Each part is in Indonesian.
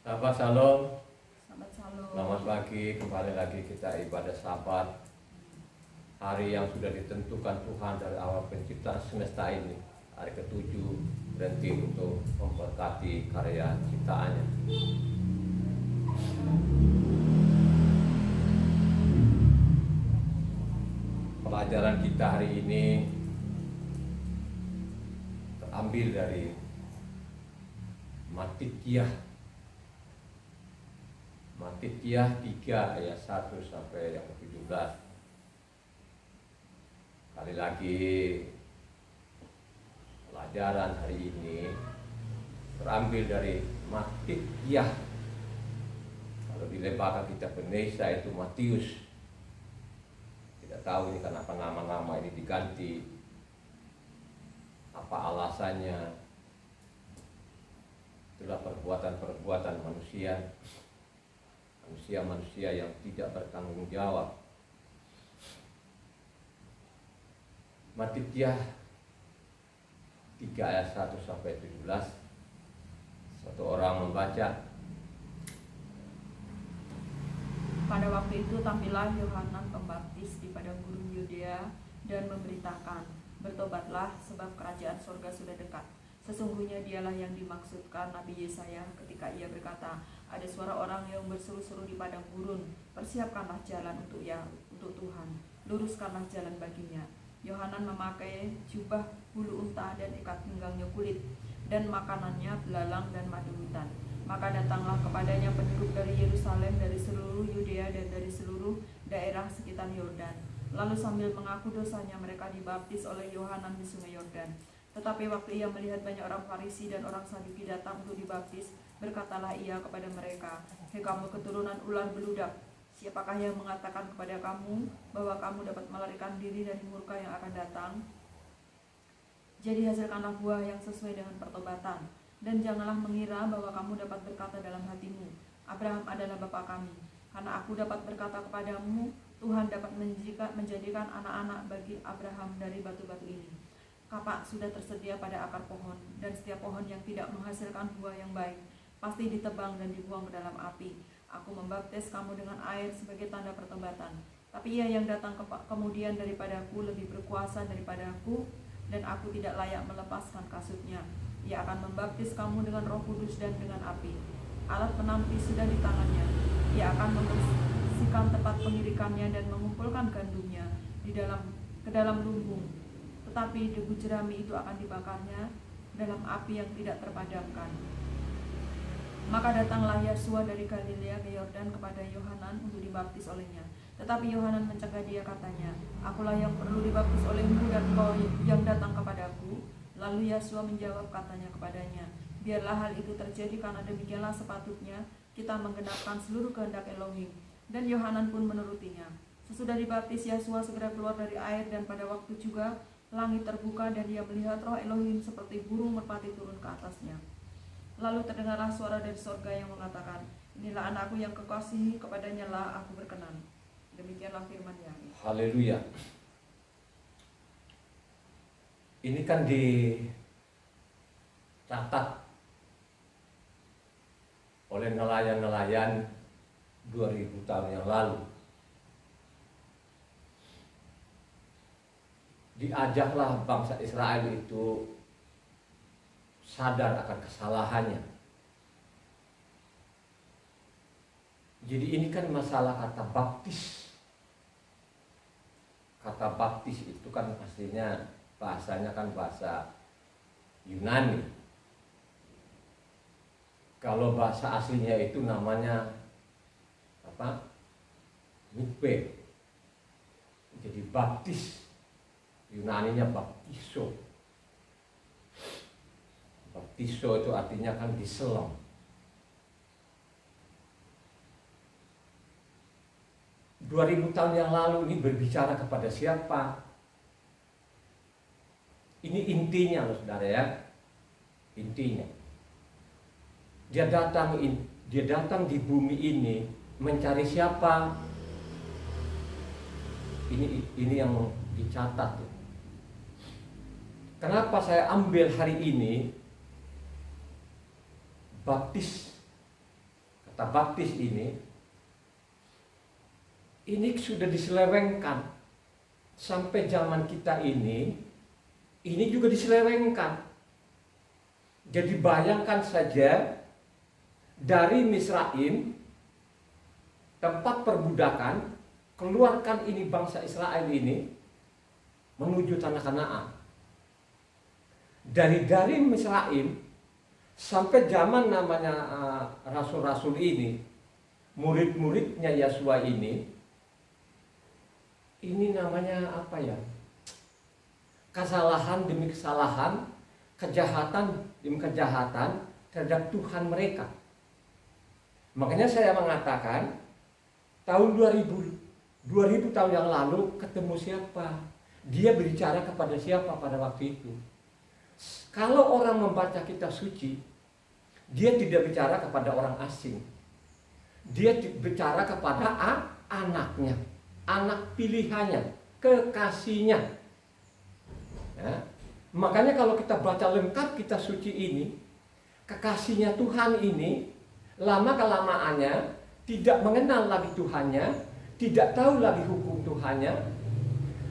Sahabat Shalom, Selamat Shalom. selamat pagi. Kembali lagi kita ibadah Sabat. Hari yang sudah ditentukan Tuhan dari awal penciptaan semesta ini. Hari ke-7 berhenti untuk memberkati karya ciptaannya. Pelajaran kita hari ini terambil dari Matikyah 3 ayat 1 sampai yang ke-17. Kali lagi pelajaran hari ini terambil dari Matikyah. Kalau di lembaga kita Indonesia itu Matius. Tidak tahu ini kenapa nama-nama ini diganti, apa alasannya. Itulah perbuatan-perbuatan manusia yang tidak bertanggung jawab. Matikyah 3 ayat 1 sampai 17. Satu orang membaca. Pada waktu itu tampillah Yohanan Pembaptis di padang gurun Yudea dan memberitakan, bertobatlah sebab kerajaan surga sudah dekat. Sesungguhnya dialah yang dimaksudkan Nabi Yesaya ketika ia berkata, ada suara orang yang berseru-seru di padang gurun, persiapkanlah jalan untuk Tuhan, luruskanlah jalan baginya. Yohanan memakai jubah bulu unta dan ikat pinggangnya kulit, dan makanannya belalang dan madu hutan. Maka datanglah kepadanya penduduk dari Yerusalem, dari seluruh Yudea dan dari seluruh daerah sekitar Yordan. Lalu sambil mengaku dosanya mereka dibaptis oleh Yohanan di sungai Yordan. Tetapi waktu ia melihat banyak orang Farisi dan orang Saduki datang untuk dibaptis, berkatalah ia kepada mereka, hei kamu keturunan ular beludak, siapakah yang mengatakan kepada kamu bahwa kamu dapat melarikan diri dari murka yang akan datang? Jadi hasilkanlah buah yang sesuai dengan pertobatan, dan janganlah mengira bahwa kamu dapat berkata dalam hatimu, Abraham adalah bapa kami, karena aku dapat berkata kepadamu, Tuhan dapat menjadikan anak-anak bagi Abraham dari batu-batu ini. Kapak sudah tersedia pada akar pohon, dan setiap pohon yang tidak menghasilkan buah yang baik pasti ditebang dan dibuang ke dalam api. Aku membaptis kamu dengan air sebagai tanda pertobatan, tapi ia yang datang kemudian daripadaku lebih berkuasa daripadaku, dan aku tidak layak melepaskan kasutnya. Ia akan membaptis kamu dengan Roh Kudus dan dengan api. Alat penampi sudah di tangannya. Ia akan membersihkan tempat pengirikannya dan mengumpulkan gandumnya ke dalam lumbung. Tetapi debu jerami itu akan dibakarnya dalam api yang tidak terpadamkan. Maka datanglah Yesua dari Galilea ke Yordan kepada Yohanan untuk dibaptis olehnya. Tetapi Yohanan mencegah dia, katanya, akulah yang perlu dibaptis olehmu dan kau yang datang kepadaku. Lalu Yesua menjawab, katanya kepadanya, biarlah hal itu terjadi karena demikianlah sepatutnya kita menggenapkan seluruh kehendak Elohim. Dan Yohanan pun menurutinya. Sesudah dibaptis, Yesua segera keluar dari air, dan pada waktu juga langit terbuka dan dia melihat Roh Elohim seperti burung merpati turun ke atasnya. Lalu terdengarlah suara dari sorga yang mengatakan, inilah anakku yang kekasihi, kepadanya lah aku berkenan. Demikianlah firman-Nya. Haleluya. Ini kan dicatat oleh nelayan-nelayan 2000 tahun yang lalu. Diajaklah bangsa Israel itu sadar akan kesalahannya. Jadi ini kan masalah kata baptis. Kata baptis itu kan pastinya bahasanya kan bahasa Yunani. Kalau bahasa aslinya itu namanya apa? Mikwe. Jadi baptis Yunaninya baptiso. Baptiso itu artinya kan diselam. Dua ribu tahun yang lalu ini berbicara kepada siapa? Ini intinya loh saudara ya. Intinya. Dia datang di bumi ini mencari siapa? Ini yang dicatat. Kenapa saya ambil hari ini baptis kata baptis ini sudah diselewengkan sampai zaman kita ini juga diselewengkan. Jadi bayangkan saja, dari Misraim, tempat perbudakan, keluarkan ini bangsa Israel ini menuju tanah Kanaan. Dari Misraim sampai zaman namanya rasul-rasul ini, murid-muridnya Yesua ini namanya apa ya? Kesalahan demi kesalahan, kejahatan demi kejahatan terhadap Tuhan mereka. Makanya saya mengatakan tahun 2000 tahun yang lalu ketemu siapa? Dia berbicara kepada siapa pada waktu itu? Kalau orang membaca kitab suci, dia tidak bicara kepada orang asing. Dia bicara kepada anaknya, anak pilihannya, kekasihnya. Ya. Makanya kalau kita baca lengkap kitab suci ini, kekasihnya Tuhan ini lama-kelamaannya tidak mengenal lagi Tuhannya, tidak tahu lagi hukum Tuhannya,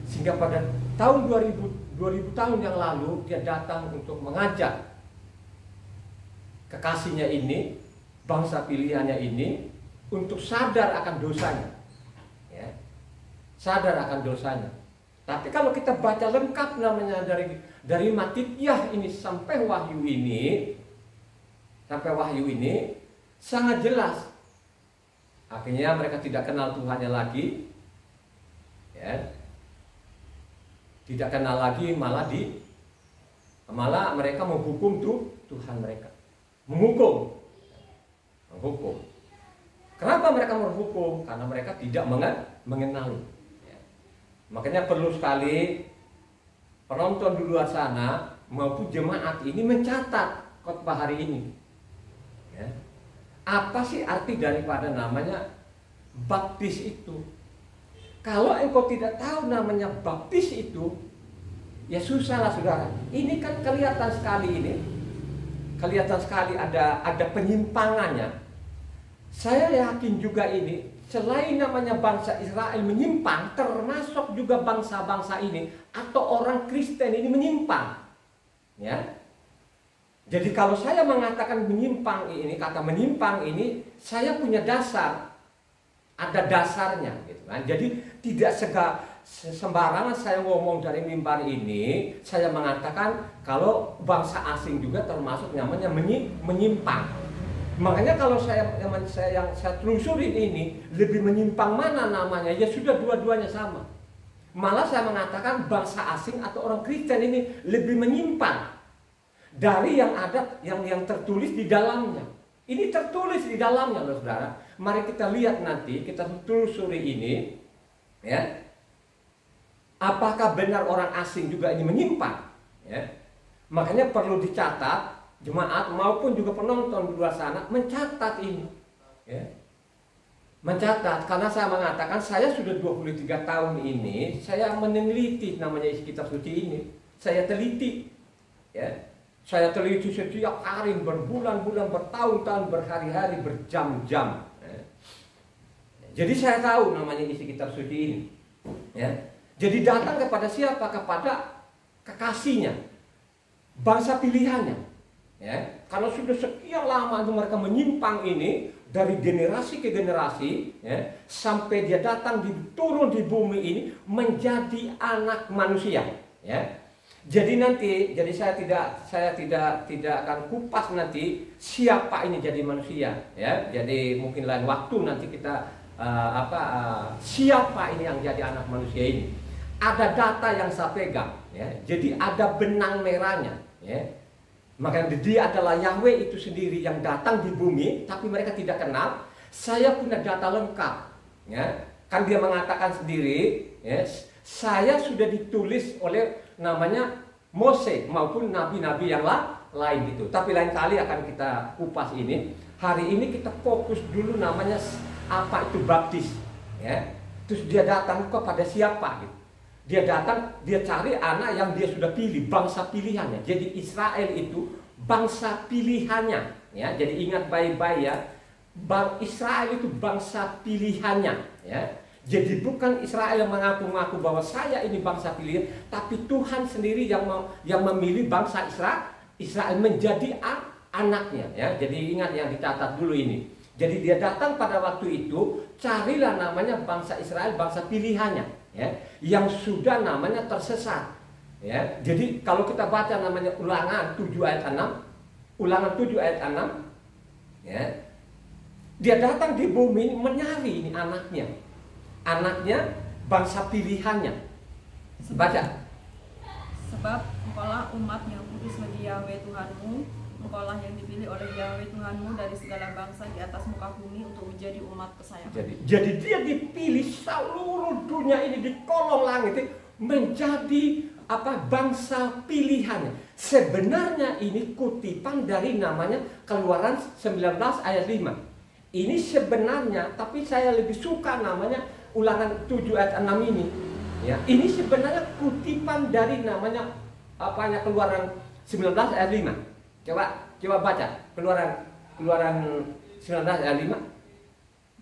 sehingga pada tahun 2000 tahun yang lalu dia datang untuk mengajak kekasihnya ini, bangsa pilihannya ini, untuk sadar akan dosanya, ya. Sadar akan dosanya. Tapi kalau kita baca lengkap namanya dari Matityah ini sampai Wahyu ini, sangat jelas. Akhirnya mereka tidak kenal Tuhannya lagi, ya. Tidak kenal lagi, malah mereka menghukum Tuhan mereka. Menghukum. Kenapa mereka menghukum? Karena mereka tidak mengenali. Ya. Makanya perlu sekali penonton di luar sana maupun jemaat ini mencatat khotbah hari ini. Ya. Apa sih arti daripada namanya baptis itu? Kalau engkau tidak tahu namanya baptis itu, ya susahlah saudara. Ini kan kelihatan sekali ada penyimpangannya. Saya yakin juga ini, selain namanya bangsa Israel menyimpang, termasuk juga bangsa-bangsa ini atau orang Kristen ini menyimpang. Ya. Jadi kalau saya mengatakan menyimpang ini, kata menyimpang ini, saya punya dasar. Ada dasarnya gitu kan. Jadi tidak sembarangan saya ngomong dari mimbar ini, saya mengatakan kalau bangsa asing juga termasuk namanya menyimpang. Makanya kalau yang saya telusurin ini lebih menyimpang mana namanya, ya sudah dua-duanya sama. Malah saya mengatakan bangsa asing atau orang Kristen ini lebih menyimpang dari yang ada yang tertulis di dalamnya. Ini tertulis di dalamnya loh saudara. Mari kita lihat nanti, kita telusuri ini, ya. Apakah benar orang asing juga ini menyimpang? Ya. Makanya perlu dicatat, jemaat maupun juga penonton di luar sana mencatat ini, ya. Mencatat, karena saya mengatakan saya sudah 23 tahun ini saya meneliti namanya isi kitab suci ini. Saya teliti, ya. Saya teliti setiap hari, berbulan-bulan, bertahun-tahun, berhari-hari, berjam-jam, ya. Jadi saya tahu namanya isi kitab suci ini, ya. Jadi datang kepada siapa? Kepada kekasihnya, bangsa pilihannya. Ya, kalau sudah sekian lama itu mereka menyimpang ini dari generasi ke generasi, ya, sampai dia datang turun di bumi ini menjadi anak manusia, ya. Jadi saya tidak akan kupas nanti siapa ini jadi manusia, ya. Jadi mungkin lain waktu nanti kita siapa ini yang jadi anak manusia ini. Ada data yang saya pegang, ya. Jadi ada benang merahnya, ya. Maka dia adalah Yahweh itu sendiri yang datang di bumi, tapi mereka tidak kenal. Saya punya data lengkap, ya. Kan dia mengatakan sendiri, ya, saya sudah ditulis oleh namanya Mose maupun nabi-nabi yang lain gitu. Tapi lain kali akan kita kupas ini. Hari ini kita fokus dulu namanya apa itu baptis, ya. Terus dia datang kepada siapa gitu. Dia datang, dia cari anak yang dia sudah pilih, bangsa pilihannya. Jadi Israel itu bangsa pilihannya, ya. Jadi ingat baik-baik ya, Israel itu bangsa pilihannya, ya. Jadi bukan Israel yang mengaku-ngaku bahwa saya ini bangsa pilihan, tapi Tuhan sendiri yang memilih bangsa Israel menjadi anaknya, ya. Jadi ingat yang dicatat dulu ini. Jadi dia datang pada waktu itu, carilah namanya bangsa Israel, bangsa pilihannya, ya, yang sudah namanya tersesat, ya. Jadi kalau kita baca namanya Ulangan 7 ayat 6, Ulangan 7 ayat 6, ya. Dia datang di bumi mencari ini anaknya bangsa pilihannya. Baca. Sebab engkaulah umat yang kudus bagi Yahweh Tuhanmu, engkaulah yang dipilih oleh Yahweh Tuhanmu dari segala bangsa di atas muka bumi untuk menjadi umat kesayangan. Jadi dia dipilih seluruh dunia ini di kolong langit menjadi bangsa pilihannya. Sebenarnya ini kutipan dari namanya Keluaran 19 ayat 5. Ini sebenarnya, tapi saya lebih suka namanya Ulangan 7 ayat 6 ini. Ya, ini sebenarnya kutipan dari namanya Keluaran 19 ayat 5. Coba baca Keluaran 19 ayat 5.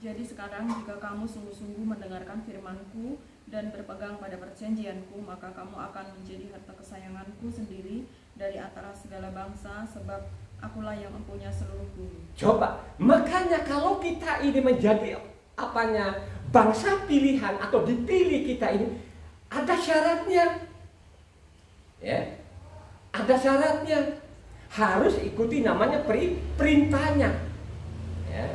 Jadi sekarang jika kamu sungguh-sungguh mendengarkan firman-Ku dan berpegang pada perjanjian-Ku, maka kamu akan menjadi harta kesayangan-Ku sendiri dari antara segala bangsa, sebab Akulah yang mempunyai seluruh bumi. Coba, makanya kalau kita ini menjadi bangsa pilihan atau dipilih kita ini, ada syaratnya, ya, ada syaratnya, harus ikuti namanya perintahnya, ya.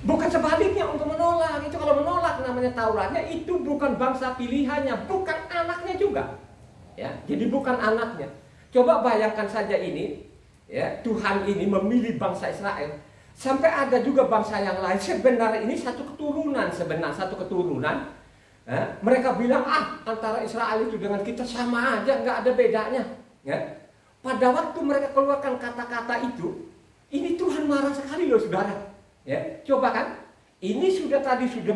Bukan sebaliknya untuk menolak. Itu kalau menolak namanya Tauratnya, itu bukan bangsa pilihannya, bukan anaknya juga, ya. Jadi bukan anaknya. Coba bayangkan saja ini. Ya, Tuhan ini memilih bangsa Israel. Sampai ada juga bangsa yang lain. Sebenarnya ini satu keturunan. Mereka bilang antara Israel itu dengan kita sama aja, nggak ada bedanya. Ya. Pada waktu mereka keluarkan kata-kata itu, ini Tuhan marah sekali loh saudara. Ya, coba kan, ini sudah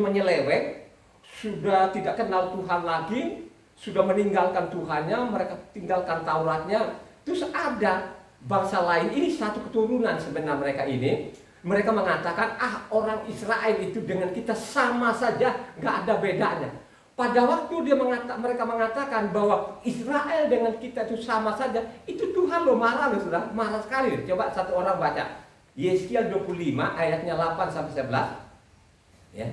menyeleweng, sudah tidak kenal Tuhan lagi, sudah meninggalkan Tuhannya, mereka tinggalkan Tauratnya. Terus ada bangsa lain, ini satu keturunan sebenarnya mereka ini. Mereka mengatakan orang Israel itu dengan kita sama saja, nggak ada bedanya. Pada waktu mereka mengatakan bahwa Israel dengan kita itu sama saja, itu Tuhan loh marah loh sudah, marah sekali. Coba satu orang baca Yeskiel 25 ayatnya 8-11, ya.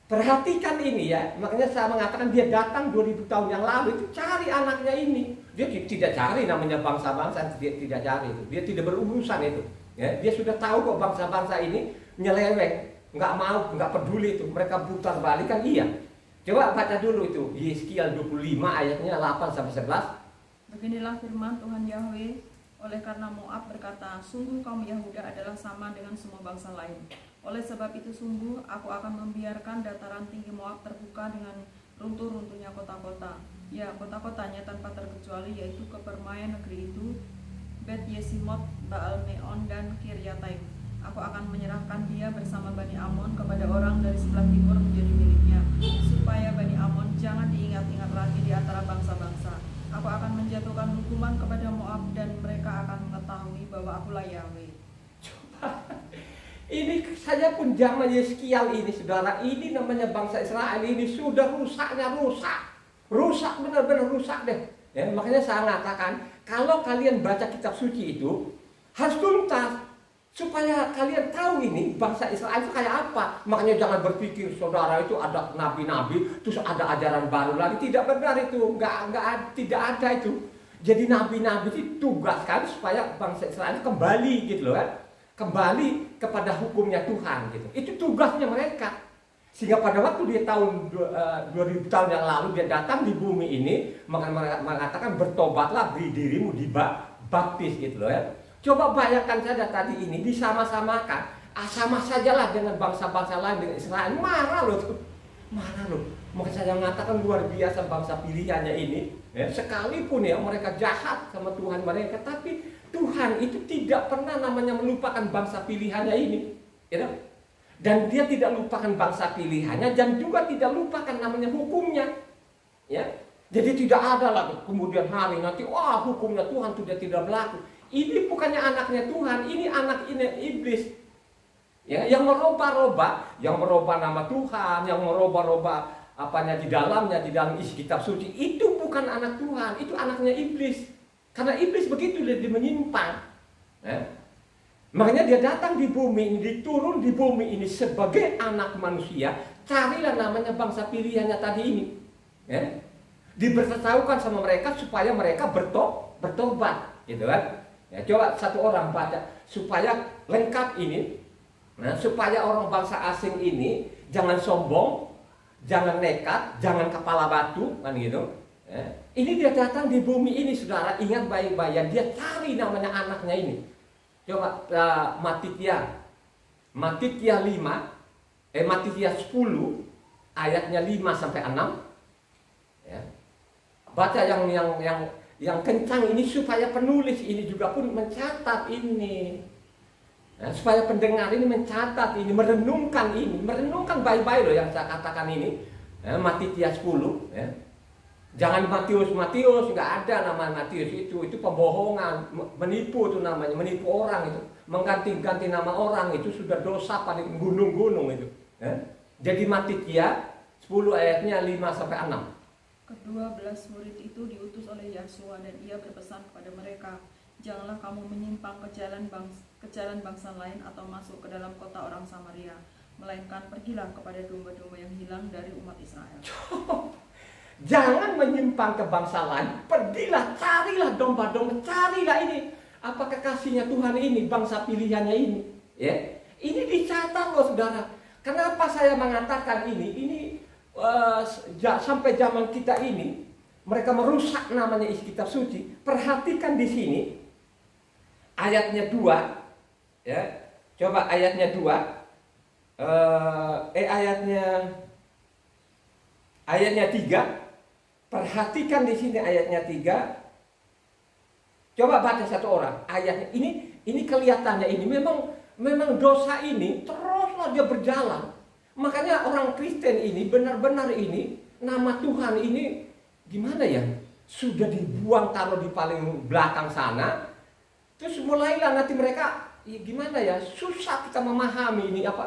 Perhatikan ini ya, makanya saya mengatakan dia datang 2000 tahun yang lalu itu cari anaknya ini. Dia tidak cari namanya bangsa-bangsa, dia tidak cari itu. Dia tidak berurusan itu. Ya, dia sudah tahu kok bangsa-bangsa ini nyeleweng, nggak mau, nggak peduli itu. Mereka putar balik kan iya. Coba baca dulu itu Yeskiel 25 ayatnya 8-11. Beginilah firman Tuhan Yahweh, oleh karena Moab berkata, sungguh kaum Yahuda adalah sama dengan semua bangsa lain. Oleh sebab itu sungguh aku akan membiarkan dataran tinggi Moab terbuka dengan runtuh-runtuhnya kota-kota. Ya, kota-kotanya tanpa terkecuali, yaitu kepermaian negeri itu, Bet Yesimot, Baal Meon, dan Kiryataim. Aku akan menyerahkan dia bersama Bani Amon kepada orang dari sebelah timur menjadi miliknya, supaya Bani Amon jangan diingat-ingat lagi di antara bangsa-bangsa. Aku akan menjatuhkan hukuman kepada Moab dan mereka akan mengetahui bahwa Akulah Yahweh. Ini saja pun zaman Yeskiel ini saudara, ini namanya bangsa Israel ini sudah rusak benar-benar rusak deh. Ya, makanya saya mengatakan kalau kalian baca kitab suci itu harus tuntas supaya kalian tahu ini bangsa Israel itu kayak apa. Makanya jangan berpikir saudara itu ada nabi-nabi terus ada ajaran baru lagi, tidak benar itu, tidak ada itu. Jadi nabi-nabi itu tugaskan supaya bangsa Israel kembali gitu loh kan. Kembali kepada hukumnya Tuhan gitu. Itu tugasnya mereka. Sehingga pada waktu dia tahun 2000 tahun yang lalu dia datang di bumi ini mengatakan bertobatlah, beri dirimu dibaptis gitu loh ya. Coba bayangkan saja tadi ini disama-samakan, sama sajalah dengan bangsa-bangsa lain, dengan Israel. Marah loh. Maka saya mengatakan luar biasa bangsa pilihannya ini ya. Sekalipun ya mereka jahat sama Tuhan mereka, tapi Tuhan itu tidak pernah namanya melupakan bangsa pilihannya ini, ya. Dan dia tidak lupakan bangsa pilihannya dan juga tidak lupakan namanya hukumnya, ya. Jadi tidak ada lagi kemudian hari nanti hukumnya Tuhan sudah tidak berlaku. Ini bukannya anaknya Tuhan, ini anak iblis, Ya, yang merubah nama Tuhan, yang merubah apanya di dalam isi kitab suci, itu bukan anak Tuhan, itu anaknya iblis. Karena iblis begitu dia menyimpang. Ya. Makanya dia datang di bumi ini, diturun di bumi ini sebagai anak manusia. Carilah namanya bangsa pilihannya tadi ini. Ya. Diberitahukan sama mereka supaya mereka bertobat, gitu kan? Ya, coba satu orang baca supaya lengkap ini. Nah, supaya orang bangsa asing ini jangan sombong, jangan nekat, jangan kepala batu, kan gitu. Ya. Ini dia datang di bumi ini, saudara, ingat baik-baik, dia cari namanya anaknya ini. Coba Matitia 10 ayatnya 5 sampai 6. Ya. Baca yang kencang ini supaya penulis ini juga pun mencatat ini. Nah, supaya pendengar ini mencatat ini, merenungkan baik-baik loh yang saya katakan ini. Matitia 10, ya. Jangan Matius, nggak ada nama Matius itu pembohongan, menipu itu namanya, menipu orang itu, mengganti-ganti nama orang itu sudah dosa paling gunung-gunung itu. Ya. Jadi Matitia 10 ayatnya 5 sampai 6. Kedua belas murid itu diutus oleh Yesus dan ia berpesan kepada mereka, janganlah kamu menyimpang ke jalan bangsa lain atau masuk ke dalam kota orang Samaria, melainkan pergilah kepada domba-domba yang hilang dari umat Israel. Jangan menyimpang ke bangsa lain, pergilah, carilah domba-domba, carilah ini apa kekasihnya Tuhan ini, bangsa pilihannya ini. Ya, ini dicatat loh saudara. Kenapa saya mengatakan ini sampai zaman kita ini mereka merusak namanya isi kitab suci. Perhatikan di sini ayatnya 2, ya. Coba ayatnya 2. Ayatnya 3. Perhatikan di sini ayatnya 3. Coba baca satu orang. Ayatnya ini kelihatannya ini memang dosa ini teruslah dia berjalan. Makanya orang Kristen ini benar-benar ini nama Tuhan ini gimana ya? Sudah dibuang taruh di paling belakang sana. Terus mulailah nanti mereka ya gimana ya? Susah kita memahami ini apa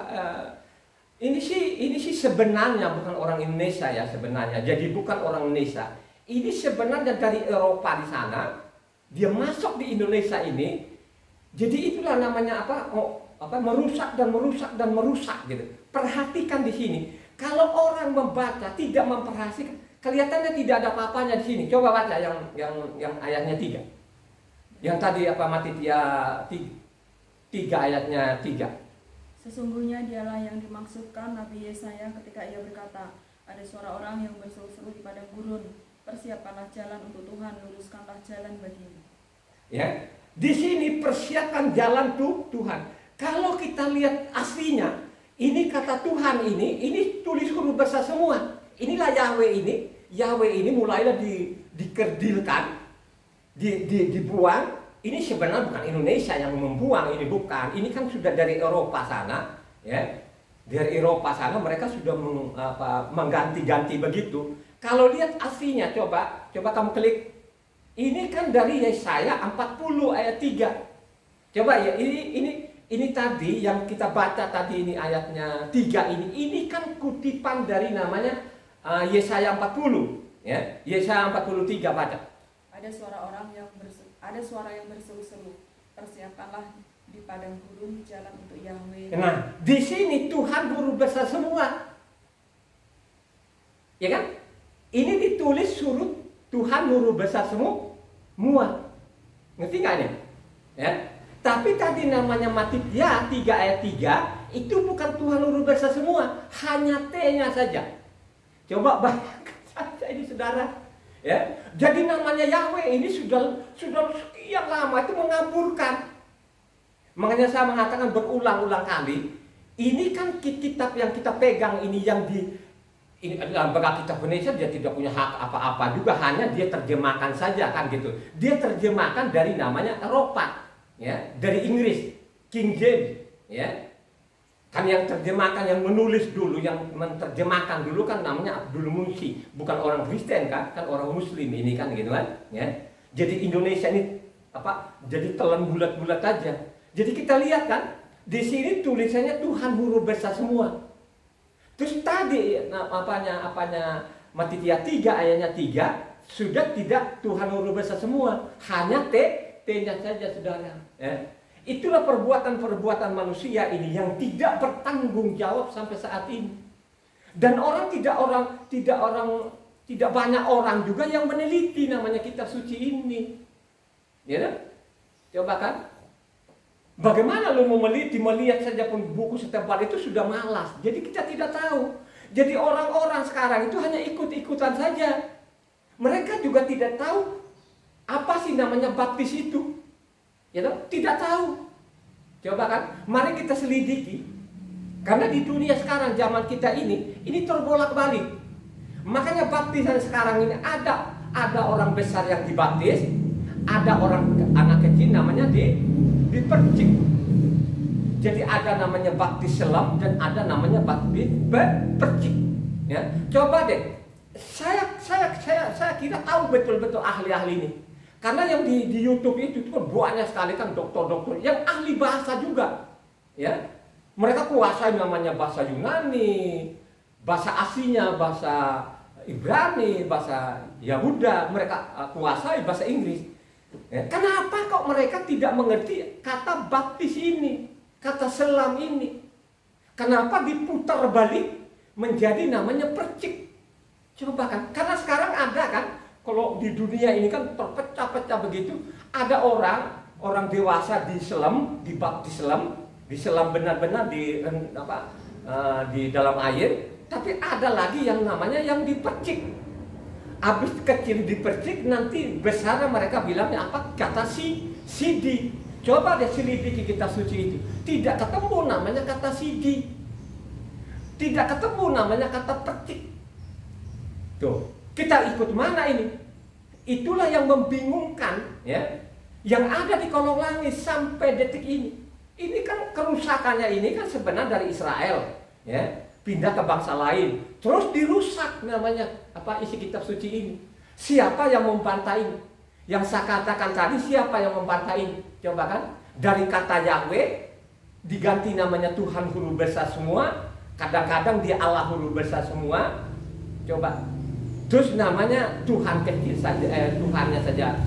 ini sih sebenarnya bukan orang Indonesia ya sebenarnya. Jadi bukan orang Indonesia. Ini sebenarnya dari Eropa di sana. Dia masuk di Indonesia ini. Jadi itulah namanya merusak gitu. Perhatikan di sini. Kalau orang membaca tidak memperhatikan, kelihatannya tidak ada apa-apanya di sini. Coba baca yang ayatnya 3. Yang tadi Matitia 3 ayatnya 3. Sesungguhnya dialah yang dimaksudkan Nabi Yesaya ketika ia berkata, ada suara orang yang berseru-seru di padang gurun, persiapkanlah jalan untuk Tuhan, luruskanlah jalan baginya. Ya, di sini persiapkan jalan Tuhan. Kalau kita lihat aslinya, ini kata Tuhan ini tulis huruf besar semua. Inilah Yahweh ini mulailah dikerdilkan, dibuang. Ini sebenarnya bukan Indonesia yang membuang, ini bukan. Ini kan sudah dari Eropa sana, ya. Dari Eropa sana mereka sudah mengganti-ganti begitu. Kalau lihat aslinya, coba kamu klik. Ini kan dari Yesaya 40 ayat 3. Coba ya, ini tadi yang kita baca tadi ini ayatnya 3 ini kan kutipan dari namanya Yesaya 40, ya. Yesaya 43 baca. Ada suara yang berseru-seru, persiapkanlah di padang gurun jalan untuk Yahweh. Nah, di sini Tuhan huruf besar semua. Ya kan? Ini ditulis suruh Tuhan huruf besar semua. Ngerti nggak nih? Ya. Tapi tadi namanya Matitia 3 ayat 3 itu bukan Tuhan huruf besar semua, hanya T-nya saja. Coba bayangkan saja ini saudara. Ya, jadi namanya Yahweh ini sudah sekian lama itu mengaburkan. Makanya saya mengatakan berulang-ulang kali, ini kan kitab yang kita pegang ini ini adalah kitab Indonesia, dia tidak punya hak apa-apa juga, hanya dia terjemahkan saja kan gitu. Dia terjemahkan dari namanya Eropa, ya, dari Inggris, King James, ya. Kan yang terjemahkan, yang menulis dulu, yang menerjemahkan dulu kan namanya Abdul Munshi, bukan orang Kristen kan orang Muslim ini kan gitu kan, ya. Jadi Indonesia ini jadi telan bulat-bulat aja. Jadi kita lihat kan Di sini tulisannya Tuhan huruf besar semua. Terus tadi apanya Matitia 3 ayatnya 3 sudah tidak Tuhan huruf besar semua, hanya T-nya saja saudara. Itulah perbuatan manusia ini yang tidak bertanggung jawab sampai saat ini. Dan tidak banyak orang juga yang meneliti namanya kitab suci ini. Ya kan? Coba kan? Bagaimana lu mau melihat saja pun buku setebal itu sudah malas. Jadi kita tidak tahu. Jadi orang-orang sekarang itu hanya ikut-ikutan saja. Mereka juga tidak tahu apa sih namanya baptis itu. Ya kan? Tidak tahu. Coba kan? Mari kita selidiki. Karena di dunia sekarang zaman kita ini terbolak-balik. Makanya baptisan sekarang ini ada orang besar yang dibaptis, ada orang anak kecil namanya dipercik. Jadi ada namanya baptis selam dan ada namanya baptis percik. Ya, coba deh. Saya kira tahu betul-betul ahli-ahli ini. Karena yang di YouTube itu kan banyak sekali kan dokter-dokter yang ahli bahasa juga. Ya. Mereka kuasai namanya bahasa Yunani, bahasa aslinya bahasa Ibrani, bahasa Yahuda, mereka kuasai bahasa Inggris. Ya, kenapa kok mereka tidak mengerti kata baptis ini, kata selam ini? Kenapa diputar balik menjadi namanya percik? Coba kan, karena sekarang ada kan, kalau di dunia ini kan terpecah-pecah begitu, ada orang dewasa dibaptis diselam benar-benar di dalam air, tapi ada lagi yang namanya yang dipercik. Habis kecil dipercik, nanti besar mereka bilangnya apa? Kata sidi. Coba deh selidiki kitab suci itu. Tidak ketemu namanya kata sidi. Tidak ketemu namanya kata percik. Tuh, kita ikut mana ini? Itulah yang membingungkan, ya. Yang ada di kolong langit sampai detik ini. Ini kan kerusakannya ini kan sebenarnya dari Israel, ya. Pindah ke bangsa lain, terus dirusak namanya isi kitab suci ini. Siapa yang membantai? Yang saya katakan tadi, siapa yang membantai? Coba kan, dari kata Yahweh diganti namanya Tuhan huruf besar semua, kadang-kadang dia Allah huruf besar semua. Coba, terus namanya Tuhan kecil saja, Tuhannya saja,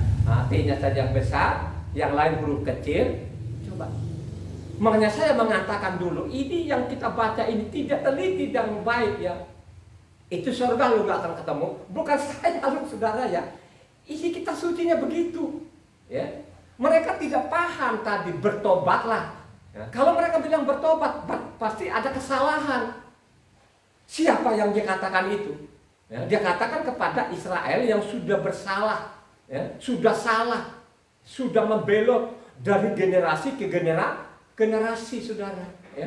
T-nya saja yang besar, yang lain huruf kecil. Coba. Makanya saya mengatakan dulu, ini yang kita baca ini tidak teliti dan baik ya. Itu surga lu gak akan ketemu. Bukan saya lalu saudara ya. Isi kitab sucinya begitu. Ya. Mereka tidak paham tadi bertobatlah. Ya. Kalau mereka bilang bertobat, pasti ada kesalahan. Siapa yang dia katakan itu? Ya. Dia katakan kepada Israel yang sudah bersalah, ya. Sudah salah, sudah membelot dari generasi ke generasi saudara, ya.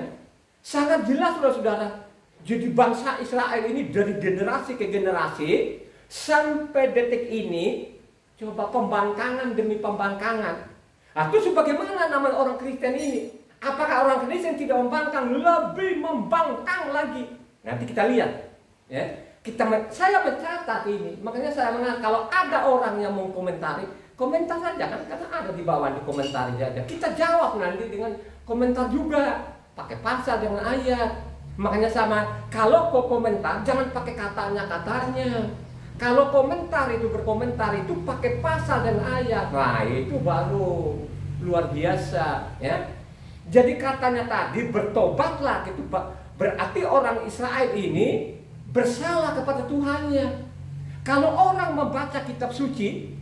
Sangat jelas saudara. Jadi bangsa Israel ini dari generasi ke generasi sampai detik ini coba pembangkangan demi pembangkangan. Nah, terus bagaimana nama orang Kristen ini? Apakah orang Kristen tidak membangkang, lebih membangkang lagi? Nanti kita lihat, ya. Saya mencatat ini, makanya saya mengatakan kalau ada orang yang mau komentari, komentar saja kan, karena ada di bawah di komentar saja. Kita jawab nanti dengan komentar juga, pakai pasal dengan ayat. Makanya sama, kalau kau komentar jangan pakai katanya. Kalau komentar itu berkomentar itu pakai pasal dan ayat. Nah, itu baru luar biasa, ya. Jadi katanya tadi bertobatlah gitu, berarti orang Israel ini bersalah kepada Tuhannya. Kalau orang membaca kitab suci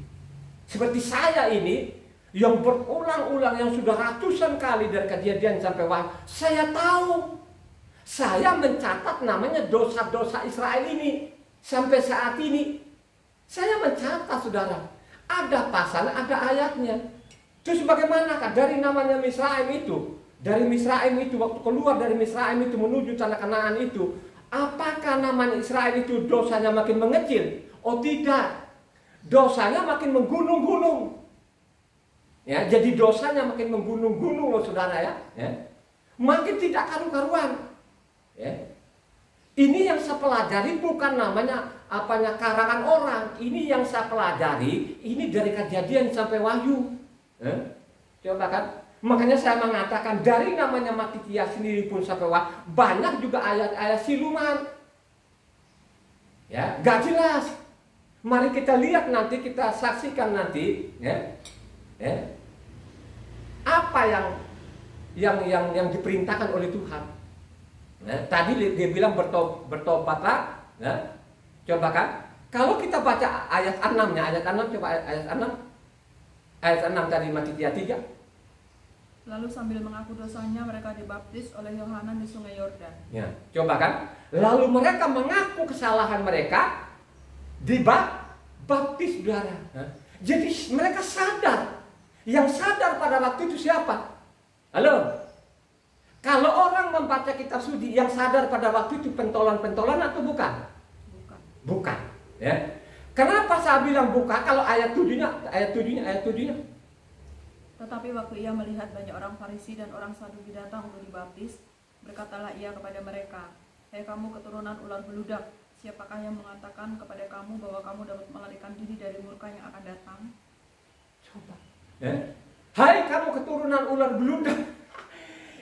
seperti saya ini yang berulang-ulang, yang sudah ratusan kali dari Kejadian sampai Wahyu, saya tahu, saya mencatat namanya dosa-dosa Israel ini sampai saat ini. Saya mencatat saudara, ada pasal, ada ayatnya. Terus bagaimanakah dari namanya Misraim itu, dari Misraim itu waktu keluar dari Misraim itu menuju tanah Kanaan itu, apakah namanya Israel itu dosanya makin mengecil? Oh tidak, dosanya makin menggunung-gunung. Ya, jadi dosanya makin menggunung-gunung loh saudara ya. Makin tidak karu-karuan. Ya. Ini yang saya pelajari bukan namanya karangan orang. Ini yang saya pelajari ini dari Kejadian sampai Wahyu. Coba kan, Makanya saya mengatakan dari namanya Matitia sendiri pun sampai banyak juga ayat-ayat siluman. Ya, gak jelas. Mari kita lihat nanti, kita saksikan nanti, ya. Apa yang diperintahkan oleh Tuhan. Nah, tadi dia bilang bertobatlah, ya. Coba kan? Kalau kita baca ayat 6-nya, ayat 6 coba ayat 6. Ayat 6 dari Matitia 3. Lalu sambil mengaku dosanya mereka dibaptis oleh Yohanan di sungai Yordan. Ya, coba kan? Lalu mereka mengaku kesalahan mereka dibaptis, saudara. Jadi mereka sadar. Yang sadar pada waktu itu siapa? Halo? Kalau orang membaca kitab suci, yang sadar pada waktu itu pentolan-pentolan atau bukan? Bukan. Ya. Kenapa saya bilang bukan? Kalau ayat 7-nya. Tetapi waktu ia melihat banyak orang Farisi dan orang Saduki datang untuk dibaptis, berkatalah ia kepada mereka, "Hai kamu keturunan ular beludak, siapakah yang mengatakan kepada kamu bahwa kamu dapat melarikan diri dari murka yang akan datang?" Coba. Hai kamu keturunan ular beludak.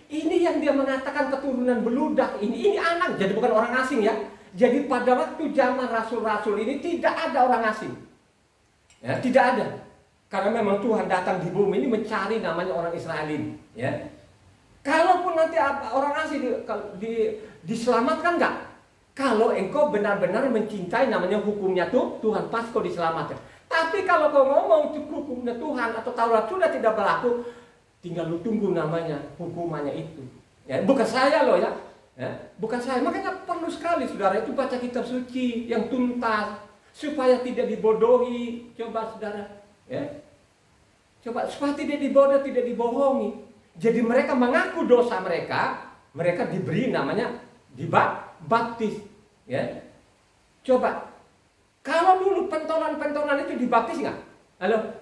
Ini yang dia mengatakan keturunan beludak ini anak, jadi bukan orang asing ya. Jadi pada waktu zaman rasul-rasul ini tidak ada orang asing. Ya, tidak ada. Karena memang Tuhan datang di bumi ini mencari namanya orang Israel ini, ya. Kalaupun nanti orang asing diselamatkan enggak? Kalau engkau benar-benar mencintai namanya hukumnya Tuhan, pas kau diselamatkan. Tapi kalau kau ngomong itu hukumnya Tuhan atau Taurat sudah tidak berlaku, tinggal lu tunggu namanya hukumannya itu. Ya, bukan saya loh ya. Bukan saya. Makanya perlu sekali saudara itu baca kitab suci yang tuntas supaya tidak dibodohi. Coba saudara. Ya. Coba supaya tidak dibodoh, tidak dibohongi. Jadi mereka mengaku dosa mereka diberi namanya dibaptis. Ya. Coba, kalau dulu pentolan-pentolan itu dibaptis nggak? Halo,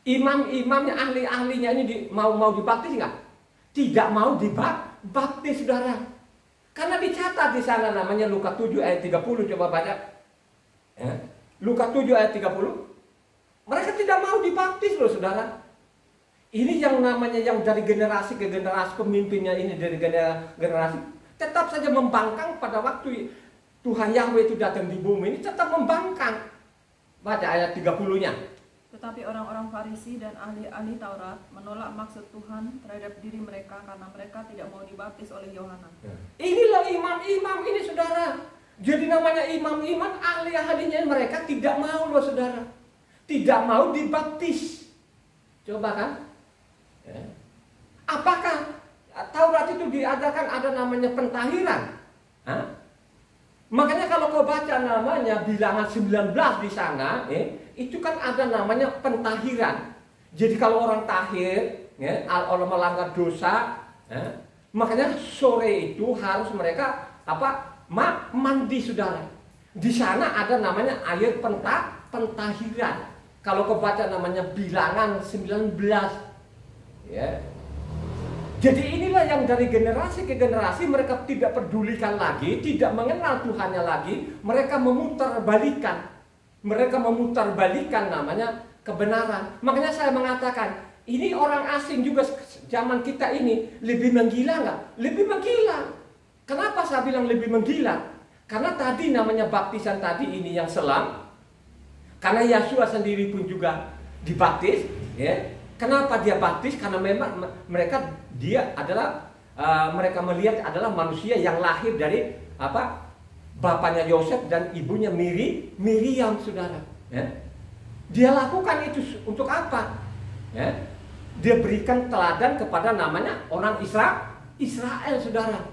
imam-imamnya, ahli-ahlinya ini mau dibaptis nggak? Tidak mau dibaptis, saudara. Karena dicatat di sana namanya Lukas 7 ayat 30, coba baca. Ya. Lukas 7 ayat 30. Mereka tidak mau dibaptis loh saudara. Ini yang namanya yang dari generasi ke generasi, pemimpinnya ini dari generasi tetap saja membangkang pada waktu Tuhan Yahweh itu datang di bumi ini tetap membangkang. Baca ayat 30-nya. Tetapi orang-orang Farisi dan ahli-ahli Taurat menolak maksud Tuhan terhadap diri mereka karena mereka tidak mau dibaptis oleh Yohanan. Inilah imam-imam ini saudara. Jadi namanya imam-imam, ahli-ahlinya mereka tidak mau loh saudara. Tidak mau dibaptis. Coba kan? Ya. Apakah Taurat itu diadakan ada namanya pentahiran? Hah? Makanya kalau kau baca namanya Bilangan 19 di sana, itu kan ada namanya pentahiran. Jadi kalau orang tahir, ya, orang melanggar dosa, ya, makanya sore itu harus mereka mandi saudara. Di sana ada namanya air pentahiran. Kalau kau baca namanya Bilangan 19, ya. Jadi inilah yang dari generasi ke generasi mereka tidak pedulikan lagi, tidak mengenal Tuhannya lagi, mereka memutarbalikkan. Mereka memutarbalikkan namanya kebenaran. Makanya saya mengatakan, ini orang asing juga zaman kita ini lebih menggila nggak? Lebih menggila. Kenapa saya bilang lebih menggila? Karena tadi namanya baptisan tadi ini yang selam. Karena Yesua sendiri pun juga dibaptis, ya. Kenapa dia baptis? Karena memang dia adalah mereka melihat adalah manusia yang lahir dari bapaknya Yosef dan ibunya Miriam, saudara. Ya. Dia lakukan itu untuk apa? Ya. Dia berikan teladan kepada namanya orang Israel, saudara.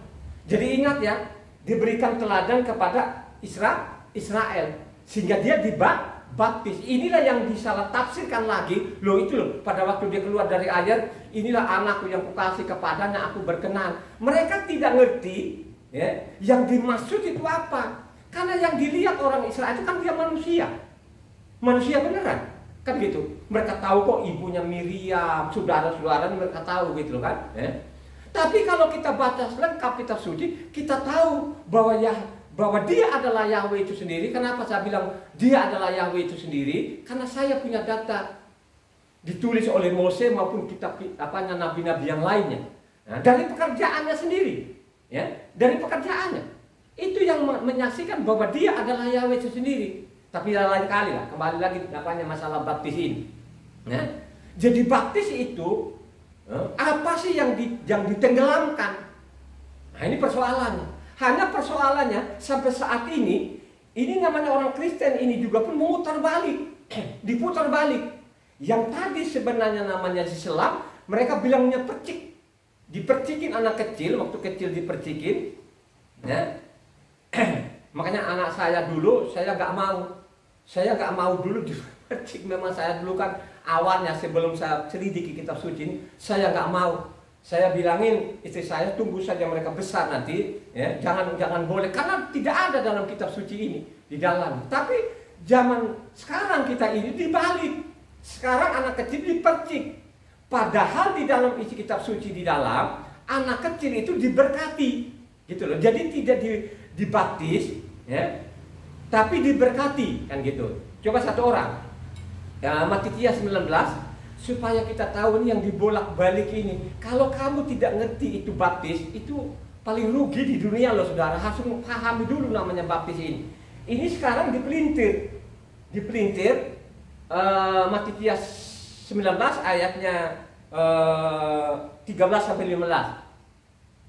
Jadi ingat ya, diberikan teladan kepada Israel sehingga dia dibaptis. Inilah yang disalah tafsirkan lagi. Loh itu loh, pada waktu dia keluar dari air, inilah anakku yang kukasih kepadanya aku berkenan. Mereka tidak ngerti ya, yang dimaksud itu apa. Karena yang dilihat orang Israel itu kan dia manusia. Manusia beneran. Kan gitu. Mereka tahu kok ibunya Miriam, saudara-saudara mereka tahu gitu loh kan. Ya. Tapi kalau kita baca lengkap kitab suci, kita tahu bahwa dia adalah Yahweh itu sendiri. Kenapa saya bilang dia adalah Yahweh itu sendiri? Karena saya punya data. ditulis oleh Mose maupun kitab nabi-nabi yang lainnya. Nah, dari pekerjaannya sendiri, ya, dari pekerjaannya itu yang menyaksikan bahwa dia adalah Yahweh itu sendiri. Tapi lain kali lah, kembali lagi masalah baptis ini. Ya. Jadi baptis itu apa sih yang ditenggelamkan? Nah, ini persoalannya. Hanya persoalannya sampai saat ini namanya orang Kristen ini juga pun memutar balik, diputar balik. Yang tadi sebenarnya namanya diselam, mereka bilangnya percik. Dipercikin anak kecil, waktu kecil dipercikin, ya. Makanya anak saya dulu, saya nggak mau dulu dipercik. Memang saya dulu kan awalnya sebelum saya selidiki kitab suci, saya nggak mau. Saya bilangin istri saya, tunggu saja mereka besar nanti, ya, jangan boleh, karena tidak ada dalam kitab suci ini di dalam. Tapi zaman sekarang kita ini dibalik. Sekarang anak kecil dipercik. Padahal di dalam isi kitab suci di dalam, anak kecil itu diberkati, gitu loh. Jadi tidak dibaptis, ya, tapi diberkati, kan gitu. Coba satu orang, ya, Matius 19, supaya kita tahu ini yang dibolak-balik ini. Kalau kamu tidak ngerti itu baptis, itu paling rugi di dunia loh, saudara. Harus pahami dulu namanya baptis ini. Ini sekarang dipelintir. Matius 19 ayatnya 13-15.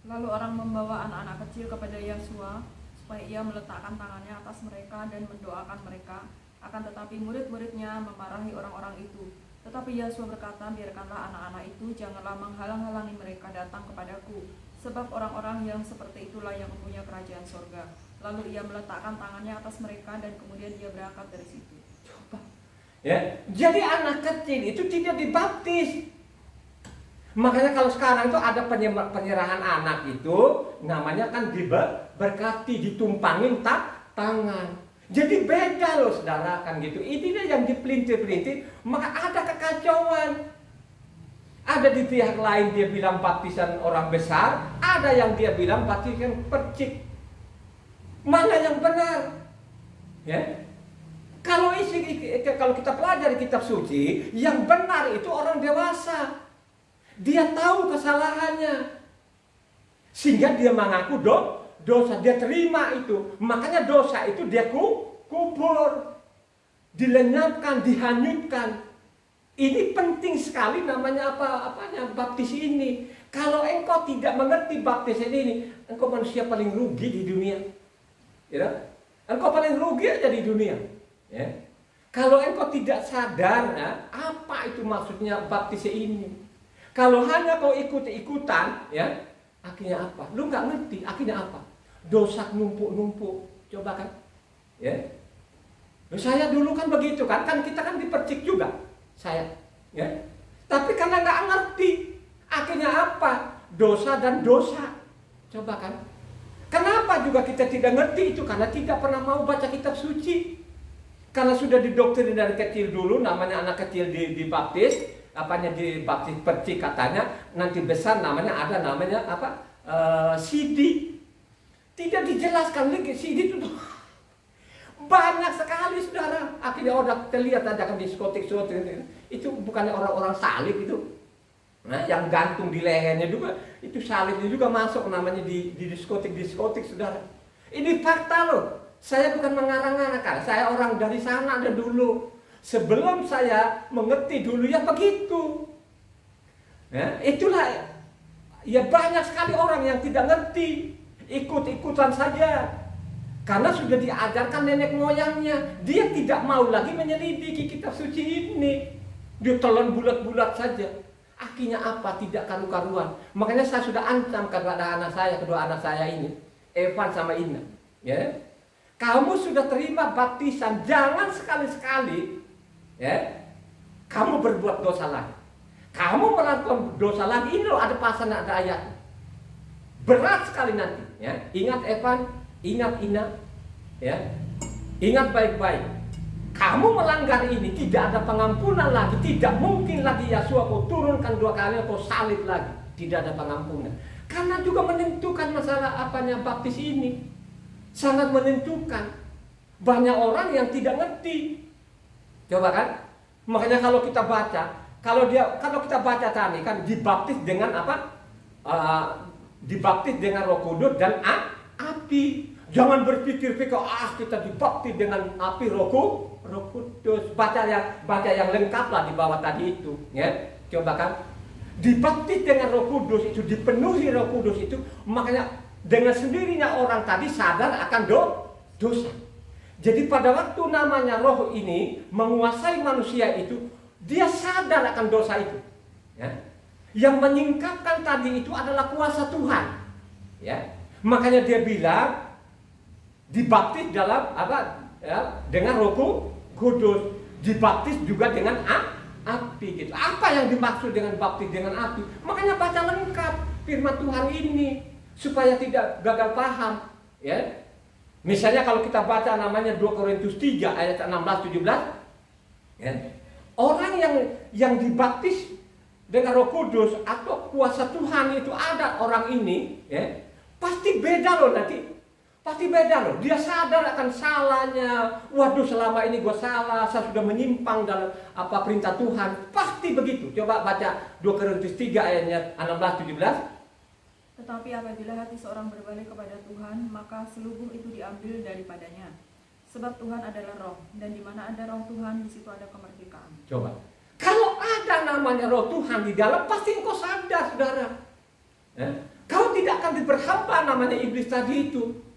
Lalu orang membawa anak-anak kecil kepada Yosua supaya ia meletakkan tangannya atas mereka dan mendoakan mereka. Akan tetapi murid-muridnya memarahi orang-orang itu. Tetapi Yosua berkata, biarkanlah anak-anak itu, janganlah menghalang-halangi mereka datang kepadaku, sebab orang-orang yang seperti itulah yang mempunyai kerajaan sorga. Lalu ia meletakkan tangannya atas mereka dan kemudian dia berangkat dari situ. Ya, jadi anak kecil itu tidak dibaptis. Makanya kalau sekarang itu ada penyerahan anak itu namanya kan diberkati, ditumpangin tangan. Jadi beda loh, saudara, kan gitu. Ini yang dipelintir-pelintir, maka ada kekacauan. Ada di pihak lain dia bilang baptisan orang besar, ada yang dia bilang baptisan percik. Mana yang benar? Ya. Kalau kita pelajari kitab suci, yang benar itu orang dewasa. Dia tahu kesalahannya, sehingga dia mengaku dosa, dia terima itu. Makanya dosa itu dia kubur, dilenyapkan, dihanyutkan. Ini penting sekali namanya baptis ini. Kalau engkau tidak mengerti baptis ini, engkau manusia paling rugi di dunia. Ya? Engkau paling rugi aja di dunia. Ya. Kalau engkau tidak sadar, ya, apa itu maksudnya baptis ini? Kalau hanya kau ikut-ikutan, ya, akhirnya apa? Lu nggak ngerti, akhirnya apa? Dosa numpuk-numpuk. Coba kan, ya. Saya dulu kan begitu kan kita kan dipercik juga, saya, ya. Tapi karena nggak ngerti, akhirnya apa? Dosa dan dosa. Coba kan. Kenapa juga kita tidak ngerti itu? Karena tidak pernah mau baca kitab suci. Karena sudah didoktrin dari kecil dulu, namanya anak kecil dibaptis, dibaptis percik katanya, nanti besar namanya sidi. Tidak dijelaskan lagi sidi itu banyak sekali, saudara. Akhirnya udah terlihat aja kan diskotik itu bukannya orang-orang salib itu. Nah, yang gantung di lehernya juga itu salibnya juga masuk namanya di diskotik, saudara. Ini fakta loh. Saya bukan mengarang-arang, saya orang dari sana ada dulu. Sebelum saya mengerti dulu ya begitu. Ya, itulah ya banyak sekali orang yang tidak ngerti, ikut-ikutan saja. Karena sudah diajarkan nenek moyangnya, dia tidak mau lagi menyelidiki kitab suci ini. Dia telan bulat-bulat saja. Akhirnya apa? Tidak karu-karuan. Makanya saya sudah ancam kepada kedua anak saya ini, Evan sama Ina. Ya. Kamu sudah terima baptisan, jangan sekali-sekali, ya, kamu berbuat dosa lagi. Kamu melakukan dosa lagi, ini loh ada pasal, ada ayat. Berat sekali nanti, ya. Ingat Evan, ingat Ina, ya. Ingat baik-baik. Kamu melanggar ini, tidak ada pengampunan lagi, tidak mungkin lagi Yosua kau turunkan 2 kali atau salib lagi, tidak ada pengampunan. Karena juga menentukan masalah baptis ini. Sangat menentukan. Banyak orang yang tidak ngerti. Coba kan. Makanya kalau kita baca kalau kita baca tadi kan dibaptis dengan apa? Dibaptis dengan Roh Kudus dan api. Jangan berpikir-pikir kita dibaptis dengan api Roh Kudus. Baca yang lengkap lah di bawah tadi itu, ya. Coba kan dibaptis dengan Roh Kudus itu, dipenuhi Roh Kudus itu, makanya dengan sendirinya orang tadi sadar akan dosa. Jadi pada waktu namanya roh ini menguasai manusia itu, dia sadar akan dosa itu, ya. Yang menyingkapkan tadi itu adalah kuasa Tuhan, ya. Makanya dia bilang dibaptis dalam apa, ya, dengan Roh Kudus, dibaptis juga dengan api gitu. Apa yang dimaksud dengan baptis dengan api? Makanya baca lengkap firman Tuhan ini supaya tidak gagal paham, ya. Misalnya kalau kita baca namanya 2 Korintus 3 ayat 16-17, ya. Orang yang dibaptis dengan Roh Kudus atau kuasa Tuhan itu ada orang ini, ya, pasti beda loh nanti. Pasti beda loh. Dia sadar akan salahnya. Waduh, selama ini gue salah, saya sudah menyimpang dalam apa perintah Tuhan. Pasti begitu. Coba baca 2 Korintus 3 ayatnya 16-17. Tetapi apabila hati seorang berbalik kepada Tuhan, maka selubung itu diambil daripadanya. Sebab Tuhan adalah roh, dan di mana ada roh Tuhan, di situ ada kemerdekaan. Coba. Kalau ada namanya roh Tuhan di dalam, pasti engkau sadar, saudara. Kau tidak akan diberhamba namanya iblis tadi itu.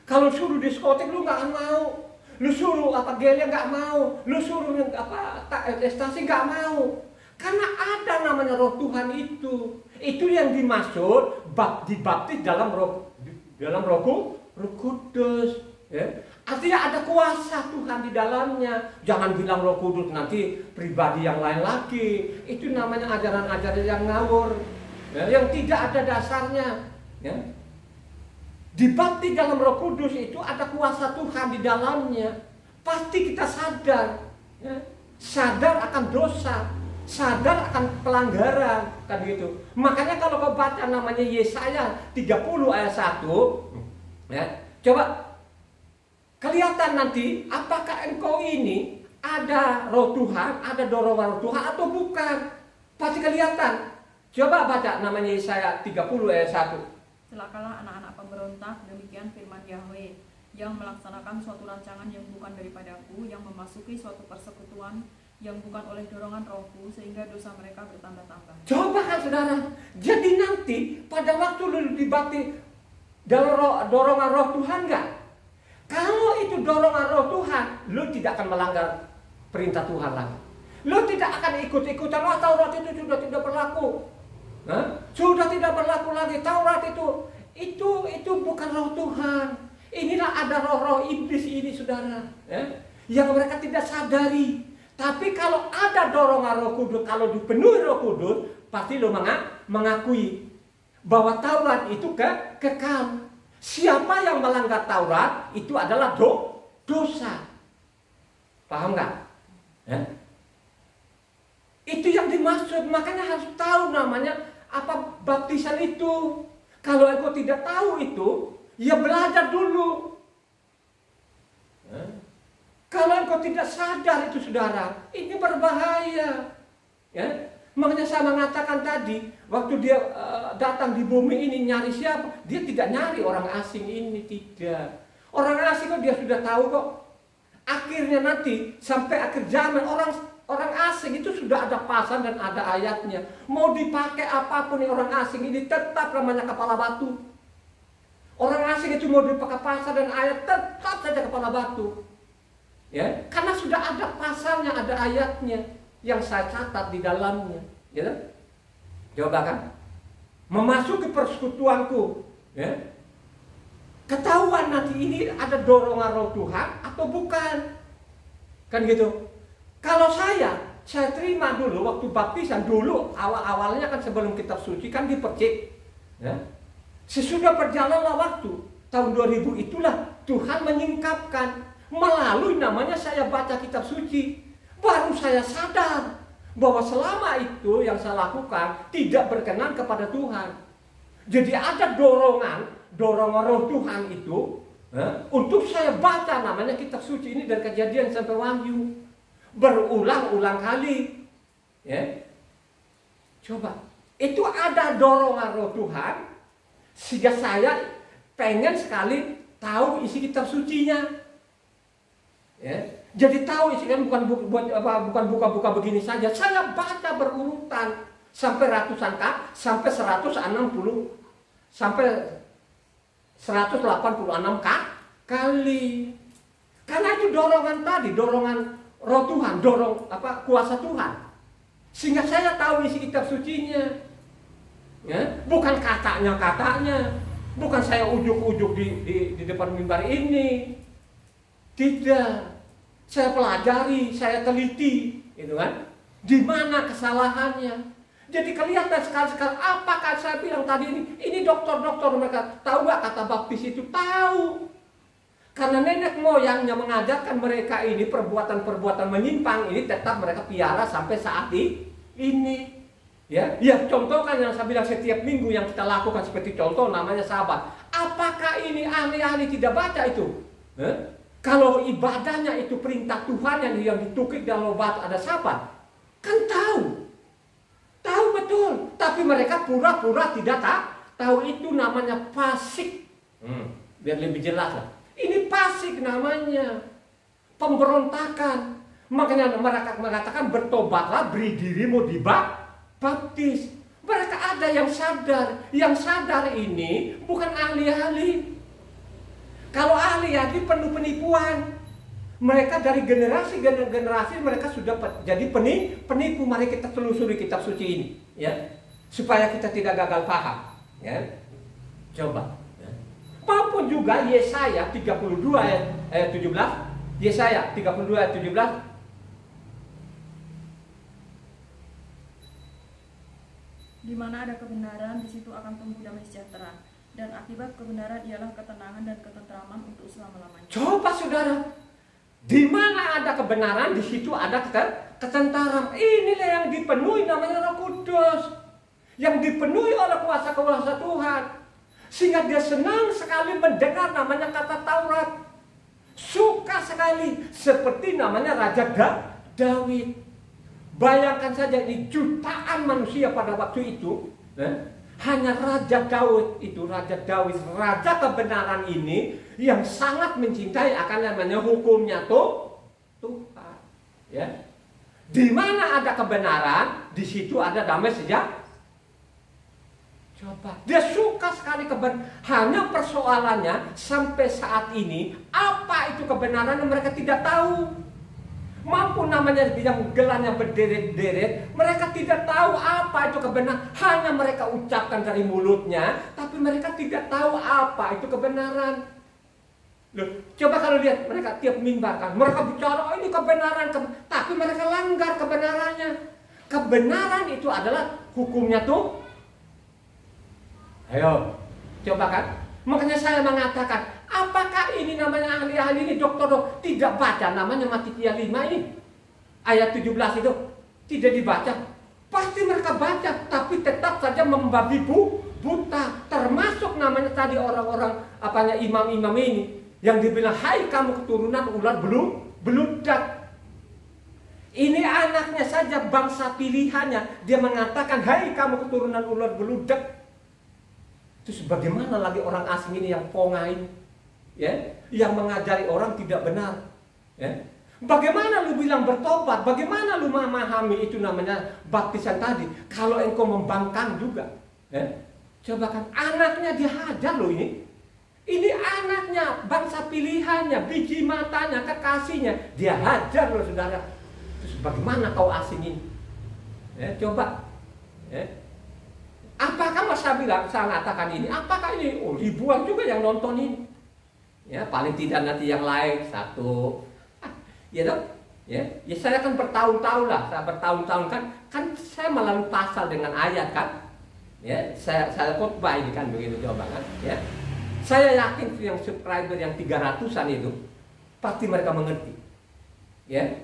Kalau suruh diskotik lu nggak mau, lu suruh apa gelnya nggak mau, lu suruh apa ekstasi nggak mau, karena ada namanya roh Tuhan itu yang dimaksud dibaptis dalam roh Kudus, ya. Artinya ada kuasa Tuhan di dalamnya. Jangan bilang Roh Kudus nanti pribadi yang lain lagi, itu namanya ajaran-ajaran yang ngawur, ya, yang tidak ada dasarnya, ya. Dibaptis dalam Roh Kudus itu ada kuasa Tuhan di dalamnya. Pasti kita sadar, ya. Sadar akan dosa, sadar akan pelanggaran, kan gitu. Makanya kalau kau baca namanya Yesaya 30 ayat 1, ya, coba kelihatan nanti apakah engkau ini ada roh Tuhan, ada dorongan roh Tuhan atau bukan. Pasti kelihatan. Coba baca namanya Yesaya 30 ayat 1. Celakalah anak-anak pemberontak, demikian firman Yahweh, yang melaksanakan suatu rancangan yang bukan daripadaku, yang memasuki suatu persekutuan yang bukan oleh dorongan rohku, sehingga dosa mereka bertambah-tambah. Coba kan saudara, jadi nanti pada waktu lu dibaptis dalam dorongan roh Tuhan enggak? Kalau itu dorongan roh Tuhan, lu tidak akan melanggar perintah Tuhan lagi. Lu tidak akan ikut-ikutan, Taurat itu sudah tidak berlaku. Sudah tidak berlaku lagi. Taurat itu bukan roh Tuhan. Inilah ada roh-roh iblis ini, saudara, ya, yang mereka tidak sadari. Tapi kalau ada dorongan Roh Kudus, kalau dipenuhi Roh Kudus, pasti lo mengakui bahwa Taurat itu kekal. Siapa yang melanggar Taurat itu adalah dosa. Paham nggak? Ya? Itu yang dimaksud. Makanya harus tahu namanya apa baptisan itu. Kalau engkau tidak tahu itu, ya belajar dulu. Ya? Kalau engkau tidak sadar itu, saudara, ini berbahaya. Ya? Makanya saya mengatakan tadi, waktu dia datang di bumi ini nyari siapa? Dia tidak nyari orang asing ini, tidak. Orang asing kok dia sudah tahu kok. Akhirnya nanti sampai akhir zaman orang asing itu sudah ada pasal dan ada ayatnya. Mau dipakai apapun nih orang asing ini tetap namanya kepala batu. Orang asing itu mau dipakai pasal dan ayat tetap saja kepala batu. Ya, karena sudah ada pasalnya, ada ayatnya yang saya catat di dalamnya, ya. Coba kan, memasuki persekutuanku, ya. Ketahuan nanti ini ada dorongan roh Tuhan atau bukan, kan gitu. Kalau saya terima dulu waktu baptisan dulu awalnya kan sebelum kitab suci kan dipercik, ya. Sesudah berjalanlah waktu tahun 2000 itulah Tuhan menyingkapkan. Melalui namanya saya baca kitab suci, baru saya sadar bahwa selama itu yang saya lakukan tidak berkenan kepada Tuhan. Jadi ada dorongan roh Tuhan itu untuk saya baca namanya kitab suci ini dari Kejadian sampai Wahyu berulang-ulang kali, Ya. Coba, itu ada dorongan roh Tuhan sehingga saya pengen sekali tahu isi kitab sucinya. Ya. Jadi tahu isinya bukan buka-buka begini saja. Saya baca berurutan sampai ratusan kali, sampai 160, sampai 186 kali. Karena itu dorongan tadi, dorongan roh Tuhan, kuasa Tuhan. Sehingga saya tahu isi kitab sucinya. Ya, bukan katanya, bukan saya ujuk-ujuk di depan mimbar ini. Tidak. Saya pelajari, saya teliti, gitu kan? Di mana kesalahannya? Jadi kelihatan sekali-sekali apakah saya bilang tadi ini dokter-dokter mereka tahu nggak kata baptis itu? Tahu. Karena nenek moyangnya mengajarkan mereka ini perbuatan-perbuatan menyimpang ini tetap mereka piara sampai saat ini. Ya, contoh kan yang saya bilang setiap minggu yang kita lakukan seperti contoh namanya sabat. Apakah ini ahli-ahli tidak baca itu? Kalau ibadahnya itu perintah Tuhan yang ditukik dalam batu ada sabat, kan tahu betul. Tapi mereka pura-pura tidak tahu, itu namanya fasik. Biar lebih jelas lah. Ini fasik namanya, pemberontakan. Makanya mereka mengatakan bertobatlah, beri dirimu dibaptis. Mereka ada yang sadar ini bukan ahli-ahli. Kalau ahli-ahli penuh penipuan. Mereka dari generasi mereka sudah jadi penipu. Mari kita telusuri kitab suci ini, ya, supaya kita tidak gagal paham, ya. Coba, ya. Maupun juga Yesaya 32 ayat 17, Yesaya 32 ayat 17. Di mana ada kebenaran, di situ akan tumbuh damai sejahtera. Dan akibat kebenaran ialah ketenangan dan ketentraman untuk selama-lamanya. Coba saudara, di mana ada kebenaran, di situ ada ketentraman. Inilah yang dipenuhi namanya Roh Kudus, yang dipenuhi oleh kuasa-kuasa Tuhan, sehingga dia senang sekali mendengar namanya kata Taurat, suka sekali seperti namanya Raja Daud. Bayangkan saja ini jutaan manusia pada waktu itu. Hanya Raja Daud, Raja kebenaran ini yang sangat mencintai akan namanya hukumnya Tuhan. Ya. Di mana ada kebenaran, di situ ada damai sejahtera. Coba, dia suka sekali kebenaran. Hanya persoalannya sampai saat ini apa itu kebenaran yang mereka tidak tahu. Mampu namanya yang gelarnya berderet-deret, mereka tidak tahu apa itu kebenaran. Hanya mereka ucapkan dari mulutnya, tapi mereka tidak tahu apa itu kebenaran. Loh, coba kalau lihat mereka tiap mimbar kan, mereka bicara ini kebenaran, tapi mereka langgar kebenarannya. Kebenaran itu adalah hukumnya tuh. Ayo, coba kan. Makanya saya mengatakan, apakah ini namanya ahli-ahli ini dokter tidak baca namanya Matitia 5 ini ayat 17 itu tidak dibaca. Pasti mereka baca, tapi tetap saja membabi buta. Termasuk namanya tadi orang-orang imam-imam ini yang dibilang, hai kamu keturunan ular beludak. Ini anaknya saja bangsa pilihannya, dia mengatakan hai kamu keturunan ular beludak. Terus bagaimana lagi orang asing ini yang pongain, ya, yang mengajari orang tidak benar, ya. Bagaimana lu bilang bertobat? Bagaimana lu memahami itu namanya baptisan tadi? Kalau engkau membangkang juga, ya. Coba kan anaknya dia hajar lo ini. Ini anaknya bangsa pilihannya, biji matanya, kekasihnya, dia hajar lo saudara. Terus bagaimana kau asing ini? Ya, coba, ya. Apakah saya katakan ini? Apakah ini ribuan juga yang nonton ini? Ya, paling tidak nanti yang like satu. Ya dong? Ya, saya kan bertahun-tahun lah, saya bertahun-tahun kan saya melalui pasal dengan ayat kan. Ya, saya khotbah ini kan begitu coba kan. Ya. Saya yakin yang subscriber yang 300-an itu pasti mereka mengerti. Ya.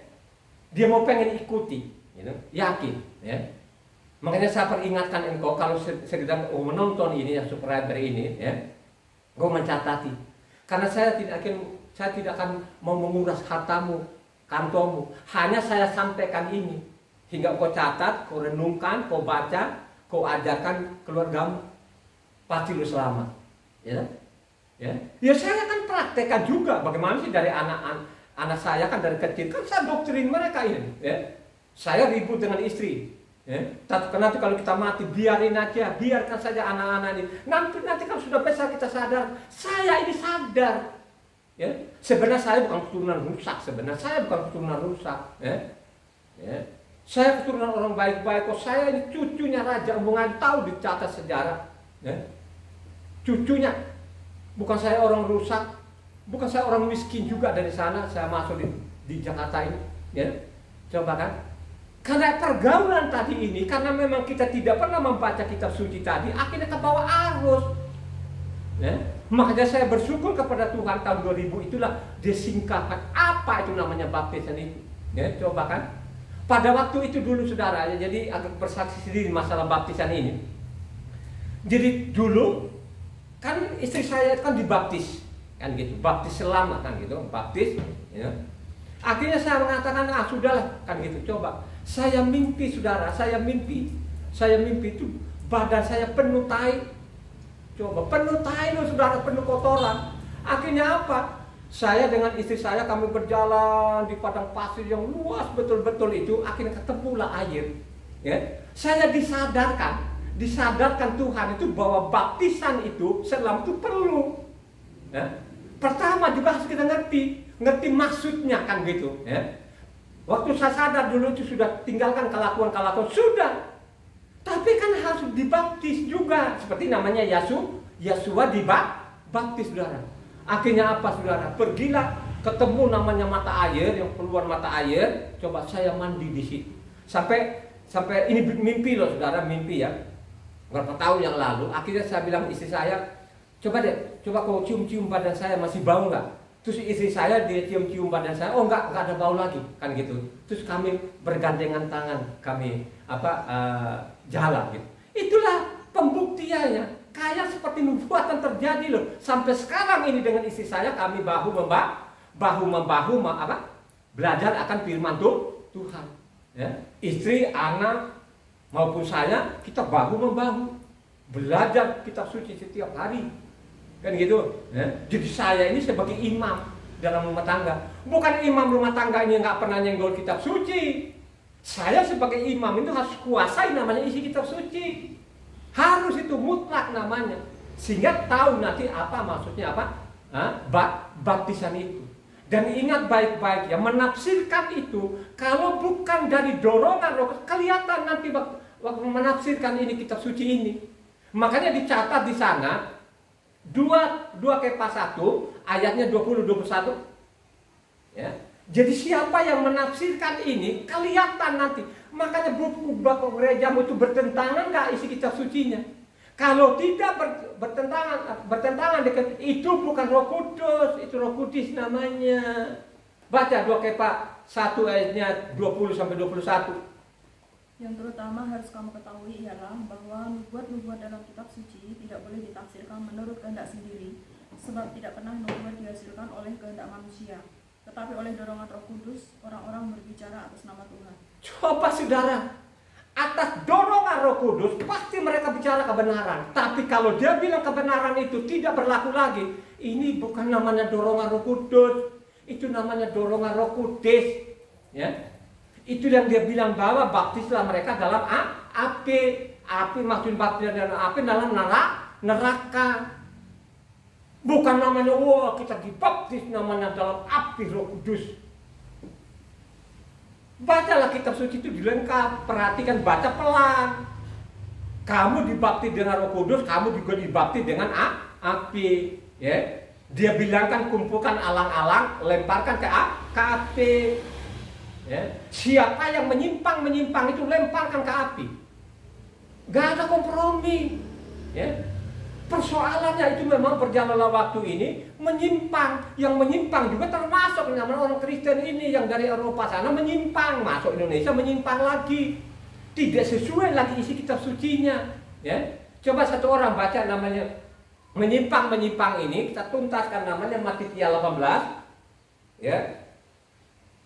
Dia mau pengen ikuti, gitu. Yakin, ya. Makanya saya peringatkan engkau kalau sedang menonton ini ya subscriber ini ya, engkau mencatati. Karena saya tidak akan mau menguras hartamu, kantongmu. Hanya saya sampaikan ini. hingga kau catat, kau renungkan, kau baca, kau ajarkan keluargamu, pasti lu selamat. Ya, ya saya kan praktekkan juga. Bagaimana sih dari anak saya kan dari kecil kan saya doktrin mereka ini. Ya, saya ribut dengan istri. Ya, nanti kalau kita mati biarin aja, biarkan saja anak-anak ini. Nanti kalau sudah besar kita sadar, saya ini sadar. Ya, sebenarnya saya bukan keturunan rusak, Ya, saya keturunan orang baik-baik kok. Saya ini cucunya Raja Embungan, tahu dicatat sejarah. Ya, cucunya, bukan saya orang rusak, bukan saya orang miskin juga dari sana. Saya masuk di Jakarta ini. Ya, coba kan. Karena pergaulan tadi ini, karena memang kita tidak pernah membaca kitab suci tadi, akhirnya ke bawah arus. Ya? Makanya saya bersyukur kepada Tuhan tahun 2000 itulah disingkapkan apa itu namanya baptisan itu. Ya, coba kan. Pada waktu itu dulu saudara, ya, jadi agak bersaksi sendiri masalah baptisan ini. Jadi dulu kan istri saya kan dibaptis, kan gitu, baptis selama kan gitu, baptis. Ya. Akhirnya saya mengatakan sudahlah kan gitu, coba. Saya mimpi saudara, saya mimpi itu badan saya penuh tai. Coba penuh tai loh saudara, penuh kotoran. Akhirnya apa? Saya dengan istri saya kami berjalan di padang pasir yang luas betul-betul itu. Akhirnya ketemulah air. Ya, saya disadarkan Tuhan itu bahwa baptisan itu selam itu perlu. Ya. Pertama juga harus kita ngerti maksudnya kan gitu. Ya. Waktu saya sadar dulu itu sudah tinggalkan kelakuan sudah. Tapi kan harus dibaptis juga. Seperti namanya Yasua dibaptis saudara. Akhirnya apa saudara? Pergilah ketemu namanya mata air, yang keluar mata air. Coba saya mandi di situ. Sampai ini mimpi loh saudara, mimpi ya. Berapa tahun yang lalu. Akhirnya saya bilang istri saya, coba kau cium-cium badan saya, masih bau nggak? Terus istri saya dia cium-cium badan saya, oh enggak ada bau lagi, kan gitu. Terus kami bergandengan tangan, kami jalan gitu. Itulah pembuktiannya, kayak seperti nubuatan terjadi loh. Sampai sekarang ini dengan istri saya kami bahu membahu belajar akan firman Tuhan. Ya. Istri, anak maupun saya, kita bahu membahu belajar kitab suci setiap hari. Kan gitu. Ya. Jadi saya ini sebagai imam dalam rumah tangga. Bukan imam rumah tangga ini nggak pernah nyenggol kitab suci. Saya sebagai imam itu harus kuasai namanya isi kitab suci. Harus itu mutlak namanya. Sehingga tahu nanti apa maksudnya baptisan itu. Dan ingat baik-baik ya, menafsirkan itu kalau bukan dari dorongan roh, kelihatan nanti waktu menafsirkan ini kitab suci ini. Makanya dicatat di sana 2 Kepa 1 ayatnya 20-21. Ya. Jadi siapa yang menafsirkan ini kelihatan nanti. Makanya buku gerejamu itu bertentangan nggak isi kitab sucinya. Kalau tidak bertentangan dengan itu bukan Roh Kudus, itu Roh Kudus namanya. Baca 2 Kepa 1 ayatnya 20-21. Yang terutama harus kamu ketahui ialah bahwa nubuat-nubuat dalam kitab suci tidak boleh ditafsirkan menurut kehendak sendiri, sebab tidak pernah nubuat dihasilkan oleh kehendak manusia, tetapi oleh dorongan Roh Kudus orang-orang berbicara atas nama Tuhan. Coba saudara, atas dorongan Roh Kudus pasti mereka bicara kebenaran. Tapi kalau dia bilang kebenaran itu tidak berlaku lagi, ini bukan namanya dorongan Roh Kudus, itu namanya dorongan Roh Kudus. Ya. Itu yang dia bilang bahwa baptislah mereka dalam api. Api maksud baptis dalam api dalam neraka. Bukan namanya kita dibaptis namanya dalam api Roh Kudus. Bacalah kitab suci itu dilengkap, perhatikan, baca pelan. Kamu dibaptis dengan Roh Kudus, kamu juga dibaptis dengan api. Ya. Dia bilangkan kumpulkan alang-alang, lemparkan ke api. Ya. Siapa yang menyimpang itu lemparkan ke api. Gak ada kompromi. Ya. Persoalannya itu memang berjalanlah waktu ini menyimpang. Yang menyimpang juga termasuk namanya orang Kristen ini yang dari Eropa sana menyimpang, masuk Indonesia menyimpang lagi. Tidak sesuai lagi isi kitab sucinya. Ya. Coba satu orang baca namanya menyimpang ini, kita tuntaskan namanya Matitia 18. Ya.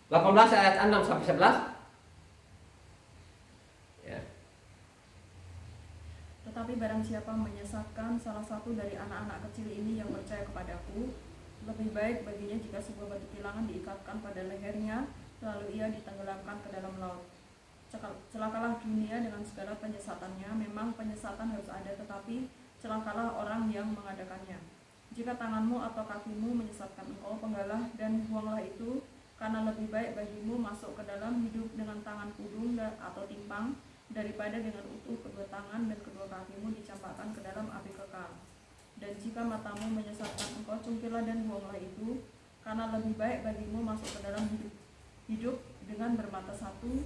18 ayat 6 sampai 11. Tetapi barang siapa menyesatkan salah satu dari anak-anak kecil ini yang percaya kepadaku, lebih baik baginya jika sebuah batu kilangan diikatkan pada lehernya, lalu ia ditenggelamkan ke dalam laut. Celakalah dunia dengan segala penyesatannya. Memang penyesatan harus ada, tetapi celakalah orang yang mengadakannya. Jika tanganmu atau kakimu menyesatkan engkau, penggalah dan buanglah itu, karena lebih baik bagimu masuk ke dalam hidup dengan tangan pudung atau timpang, daripada dengan utuh kedua tangan dan kedua kakimu dicampakkan ke dalam api kekal. Dan jika matamu menyesatkan engkau, cungkillah dan buanglah itu, karena lebih baik bagimu masuk ke dalam hidup dengan bermata satu,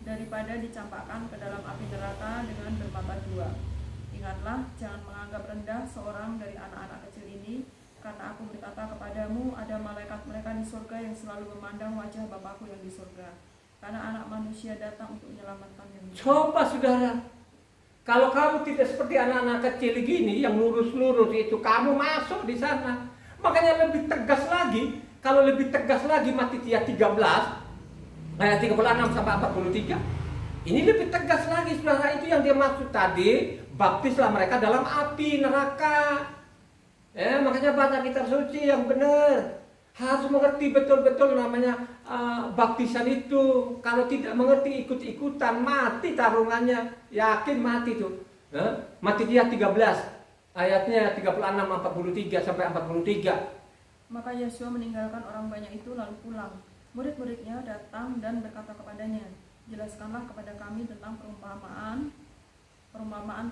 daripada dicampakkan ke dalam api neraka dengan bermata dua. Ingatlah, jangan menganggap rendah seorang dari anak-anak kecil ini, karena aku berkata kepadamu, ada malaikat mereka di surga yang selalu memandang wajah Bapakku yang di surga. Karena anak manusia datang untuk menyelamatkan yang hidup. Coba saudara, kalau kamu tidak seperti anak-anak kecil gini yang lurus-lurus itu, kamu masuk di sana. Makanya lebih tegas lagi, kalau lebih tegas lagi Matitia 13 ayat 36 sampai 43. Ini lebih tegas lagi saudara, itu yang dia maksud tadi, baptislah mereka dalam api neraka. Makanya baca kitab suci yang benar. Harus mengerti betul-betul namanya baptisan itu. Kalau tidak mengerti, ikut-ikutan, mati taruhannya. Yakin mati tuh. Matitia 13 ayatnya 36 43 sampai 43. Maka Yesua meninggalkan orang banyak itu lalu pulang. Murid-muridnya datang dan berkata kepadanya, jelaskanlah kepada kami tentang perumpamaan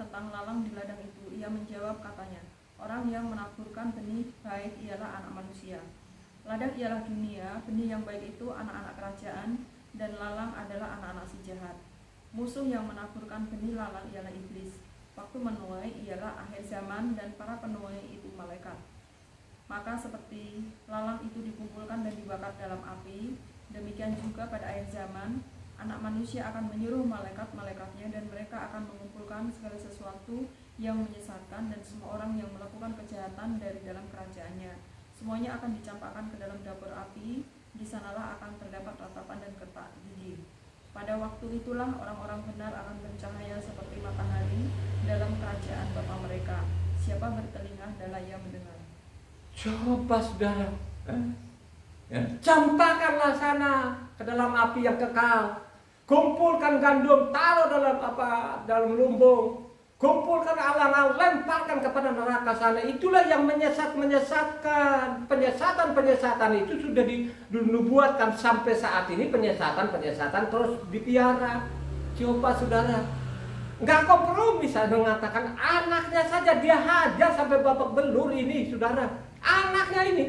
tentang lalang di ladang itu. Ia menjawab katanya, orang yang menaburkan benih baik ialah anak manusia. Ladang ialah dunia, benih yang baik itu anak-anak kerajaan, dan lalang adalah anak-anak si jahat. Musuh yang menaburkan benih lalang ialah iblis. Waktu menuai ialah akhir zaman, dan para penuai itu malaikat. Maka seperti lalang itu dikumpulkan dan dibakar dalam api, demikian juga pada akhir zaman, anak manusia akan menyuruh malaikat-malaikatnya, dan mereka akan mengumpulkan segala sesuatu yang menyesatkan dan semua orang yang melakukan kejahatan dari dalam kerajaannya. Semuanya akan dicampakkan ke dalam dapur api, di sanalah akan terdapat ratapan dan kertak gigi. Pada waktu itulah orang-orang benar akan bercahaya seperti matahari dalam kerajaan Bapa mereka. Siapa bertelinga, hendaklah ia mendengar. Coba saudara, campakkanlah sana ke dalam api yang kekal. Kumpulkan gandum, taruh dalam lumbung. Kumpulkan alang-alang, lemparkan kepada neraka sana. Itulah yang menyesatkan. Penyesatan itu sudah dinubuatkan sampai saat ini. Penyesatan terus dipiara. Coba saudara, nggak kompromi saya mengatakan anaknya saja dia hajar sampai babak belur ini saudara. Anaknya ini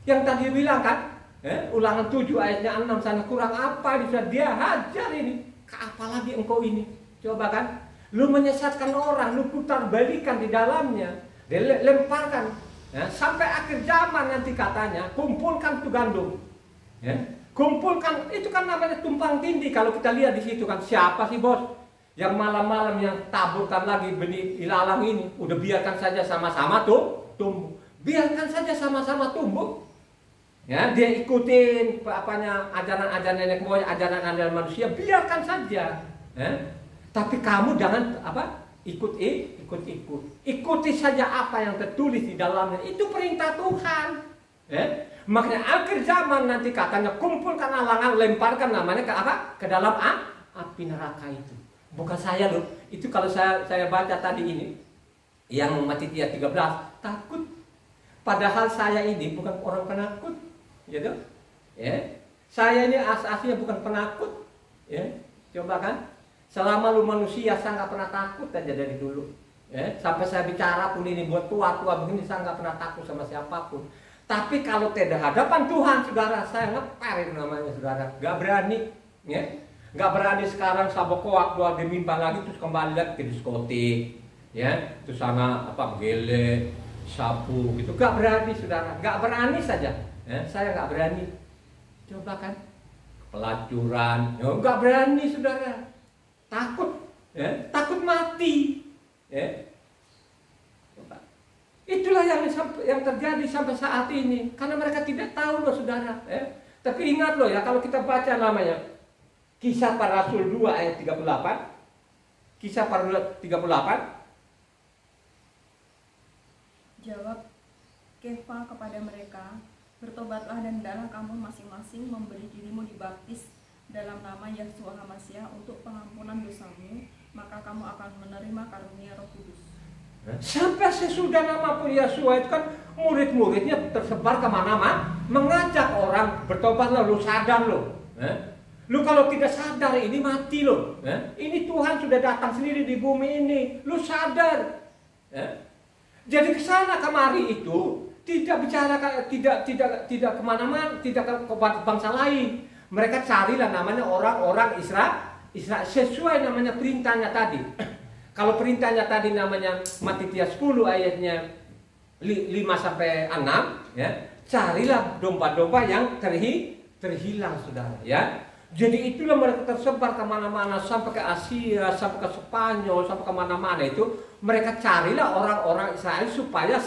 yang tadi bilang kan, Ulangan 7 ayatnya 6 sana, kurang apa dia hajar ini. Apalagi engkau ini. Coba kan, lu menyesatkan orang, lu putar balikan di dalamnya, lemparkan, sampai akhir zaman nanti katanya, kumpulkan tuh gandum, kumpulkan, itu kan namanya tumpang tindih. Kalau kita lihat di situ kan, siapa sih bos yang malam-malam yang taburkan lagi benih ilalang ini? Udah biarkan saja sama-sama tuh tumbuh, biarkan saja sama-sama tumbuh. Ya, dia ikutin ajaran-ajaran nenek moyang, ajaran-ajaran manusia, biarkan saja. Tapi kamu jangan ikuti saja apa yang tertulis di dalamnya. Itu perintah Tuhan. Makanya akhir zaman nanti katanya kumpulkan alangan, lemparkan namanya ke dalam api neraka itu. Bukan saya loh. Itu kalau saya baca tadi ini yang Matitia 13, takut. Padahal saya ini bukan orang penakut. Gitu, saya ini aslinya bukan penakut, coba kan, selama lu manusia saya nggak pernah takut aja dari dulu, sampai saya bicara pun ini buat tua begini saya nggak pernah takut sama siapapun. Tapi kalau tidak hadapan Tuhan, saudara, saya ngeper namanya saudara, nggak berani, nggak berani sekarang sabokoak dua dimimpa lagi terus kembali lagi ke diskotik, terus sana gele, sapu gitu, nggak berani saudara, nggak berani saja. Saya nggak berani. Coba kan, pelacuran, nggak berani saudara. Takut, takut mati. Coba. Itulah yang terjadi sampai saat ini. Karena mereka tidak tahu loh saudara. Tapi ingat loh ya, kalau kita baca namanya Kisah Para Rasul 2 ayat 38, Kisah Para Rasul 38, Jawab Kefa kepada mereka, bertobatlah dan hendaklah kamu masing-masing memberi dirimu dibaptis dalam nama Yahshua HaMasyiah untuk pengampunan dosamu, maka kamu akan menerima karunia Roh Kudus. Sampai sesudah nama pun Yahshua itu kan murid-muridnya tersebar kemana-mana, mengajak orang bertobatlah, lu sadar lo. Lu kalau tidak sadar ini mati lo. Ini Tuhan sudah datang sendiri di bumi ini, lu sadar. Jadi kesana kemari itu tidak bicara, tidak kemana-mana, tidak ke bangsa lain. Mereka carilah namanya orang-orang Israel sesuai namanya perintahnya tadi. Kalau perintahnya tadi namanya Matius 10 ayatnya 5-6, ya, carilah domba-domba yang terhilang, saudara. Ya, jadi itulah mereka tersebar kemana-mana sampai ke Asia, sampai ke Spanyol, sampai kemana-mana itu mereka carilah orang-orang Israel supaya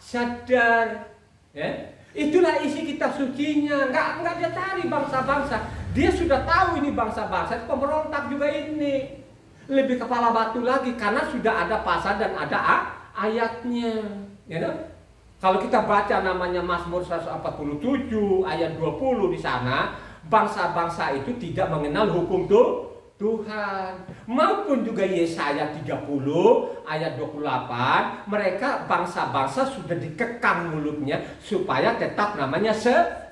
sadar. Ya. Itulah isi kitab sucinya. Nggak dia cari bangsa-bangsa. Dia sudah tahu ini bangsa-bangsa itu pemberontak juga ini. Lebih kepala batu lagi karena sudah ada pasal dan ada ayatnya. Ya, kalau kita baca namanya Mazmur 147 ayat 20 di sana, bangsa-bangsa itu tidak mengenal hukum Tuhan. Maupun juga Yesaya 30 ayat 28, mereka bangsa-bangsa sudah dikekang mulutnya supaya tetap namanya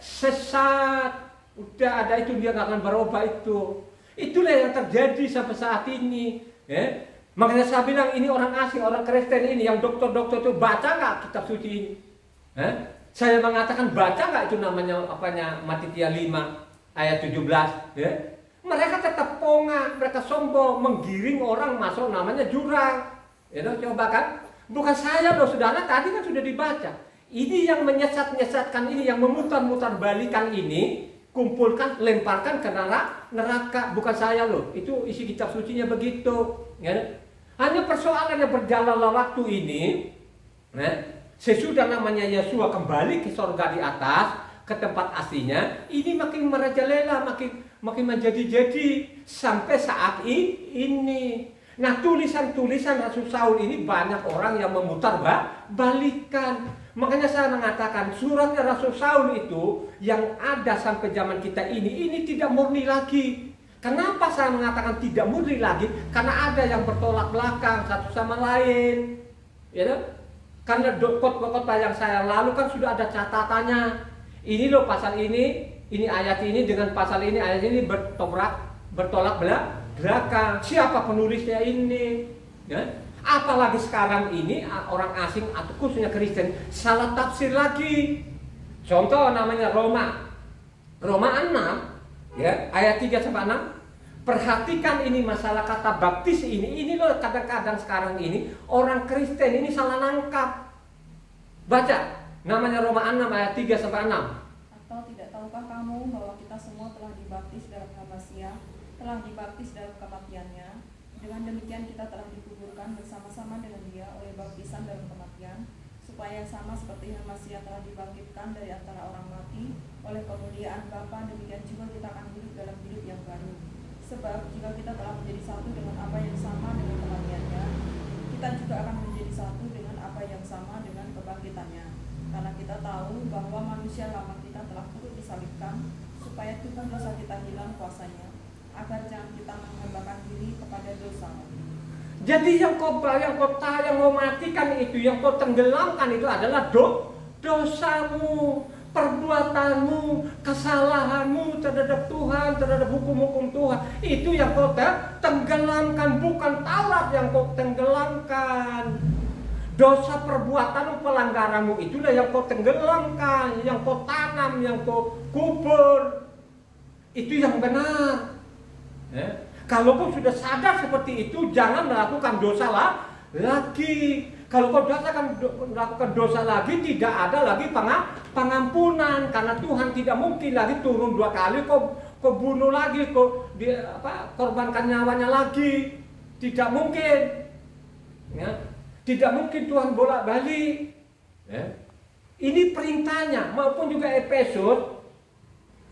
sesat. Udah ada itu, dia nggak akan berubah itu. Itulah yang terjadi sampai saat ini. Ya. Makanya saya bilang ini orang asing, orang Kristen ini yang dokter-dokter itu baca nggak kitab suci ini? Saya mengatakan baca nggak itu namanya Matius 5 ayat 17. Ya. Mereka tetap pongah, mereka sombong, menggiring orang masuk namanya jurang. Ya, coba kan? Bukan saya loh, saudara, tadi kan sudah dibaca. Ini yang menyesat-nyesatkan ini, yang memutar-mutar balikan ini, kumpulkan, lemparkan ke neraka. Bukan saya loh, itu isi kitab sucinya begitu. Ya. Hanya persoalannya berjalanlah waktu ini, sesudah namanya Yahshua kembali ke surga di atas, ke tempat aslinya, ini makin merajalela, makin menjadi-jadi sampai saat ini. Nah, tulisan-tulisan Rasul Saul ini banyak orang yang memutar balikan. Makanya saya mengatakan suratnya Rasul Saul itu yang ada sampai zaman kita ini tidak murni lagi. Kenapa saya mengatakan tidak murni lagi? Karena ada yang bertolak belakang satu sama lain. Ya, karena khotbah yang saya lalu kan sudah ada catatannya. Ini loh pasal ini ayat ini dengan pasal ini, ayat ini bertolak belakang. Siapa penulisnya ini? Ya? Apalagi sekarang ini orang asing atau khususnya Kristen salah tafsir lagi. Contoh namanya Roma 6 ya, ayat 3-6. Perhatikan ini masalah kata baptis ini loh kadang-kadang sekarang ini orang Kristen ini salah nangkap. Baca namanya Roma 6 ayat 3-6. Atau tidak tahukah kamu bahwa kita semua telah dibaptis dalam HaMasyiah, telah dibaptis dalam kematiannya? Dengan demikian kita telah dikuburkan bersama-sama dengan Dia oleh baptisan dalam kematian, supaya sama seperti HaMasyiah telah dibangkitkan dari antara orang mati oleh kemuliaan Bapa, demikian juga kita akan hidup dalam hidup yang baru. Sebab jika kita telah menjadi satu dengan apa yang sama dengan kematiannya, kita juga akan menjadi satu dengan apa yang sama dengan kebangkitannya. Karena kita tahu bahwa manusia lama kita telah turut disalibkan, supaya Tuhan dosa kita hilang kuasanya, agar jangan kita menghambakan diri kepada dosa. Jadi yang kau matikan itu, yang kau tenggelamkan itu adalah dosamu, perbuatanmu, kesalahanmu terhadap Tuhan, terhadap hukum-hukum Tuhan. Itu yang kau tenggelamkan, bukan Taurat yang kau tenggelamkan. Dosa perbuatan pelanggaranmu itulah yang kau tenggelamkan, yang kau tanam, yang kau kubur. Itu yang benar. Kalau kau sudah sadar seperti itu, jangan melakukan dosa lagi. Kalau kau melakukan dosa lagi, tidak ada lagi pengampunan, karena Tuhan tidak mungkin lagi turun 2 kali. Kau bunuh lagi, korbankan nyawanya lagi, tidak mungkin. Ya. Tidak mungkin Tuhan bolak-balik. Ya. Ini perintahnya, maupun juga Efesus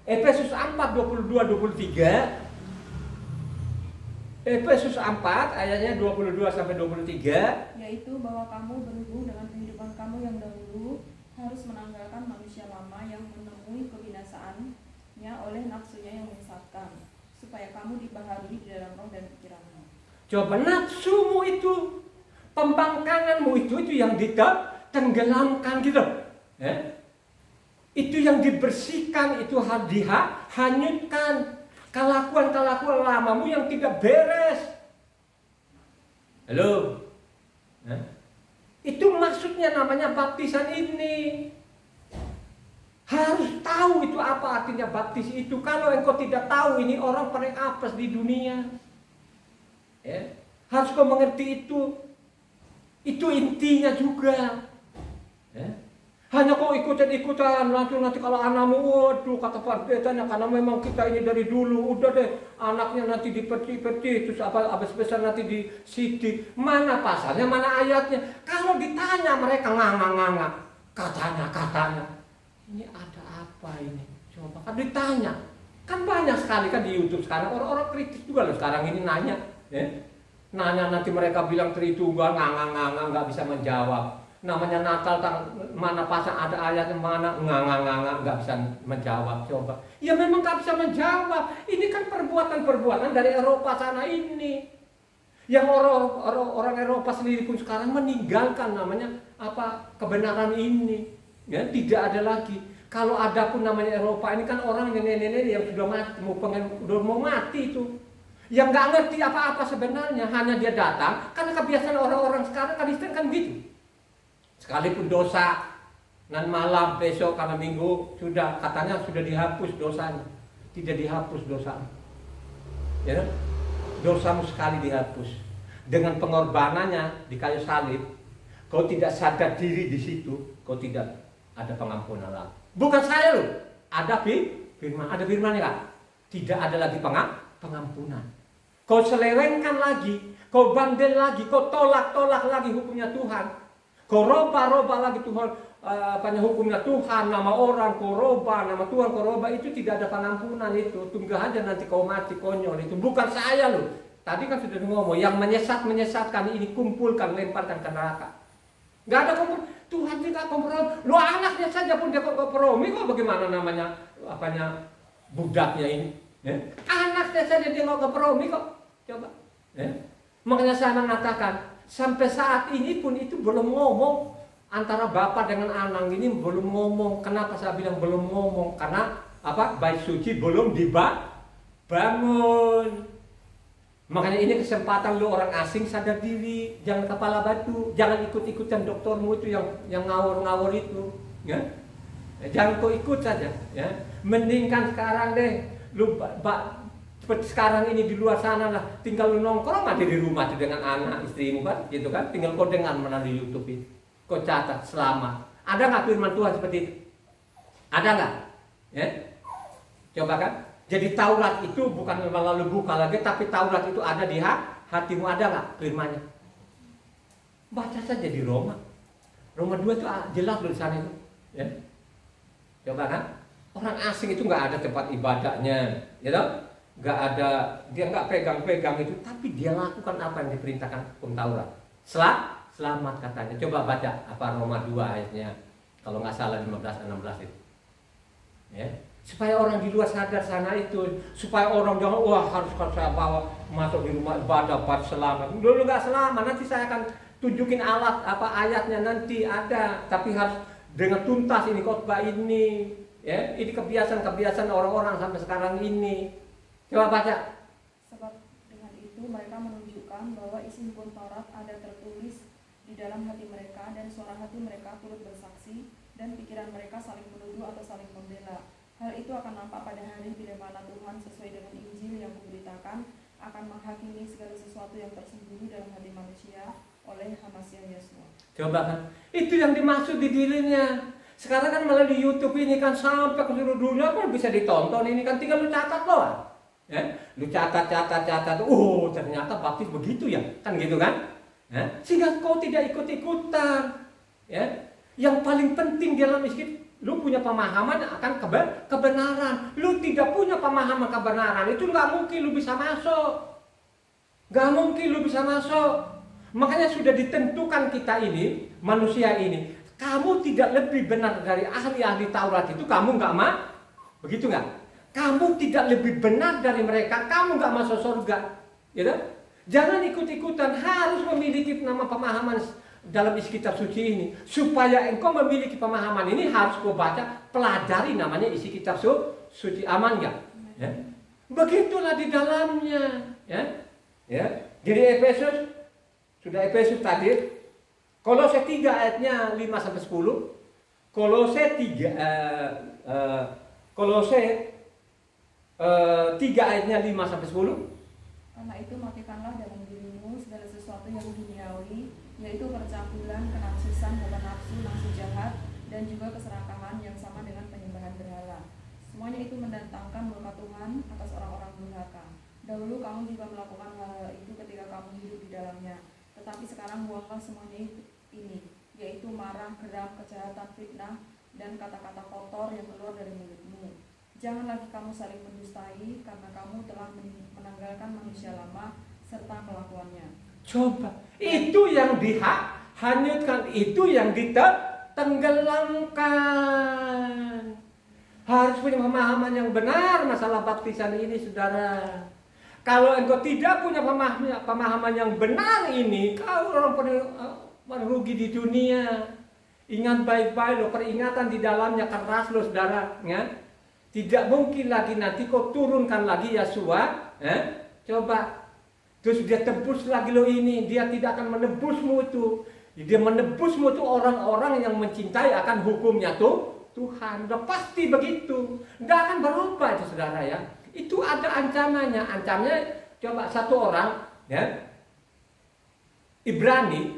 4:22-23. Efesus 4 ayatnya 22 sampai 23. Yaitu bahwa kamu berhubung dengan kehidupan kamu yang dahulu harus menanggalkan manusia lama yang menemui kebinasaannya oleh nafsunya yang menyesatkan, supaya kamu dibaharui di dalam roh dan pikiranmu. Coba nafsumu itu, pembangkanganmu itu yang ditenggelamkan gitu. Itu yang dibersihkan, itu harus dihanyutkan. Kelakuan-kelakuan lamamu yang tidak beres. Halo? Itu maksudnya namanya baptisan ini. Harus tahu itu apa artinya baptis itu. Kalau engkau tidak tahu, ini orang paling apes di dunia. Harus kau mengerti itu. Itu intinya juga. Hanya kau ikutan nanti kalau anakmu, waduh kata pendetanya, karena memang kita ini dari dulu udah deh anaknya nanti dipeti-peti, terus habis besar nanti disidik. Mana pasalnya, mana ayatnya? Kalau ditanya mereka nganga-nganga, katanya. Ini ada apa ini? Coba kan ditanya. Kan banyak sekali kan di YouTube sekarang orang-orang kritis juga loh sekarang ini nanya. Nanya nanti mereka bilang Tritunggal nganga-nganga nggak bisa menjawab. Namanya Natal, mana pasang ada ayatnya, mana nganga-nganga nggak bisa menjawab. Coba, ya memang nggak bisa menjawab. Ini kan perbuatan dari Eropa sana ini, yang orang Eropa sendiri pun sekarang meninggalkan namanya kebenaran ini. Ya, tidak ada lagi. Kalau ada pun namanya Eropa ini kan orang nenek-nenek yang sudah mati, mau mati itu, yang nggak ngerti apa-apa sebenarnya, hanya dia datang karena kebiasaan orang-orang sekarang Kristen kan gitu. Sekalipun dosa, nan malam besok karena minggu katanya sudah dihapus dosanya, tidak dihapus dosamu. Ya, dosamu sekali dihapus dengan pengorbanannya di kayu salib. Kau tidak sadar diri di situ, kau tidak ada pengampunan lagi. Bukan saya loh, ada firman, ada firman ya, tidak ada lagi pengampunan. Kau selewengkan lagi, kau bandel lagi, kau tolak lagi hukumnya Tuhan. Kau roba lagi Tuhan, hukumnya Tuhan, nama orang kau roba, nama Tuhan kau roba, itu tidak ada pengampunan itu. Tunggu aja nanti kau mati konyol itu. Bukan saya loh. Tadi kan sudah ngomong, yang menyesatkan ini kumpulkan, lemparkan ke neraka. Gak ada kompromi. Tuhan tidak kompromi. Lo anaknya saja pun dia kompromi, kok bagaimana namanya budaknya ini? Anaknya saja dia nggak kompromi kok. Coba. Makanya saya mengatakan, sampai saat ini pun itu belum ngomong antara bapak dengan anak ini belum ngomong. Kenapa saya bilang belum ngomong? Karena bait suci belum dibangun. Makanya ini kesempatan lu orang asing sadar diri, jangan kepala batu, jangan ikut-ikutan doktermu itu yang ngawur-ngawur itu, ya. Jangan kau ikut saja, ya. Mendingkan sekarang deh, lu seperti sekarang ini di luar sana lah, tinggal lu nongkrong aja di rumah dengan anak istrimu kan, gitu kan, tinggal kau dengar melalui YouTube itu, kau catat selamat. Ada nggak firman Tuhan seperti itu? Ada nggak? Ya, coba kan. Jadi Taurat itu bukan lalu buka lagi, tapi Taurat itu ada di hatimu, ada nggak firmannya? Baca saja di Roma 2 itu jelas tulisannya itu, ya. Coba kan, orang asing itu nggak ada tempat ibadahnya, gitu, nggak ada, dia nggak pegang-pegang itu, tapi dia lakukan apa yang diperintahkan hukum Taurat. Selamat katanya. Coba baca Roma 2 ayatnya, kalau nggak salah 15-16 itu, ya. Supaya orang di luar sadar sana itu, supaya orang jangan harus saya bawa masuk di rumah ibadah buat selamat. Dulu nggak selamat, nanti saya akan tunjukin ayatnya nanti ada, tapi harus dengan tuntas ini khotbah ini, ya. Ini kebiasaan orang-orang sampai sekarang ini. Coba baca. Sebab dengan itu mereka menunjukkan bahwa isi hukum Taurat ada tertulis di dalam hati mereka, dan suara hati mereka turut bersaksi, dan pikiran mereka saling menuduh atau saling membela. Hal itu akan nampak pada hari bila mana Tuhan sesuai dengan Injil yang kuberitakan akan menghakimi segala sesuatu yang tersembunyi dalam hati manusia oleh Hamasiah Yesua. Coba kan, itu yang dimaksud di dirinya. Sekarang kan melalui YouTube ini kan sampai ke seluruh dunia kan bisa ditonton ini kan, tinggal lu catat doang. Ya, lu catat. Oh, ternyata baptis begitu ya, kan gitu kan? Ya, sehingga kau tidak ikut-ikutan. Ya, yang paling penting dalam Islam, lu punya pemahaman akan kebenaran. Lu tidak punya pemahaman kebenaran, itu nggak mungkin lu bisa masuk. Gak mungkin lu bisa masuk. Makanya sudah ditentukan kita ini, manusia ini, kamu tidak lebih benar dari ahli-ahli Taurat itu, kamu gak begitu gak? Kamu tidak lebih benar dari mereka, kamu gak masuk surga. Gitu? Jangan ikut-ikutan, harus memiliki nama pemahaman dalam isi kitab suci ini. Supaya engkau memiliki pemahaman ini, harus kau baca, pelajari namanya isi kitab suci. Aman gak? Ya? Begitulah di dalamnya. Ya? Jadi Efesus, sudah Efesus tadi, Kolose 3 ayatnya 5-10, Kolose 3 ayatnya 5-10. Karena itu matikanlah dalam dirimu segala sesuatu yang duniawi, yaitu percabulan, kenapsusan, hawa nafsu, nafsu jahat, dan juga keserakahan yang sama dengan penyembahan berhala. Semuanya itu mendatangkan murka Tuhan atas orang-orang durhaka. Dahulu kamu juga melakukan hal-hal itu ketika kamu hidup di dalamnya. Tetapi sekarang buanglah semuanya ini, yaitu marah, geram, kejahatan, fitnah, dan kata-kata kotor yang keluar dari mulutmu. Jangan lagi kamu saling mendustai, karena kamu telah menanggalkan manusia lama serta kelakuannya. Coba, itu yang dihanyutkan, itu yang ditenggelamkan. Harus punya pemahaman yang benar masalah baptisan ini, saudara. Kalau engkau tidak punya pemahaman yang benar ini, kau orang merugi di dunia. Ingat baik-baik loh, peringatan di dalamnya keras loh, saudara. Ya? Tidak mungkin lagi nanti kau turunkan lagi Yesua. Coba. Terus dia tebus lagi loh ini. Dia tidak akan menebusmu itu. Dia menebusmu itu orang-orang yang mencintai akan hukumnya tuh Tuhan. Udah pasti begitu. Tidak akan berubah itu, saudara ya. Itu ada ancamannya. Ancamnya coba satu orang ya. Ibrani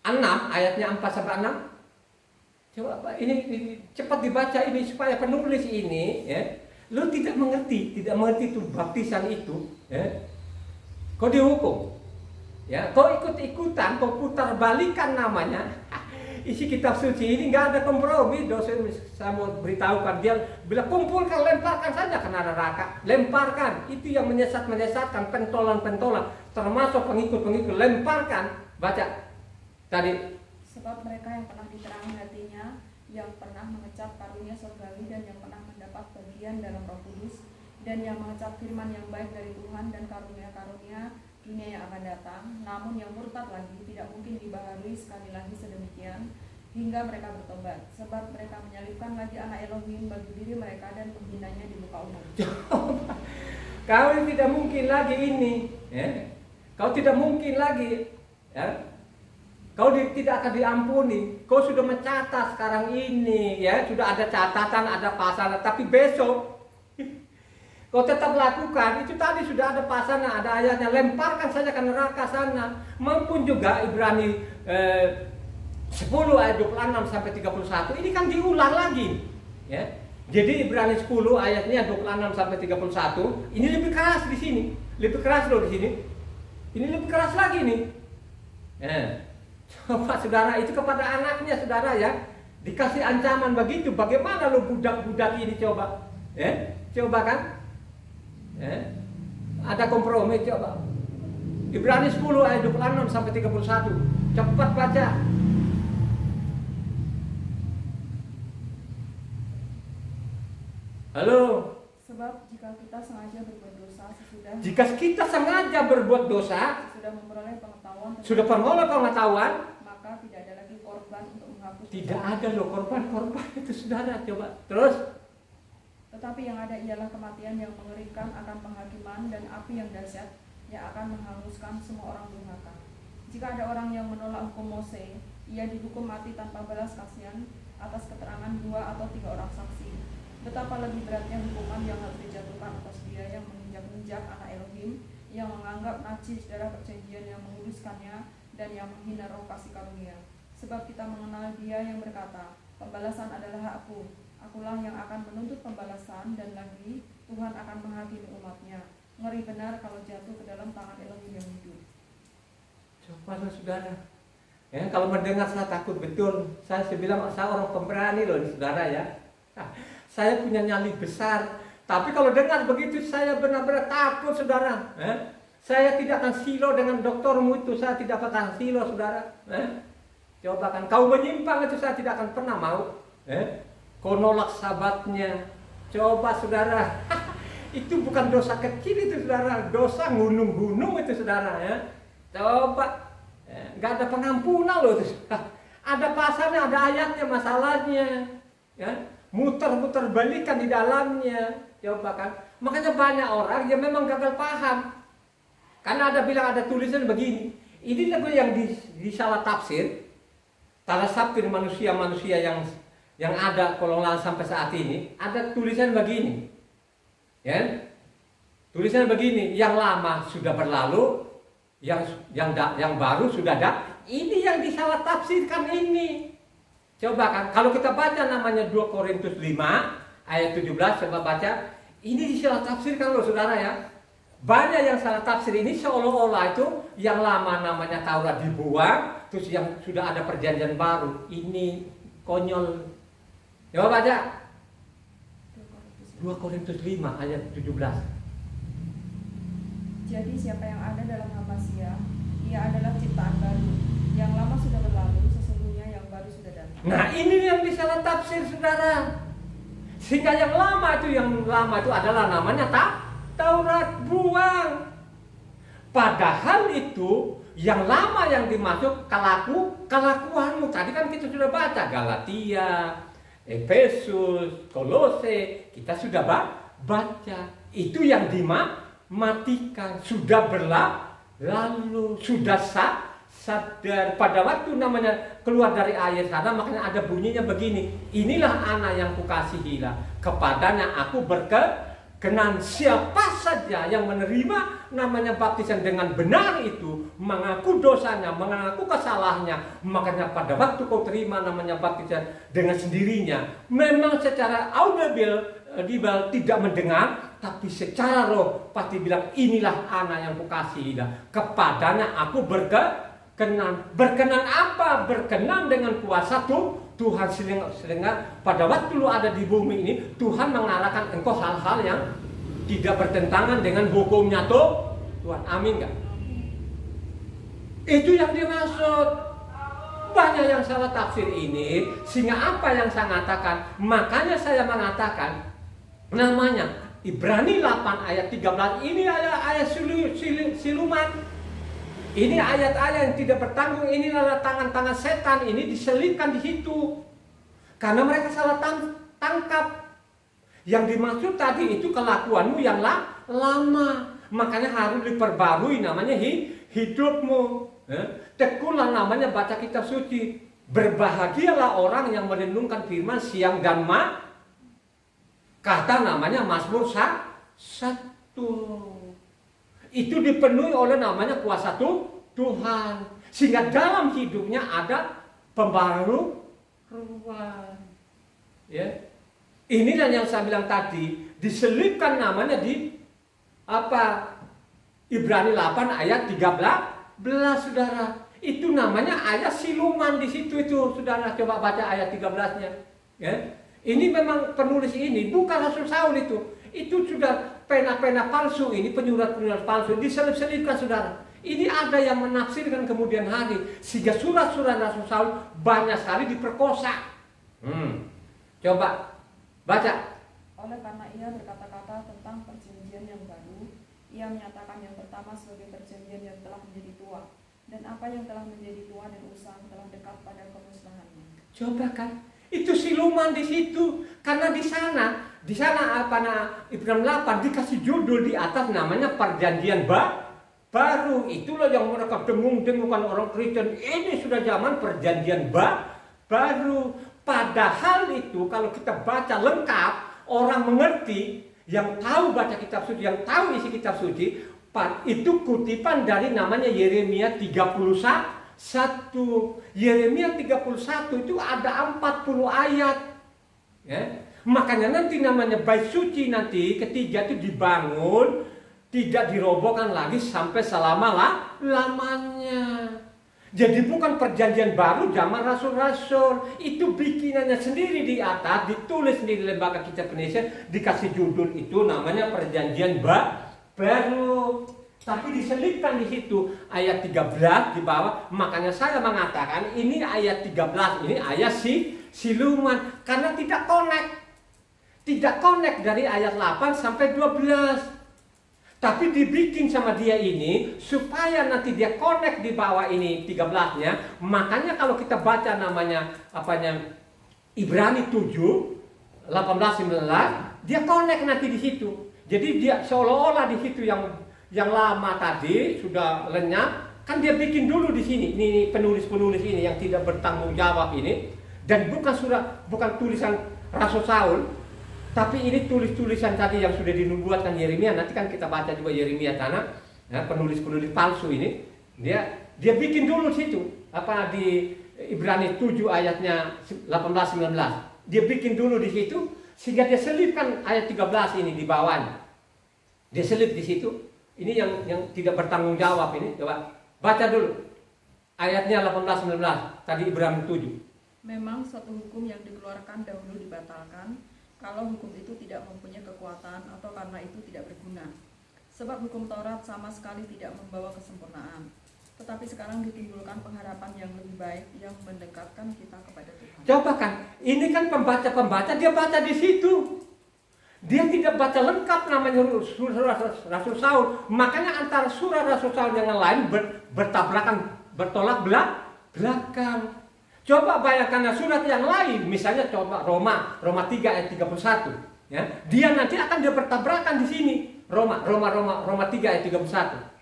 6 ayatnya 4-6. Coba ini cepat dibaca ini supaya penulis ini ya, lu tidak mengerti itu baptisan itu ya. Kau dihukum. Ya, kau ikut-ikutan, kau putar balikan namanya. Isi kitab suci ini nggak ada kompromi. Dosen saya mau beritahukan, dia bila kumpulkan, lemparkan saja ke neraka, lemparkan. Itu yang menyesatkan, pentolan-pentolan, termasuk pengikut-pengikut, lemparkan. Baca tadi. Sebab mereka yang pernah diterangi hatinya, yang pernah mengecap karunia surgawi, dan yang pernah mendapat bagian dalam Roh Kudus, dan yang mengecap firman yang baik dari Tuhan dan karunia-karunia dunia yang akan datang, namun yang murtad lagi tidak mungkin dibaharui sekali lagi sedemikian hingga mereka bertobat, sebab mereka menyalibkan lagi anak Elohim bagi diri mereka dan menghinanya di muka umum. Kau tidak mungkin lagi ini, ya? Kau tidak mungkin lagi, ya? Kau tidak akan diampuni. Kau sudah mencatat sekarang ini, ya, sudah ada catatan, ada pasal, tapi besok kau tetap lakukan, itu tadi sudah ada pasalnya, ada ayatnya, lemparkan saja ke neraka sana. Maupun juga Ibrani 10 ayat 26 sampai 31, ini kan diulang lagi. Ya. Jadi Ibrani 10 ayatnya 26 sampai 31, ini lebih keras di sini. Lebih keras loh di sini. Ini lebih keras lagi nih. Ya. Coba saudara, itu kepada anaknya saudara ya, dikasih ancaman begitu, bagaimana lo budak-budak ini coba. Coba kan? Ada kompromi coba. Ibrani 10 ayat 26 sampai 31. Cepat baca. Halo. Sebab jika kita sengaja berbuat dosa sesudah memperoleh pengetahuan, maka tidak ada lagi korban untuk menghapus. Tidak ada loh korban itu saudara, coba. Terus tetapi yang ada ialah kematian yang mengerikan akan penghakiman dan api yang dahsyat yang akan menghanguskan semua orang durhaka. Jika ada orang yang menolak hukum Mose, ia dihukum mati tanpa balas kasihan atas keterangan 2 atau 3 orang saksi. Betapa lebih beratnya hukuman yang harus dijatuhkan atas dia yang menginjak-injak anak Elohim, yang menganggap najis darah perjanjian yang menguduskannya, dan yang menghina roh kasih karunia. Sebab kita mengenal dia yang berkata, pembalasan adalah hakku, akulah yang akan menuntut pembalasan, dan lagi Tuhan akan menghakimi umatnya. Ngeri benar kalau jatuh ke dalam tangan Elohim yang hidup. Coba saudara, ya, kalau mendengar saya takut betul. Saya bilang saya orang pemberani loh saudara ya. Saya punya nyali besar. Tapi kalau dengar begitu saya benar-benar takut saudara. Saya tidak akan silau dengan doktermu itu, saya tidak akan silau, saudara. Coba kan, kau menyimpang itu saya tidak akan pernah mau. Kau nolak sahabatnya. Coba saudara, itu bukan dosa kecil itu saudara, dosa gunung-gunung itu saudara ya. Coba, nggak ada pengampunan loh itu. Ada pasalnya, ada ayatnya, masalahnya. Ya, muter-muter balikan di dalamnya. Coba kan, makanya banyak orang yang memang gagal paham. Karena ada bilang ada tulisan begini. Ini lagu yang disalah tafsir. Salah tafsir manusia-manusia yang ada kolongan sampai saat ini. Ada tulisan begini. Ya, tulisan begini. Yang lama sudah berlalu, yang baru sudah ada. Ini yang disalah tafsirkan ini. Coba kan, kalau kita baca namanya 2 Korintus 5 ayat 17, coba baca. Ini disalah tafsirkan loh saudara ya. Banyak yang salah tafsir ini seolah-olah itu yang lama namanya Taurat dibuang, terus yang sudah ada perjanjian baru. Ini konyol. Coba baca 2 Korintus 5 ayat 17. Jadi siapa yang ada dalam Hamasiah, ia adalah ciptaan baru. Yang lama sudah berlalu, sesungguhnya yang baru sudah datang. Nah ini yang disalah tafsir saudara. Sehingga yang lama itu adalah namanya Taurat, buang. Padahal itu yang lama yang dimaksud kelakuanmu. Tadi kan kita sudah baca Galatia, Efesus, Kolose, kita sudah baca. Itu yang dimatikan, sudah berlalu, sudah sadar. Pada waktu namanya keluar dari air sana, makanya ada bunyinya begini. Inilah anak yang kukasihilah, kepadanya aku berkenan. Siapa saja yang menerima namanya baptisan dengan benar itu, mengaku dosanya, mengaku kesalahannya, makanya pada waktu kau terima namanya baptisan dengan sendirinya, memang secara audible tidak mendengar, tapi secara roh pasti bilang inilah anak yang kukasihilah, kepadanya aku berkenan. Berkenan apa? Berkenan dengan kuasa Tuhan, sehingga pada waktu lu ada di bumi ini, Tuhan mengarahkan engkau hal-hal yang tidak bertentangan dengan hukumnya Tuhan. Amin gak? Itu yang dimaksud. Banyak yang salah tafsir ini, sehingga apa yang saya katakan, makanya saya mengatakan namanya Ibrani 8 ayat 13 ini ayat siluman. Ini ayat-ayat yang tidak bertanggung, ini adalah tangan-tangan setan, ini diselipkan di situ. Karena mereka salah tangkap. Yang dimaksud tadi itu kelakuanmu yang lama. Makanya harus diperbarui namanya hidupmu. Tekunlah namanya baca kitab suci. Berbahagialah orang yang merenungkan firman siang dan malam. Kata namanya Mazmur 1. Itu dipenuhi oleh namanya kuasa Tuhan. Sehingga dalam hidupnya ada pembaruan. Ya. Inilah yang saya bilang tadi, diselipkan namanya di Ibrani 8 ayat 13, saudara. Itu namanya ayat siluman di situ itu, saudara. Coba baca ayat 13-nya. Ya. Ini memang penulis ini bukan Rasul Saul itu. Itu sudah pena-pena palsu ini, penyurat-penyurat palsu diselip-selipkan saudara. Ini ada yang menafsirkan kemudian hari, sehingga surat-surat Rasul Saul banyak sekali diperkosa. Coba baca. Oleh karena ia berkata-kata tentang perjanjian yang baru, ia menyatakan yang pertama sebagai perjanjian yang telah menjadi tua, dan apa yang telah menjadi tua dan usang telah dekat pada kemusnahannya. Coba kan, itu siluman di situ, karena di sana Ibrani 8 dikasih judul di atas namanya perjanjian baru. Itulah yang mereka dengung-dengungkan orang Kristen. Ini sudah zaman perjanjian baru. Padahal itu kalau kita baca lengkap, orang mengerti, yang tahu baca kitab suci, yang tahu isi kitab suci, itu kutipan dari namanya Yeremia 31. Yeremia 31 itu ada 40 ayat. Ya. Makanya nanti namanya bait suci nanti ketiga itu dibangun, tidak dirobohkan lagi sampai selama-lamanya. Jadi bukan perjanjian baru zaman rasul-rasul, itu bikinannya sendiri di atas, ditulis di Lembaga Kitab Indonesia, dikasih judul itu namanya perjanjian baru. tapi diselipkan di situ ayat 13 di bawah. Makanya saya mengatakan ini ayat 13 ini ayat siluman karena tidak connect. Tidak connect dari ayat 8 sampai 12. Tapi dibikin sama dia ini supaya nanti dia connect di bawah ini 13-nya. Makanya kalau kita baca namanya Ibrani 7 18 19, dia connect nanti di situ. Jadi dia seolah-olah di situ yang lama tadi sudah lenyap, kan dia bikin dulu di sini. Ini penulis-penulis ini yang tidak bertanggung jawab ini, dan bukan tulisan Rasul Saul. Tapi ini tulisan tadi yang sudah dinubuatkan Yeremia. Nanti kan kita baca juga Yeremia tanah, ya, penulis-penulis palsu ini. Dia bikin dulu situ. Di Ibrani 7 ayatnya 18-19. Dia bikin dulu di situ sehingga dia selipkan ayat 13 ini di bawahnya. Dia selip di situ. Ini yang tidak bertanggung jawab ini. Coba baca dulu ayatnya 18-19 tadi Ibrani 7. Memang suatu hukum yang dikeluarkan dahulu dibatalkan kalau hukum itu tidak mempunyai kekuatan atau karena itu tidak berguna. Sebab hukum Taurat sama sekali tidak membawa kesempurnaan. Tetapi sekarang ditimbulkan pengharapan yang lebih baik yang mendekatkan kita kepada Tuhan. Coba kan, ini kan pembaca-pembaca dia baca di situ. Dia tidak baca lengkap namanya surat Rasul Saul. Makanya antara surat Rasul Saul yang lain bertabrakan, bertolak belakang. Coba bayangkan surat yang lain, misalnya coba Roma 3 ayat 31, ya. Dia nanti akan dia bertabrakan di sini. Roma 3 ayat 31.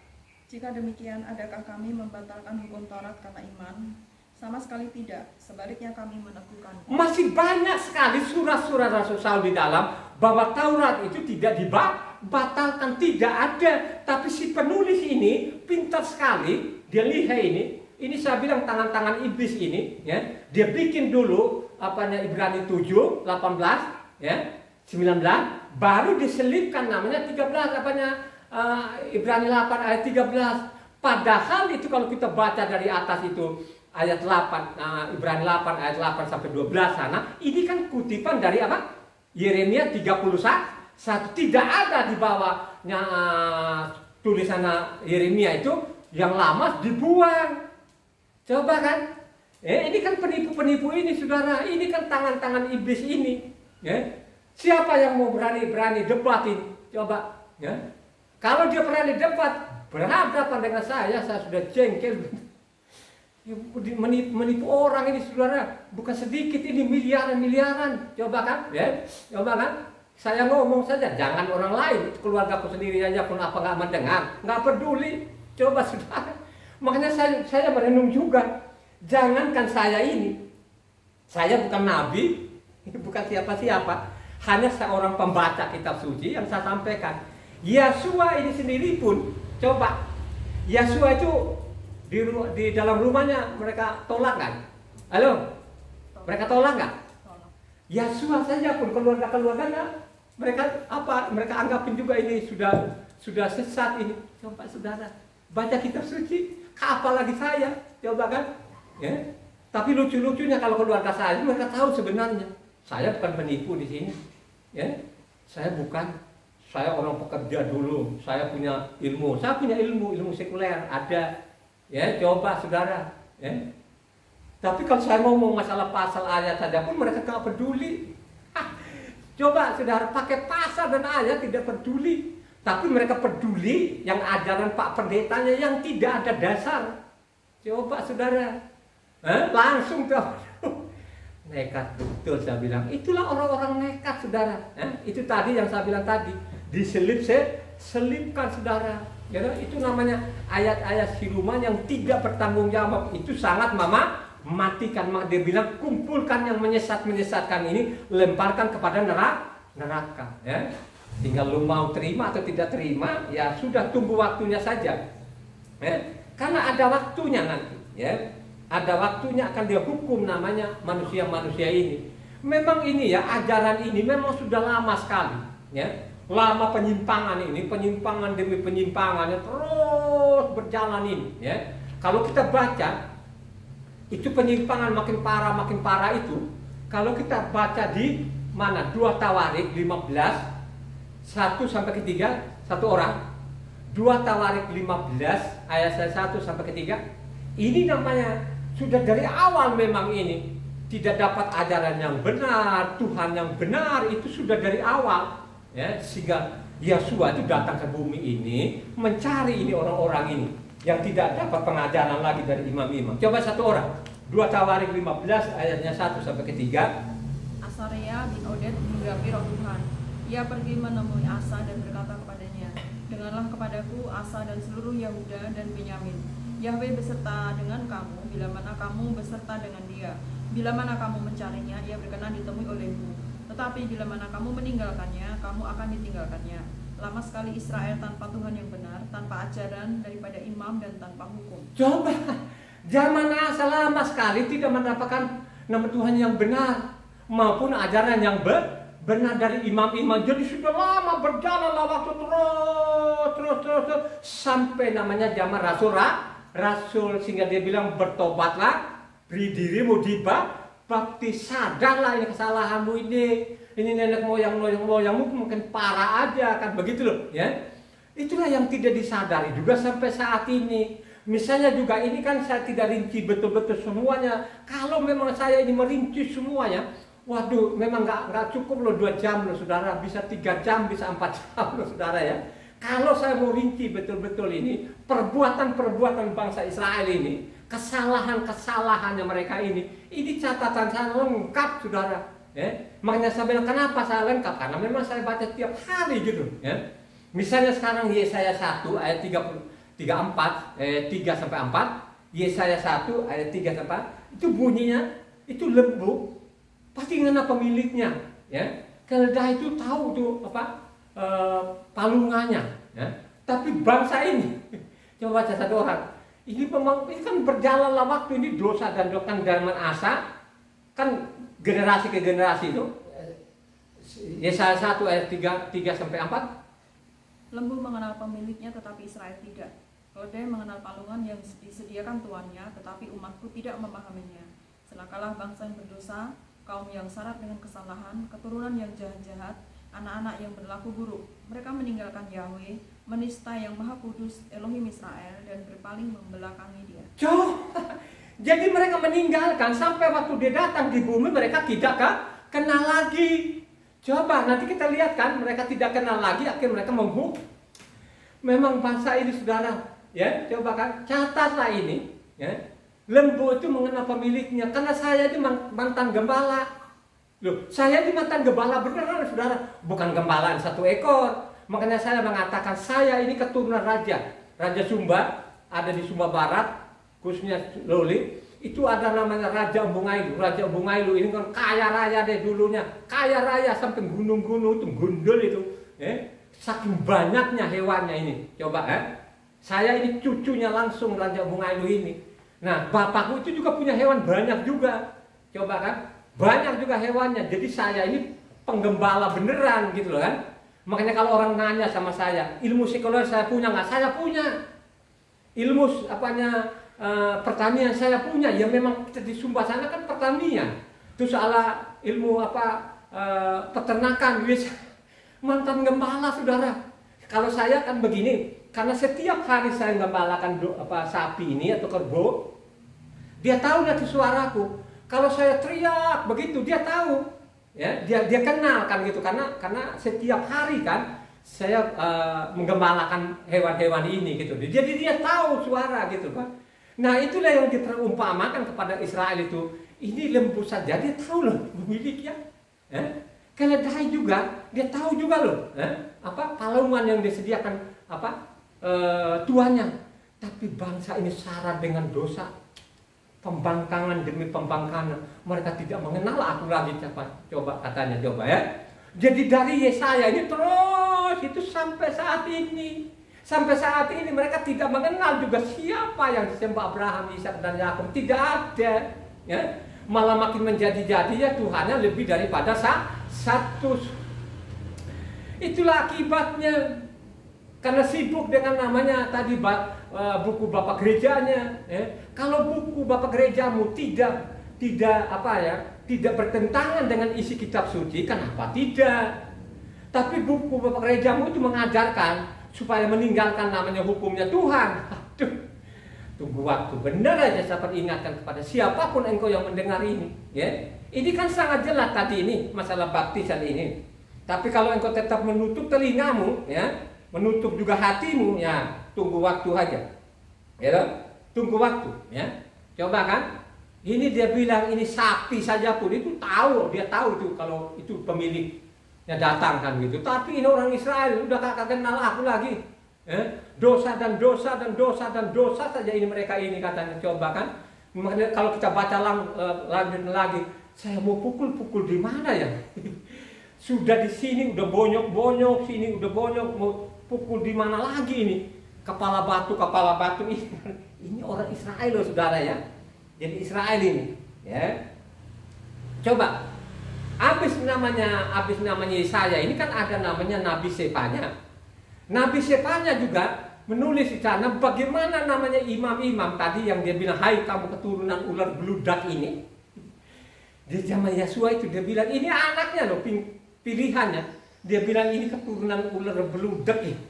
Jika demikian, adakah kami membatalkan hukum Taurat karena iman? Sama sekali tidak. Sebaliknya kami meneguhkan. Masih banyak sekali surat-surat Rasul Saul di dalam bahwa Taurat itu tidak dibatalkan, tidak ada. Tapi si penulis ini pintar sekali, dia lihai ini. Ini saya bilang tangan-tangan iblis ini, ya. Dia bikin dulu Ibrani 7, 18, ya, 19, baru diselipkan namanya 13 Ibrani 8 ayat 13. Padahal itu kalau kita baca dari atas itu ayat 8, Ibrani 8 ayat 8 sampai 12 sana, ini kan kutipan dari Yeremia 31. Tidak ada di bawahnya tulisan Yeremia itu yang lama dibuang. Coba kan, ini kan penipu-penipu ini, saudara. Ini kan tangan-tangan iblis ini. Ya. Siapa yang mau berani debat ini? Coba. Ya. Kalau dia berani debat, berhadapan dengan saya sudah jengkel. Menipu orang ini, saudara. Bukan sedikit ini, miliaran. Coba kan, ya. Coba kan. Saya ngomong saja, jangan orang lain, keluargaku sendiri aja pun apa nggak mendengar, nggak peduli. Coba, saudara. Makanya saya merenung juga. Jangankan saya ini, saya bukan nabi, bukan siapa-siapa, hanya seorang pembaca kitab suci yang saya sampaikan. Yesua ini sendiri pun, coba, Yesua itu di dalam rumahnya mereka tolak kan? Halo? Mereka tolak nggak? Yesua saja pun keluarga-keluarganya mereka anggapin juga ini sudah sesat ini. Coba saudara, baca kitab suci. Apalagi saya, coba kan, ya. Tapi lucu-lucunya kalau keluarga saya mereka tahu sebenarnya saya bukan penipu di sini, ya. Saya orang pekerja dulu, saya punya ilmu sekuler ada, ya. Coba saudara, ya. Tapi kalau saya ngomong masalah pasal ayat saja pun mereka nggak peduli. Coba saudara pakai pasal dan ayat tidak peduli. Tapi mereka peduli yang ajaran Pak Pendetanya yang tidak ada dasar. Coba saudara, langsung tuh. Nekat betul saya bilang. Itulah orang-orang nekat saudara. Itu tadi yang saya bilang tadi. Selipkan saudara. Ya, itu namanya ayat-ayat siluman yang tidak bertanggung jawab. Itu sangat matikan. Dia bilang kumpulkan yang menyesatkan ini, lemparkan kepada neraka. Ya. Tinggal lu mau terima atau tidak terima, ya sudah, tunggu waktunya saja. Karena ada waktunya nanti, ya. Ada waktunya akan dia hukum namanya manusia-manusia ini. Memang ini ya, ajaran ini memang sudah lama sekali, ya. Lama penyimpangan ini, penyimpangan demi penyimpangannya terus berjalan ini, ya. Kalau kita baca itu penyimpangan makin parah itu. Kalau kita baca di mana 2 Tawarik 15 1 sampai ke 3, satu orang. 2 Tawarik 15 ayat 1 sampai ke 3. Ini namanya sudah dari awal memang ini tidak dapat ajaran yang benar, Tuhan yang benar itu sudah dari awal, ya, sehingga Yesua itu datang ke bumi ini mencari ini orang-orang ini yang tidak dapat pengajaran lagi dari imam-imam. Coba satu orang, 2 Tawarik 15 ayatnya 1 sampai ke 3. Asaria bin Oded menggenapi roh Tuhan. Ia pergi menemui Asa dan berkata kepadanya, "Dengarlah kepadaku Asa dan seluruh Yahuda dan Benyamin. Yahweh beserta dengan kamu bila mana kamu beserta dengan dia. Bila mana kamu mencarinya, ia berkenan ditemui olehmu. Tetapi bila mana kamu meninggalkannya, kamu akan ditinggalkannya. Lama sekali Israel tanpa Tuhan yang benar, tanpa ajaran daripada imam dan tanpa hukum." Coba, zaman Asa lama sekali tidak mendapatkan nama Tuhan yang benar maupun ajaran yang benar dari imam-imam. Jadi sudah lama berjalanlah waktu terus sampai namanya zaman Rasul sehingga dia bilang, "Bertobatlah, beri dirimu dibaptis, sadarlah ini kesalahanmu ini nenek moyangmu mungkin parah aja kan begitu loh, ya." Itulah yang tidak disadari juga sampai saat ini. Misalnya juga ini kan saya tidak rinci betul-betul semuanya. Kalau memang saya ini merinci semuanya, waduh, memang nggak cukup loh 2 jam loh saudara, bisa 3 jam, bisa 4 jam loh saudara ya. Kalau saya mau rinci betul-betul ini, perbuatan-perbuatan bangsa Israel ini, kesalahan-kesalahannya mereka ini catatan saya lengkap saudara. Ya. Makanya saya bilang kenapa saya lengkap, karena memang saya baca tiap hari gitu. Ya. Misalnya sekarang Yesaya 1 ayat 34, 3-4, Yesaya 1 ayat 3-4, itu bunyinya, itu lembu, pasti ngena pemiliknya, ya. Keledai itu tahu tuh apa palungannya, ya. Tapi bangsa ini, coba baca satu orang, ini kan berjalanlah waktu ini dosa dan dokan zaman Asa, kan generasi ke generasi itu. Yesaya 1 ayat 3-4. Lembu mengenal pemiliknya tetapi Israel tidak. Keledai mengenal palungan yang disediakan tuannya, tetapi umatku tidak memahaminya. Celakalah bangsa yang berdosa, kaum yang syarat dengan kesalahan, keturunan yang jahat-jahat, anak-anak yang berlaku buruk. Mereka meninggalkan Yahweh, menista yang maha kudus Elohim Israel, dan berpaling membelakangi dia. Jadi mereka meninggalkan sampai waktu dia datang di bumi mereka tidak kenal lagi. Coba nanti kita lihat kan, mereka tidak kenal lagi, akhirnya mereka menghukum. Memang bangsa ini saudara, ya, coba kan catatlah ini, ya. Lembu itu mengenal pemiliknya, karena saya ini mantan gembala. Loh, saya ini mantan gembala beneran saudara, bukan gembalaan 1 ekor. Makanya saya mengatakan saya ini keturunan Raja Sumba, ada di Sumba Barat, khususnya Loli. Itu ada namanya Raja Embungailu. Raja Embungailu ini kan kaya raya deh dulunya, kaya raya sampai gunung-gunung itu gundul itu, saking banyaknya hewannya ini. Coba saya ini cucunya langsung Raja Embungailu ini. Nah, bapakku itu juga punya hewan banyak juga. Coba kan, banyak juga hewannya. Jadi saya ini penggembala beneran gitu loh kan. Makanya kalau orang nanya sama saya, ilmu psikologi saya punya nggak? Saya punya. Ilmu pertanian saya punya. Ya memang kita di Sumba sana kan pertanian. Terus ilmu peternakan. Mantan gembala saudara. Kalau saya kan begini. Karena setiap hari saya gembalakan sapi ini atau kerbau, dia tahu nanti suaraku. Kalau saya teriak begitu, dia tahu, ya, dia kenal kan gitu. Karena setiap hari kan saya menggembalakan hewan-hewan ini gitu. Jadi dia tahu suara gitu kan. Nah itulah yang diterumpamakan kepada Israel itu. Ini lembu saja dia tahu loh pemiliknya. Keledai juga dia tahu juga loh. Palungan yang disediakan tuannya. Tapi bangsa ini syarat dengan dosa, pembangkangan demi pembangkangan. Mereka tidak mengenal aku lagi. Coba katanya ya. Jadi dari Yesaya ini terus itu sampai saat ini. Sampai saat ini mereka tidak mengenal juga siapa yang disembah Abraham, Ishak dan Yakub. Tidak ada, ya. Malah makin menjadi-jadi ya Tuhannya lebih daripada satu. Itulah akibatnya. Karena sibuk dengan namanya tadi buku Bapak gerejanya. Kalau buku Bapak gerejamu tidak bertentangan dengan isi kitab suci, kenapa tidak? Tapi buku Bapak gerejamu itu mengajarkan supaya meninggalkan namanya hukumnya Tuhan. Aduh, tunggu waktu. Benar aja saya ingatkan kepada siapapun engkau yang mendengar ini, ya. Ini kan sangat jelas tadi ini masalah baptisan ini. Tapi kalau engkau tetap menutup telingamu, ya, menutup juga hatimu, ya, tunggu waktu aja. Ya, tunggu waktu, ya. Coba kan? Ini dia bilang ini sapi saja pun itu tahu, dia tahu itu kalau itu pemiliknya datang kan gitu. Tapi ini orang Israel udah kakak kenal aku lagi. Dosa dan dosa dan dosa dan dosa saja ini mereka ini katanya. Coba kan? Makanya kalau kita baca lagi, saya mau pukul di mana ya? Sudah di sini udah bonyok-bonyok, sini udah bonyok, mau pukul di mana lagi ini? Kepala batu ini. Ini orang Israel loh saudara ya. Jadi Israel ini, ya. Coba, habis namanya Yesaya ini kan ada namanya Nabi Sefanya. Nabi Sefanya juga menulis di sana bagaimana namanya imam-imam tadi yang dia bilang, hai kamu keturunan ular beludak ini. Di zaman Yesua itu dia bilang ini anaknya loh pilihannya. Dia bilang ini keturunan ular beludak ini.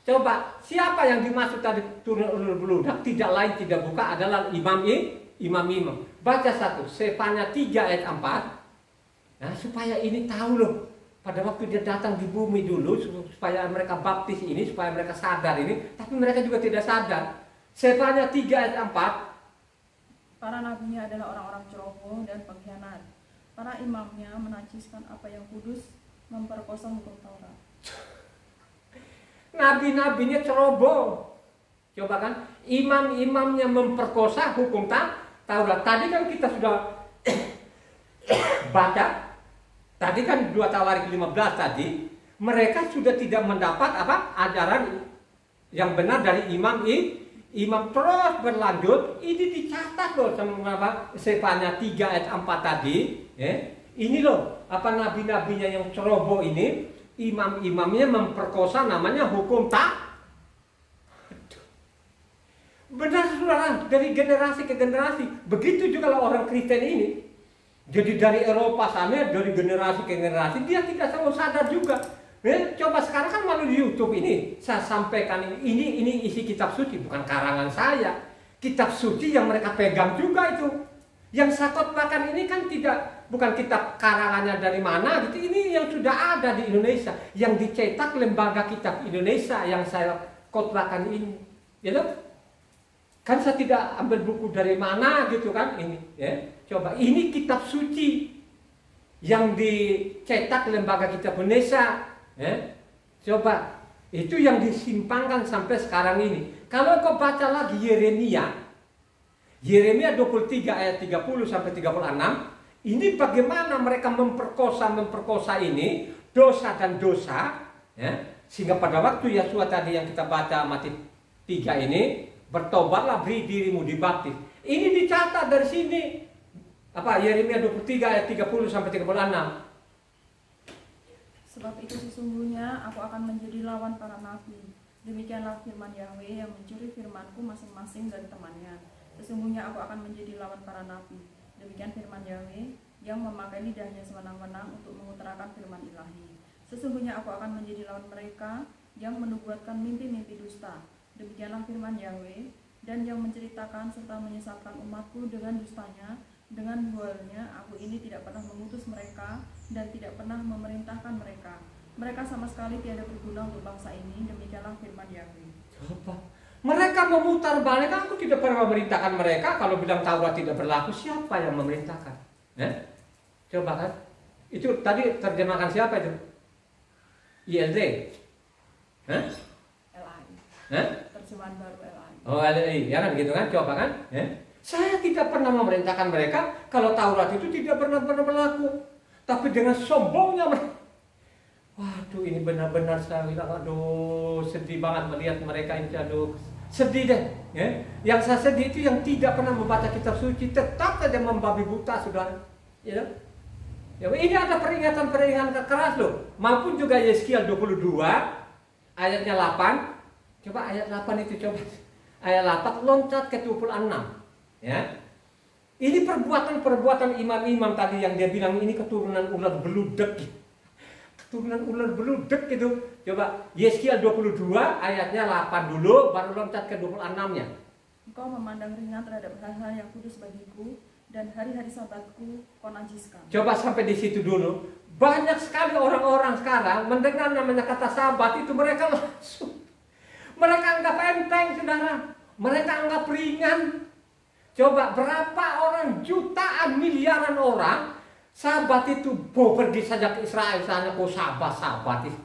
Coba, siapa yang dimaksud tadi keturunan ular beludak? Tidak lain tidak bukan adalah imam-imam. Baca satu, Sefanya 3 ayat 4. Nah, supaya ini tahu loh. Pada waktu dia datang di bumi dulu, supaya mereka baptis ini, supaya mereka sadar ini. Tapi mereka juga tidak sadar. Sefanya 3 ayat 4. Para nabinya adalah orang-orang ceroboh dan pengkhianat. Para imamnya menajiskan apa yang kudus, memperkosa hukum Taurat. Nabi-nabinya ceroboh. Coba kan, imam-imamnya memperkosa hukum Taurat. Tadi kan kita sudah baca. Tadi kan 2 Tawarik 15 tadi, mereka sudah tidak mendapat ajaran yang benar dari imam terus berlanjut. Ini dicatat loh sama Sefanya 3 ayat 4 tadi, ya. Ini loh nabi-nabinya yang ceroboh ini, imam-imamnya memperkosa namanya hukum benar saudara, dari generasi ke generasi. Begitu juga kalau orang Kristen ini. Jadi dari Eropa sana, dari generasi ke generasi, dia tidak selalu sadar juga. Coba sekarang kan malu di YouTube ini, saya sampaikan ini isi kitab suci, bukan karangan saya. Kitab suci yang mereka pegang juga itu. Yang saya khotbahkan ini kan bukan kitab karangannya dari mana gitu. Ini yang sudah ada di Indonesia, yang dicetak Lembaga Kitab Indonesia yang saya khotbahkan ini. Ya loh? Kan saya tidak ambil buku dari mana gitu kan ini, ya. Coba ini kitab suci yang dicetak Lembaga Kitab Indonesia, ya. Coba itu yang disimpankan sampai sekarang ini. Kalau kau baca lagi Yeremia 23 ayat 30 sampai 36, ini bagaimana mereka memperkosa ini dosa dan dosa, ya. Sehingga pada waktu Yesua tadi yang kita baca Matius 3 ini, bertobatlah, beri dirimu dibaptis. Ini dicatat dari sini. Yeremia 23 ayat 30 sampai 36. Sebab itu sesungguhnya aku akan menjadi lawan para nabi. Demikianlah firman Yahweh yang mencuri firmanku masing-masing dari temannya. Sesungguhnya aku akan menjadi lawan para nabi. Demikian firman Yahweh yang memakai lidahnya sewenang-wenang untuk mengutarakan firman ilahi. Sesungguhnya aku akan menjadi lawan mereka yang menubuatkan mimpi-mimpi dusta. Demikianlah firman Yahweh, dan yang menceritakan serta menyesatkan umatku dengan dustanya, dengan dualnya, aku ini tidak pernah mengutus mereka dan tidak pernah memerintahkan mereka. Mereka sama sekali tiada berguna untuk bangsa ini. Demikianlah firman Yahweh. Coba, mereka memutar balik. Aku tidak pernah memerintahkan mereka. Kalau bilang Taurat tidak berlaku, siapa yang memerintahkan? Coba kan, itu tadi terjemahkan siapa itu? ILD? Terjemahan baru LAI. Oh, LAI, ya kan gitu kan, coba kan? Saya tidak pernah memerintahkan mereka kalau Taurat itu tidak pernah berlaku. Tapi dengan sombongnya mereka. Waduh, ini benar-benar saya bilang, aduh, sedih banget melihat mereka ini, aduh, sedih deh. Ya. Yang saya sedih itu yang tidak pernah membaca kitab suci, tetap saja membabi buta, saudara. Ya. Ya, ini ada peringatan-peringatan keras loh. Maupun juga Yeskiel 22 ayatnya 8. Coba ayat 8 itu coba. Ayat 8 loncat ke 26. Ya. Ini perbuatan-perbuatan imam-imam tadi yang dia bilang ini keturunan ular beludak. turunan ular beludek gitu. Coba Yeskiel 22 ayatnya 8 dulu, baru loncat ke 26-nya. Engkau memandang ringan terhadap hal-hal yang kudus bagiku, dan hari-hari sabatku kau najiskan. Coba sampai di situ dulu. Banyak sekali orang-orang sekarang mendengar namanya kata sabat itu mereka langsung, mereka anggap enteng, saudara. Mereka anggap ringan. Coba berapa orang, jutaan, miliaran orang, sabat itu, pergi saja ke Israel, misalnya kau sabat itu.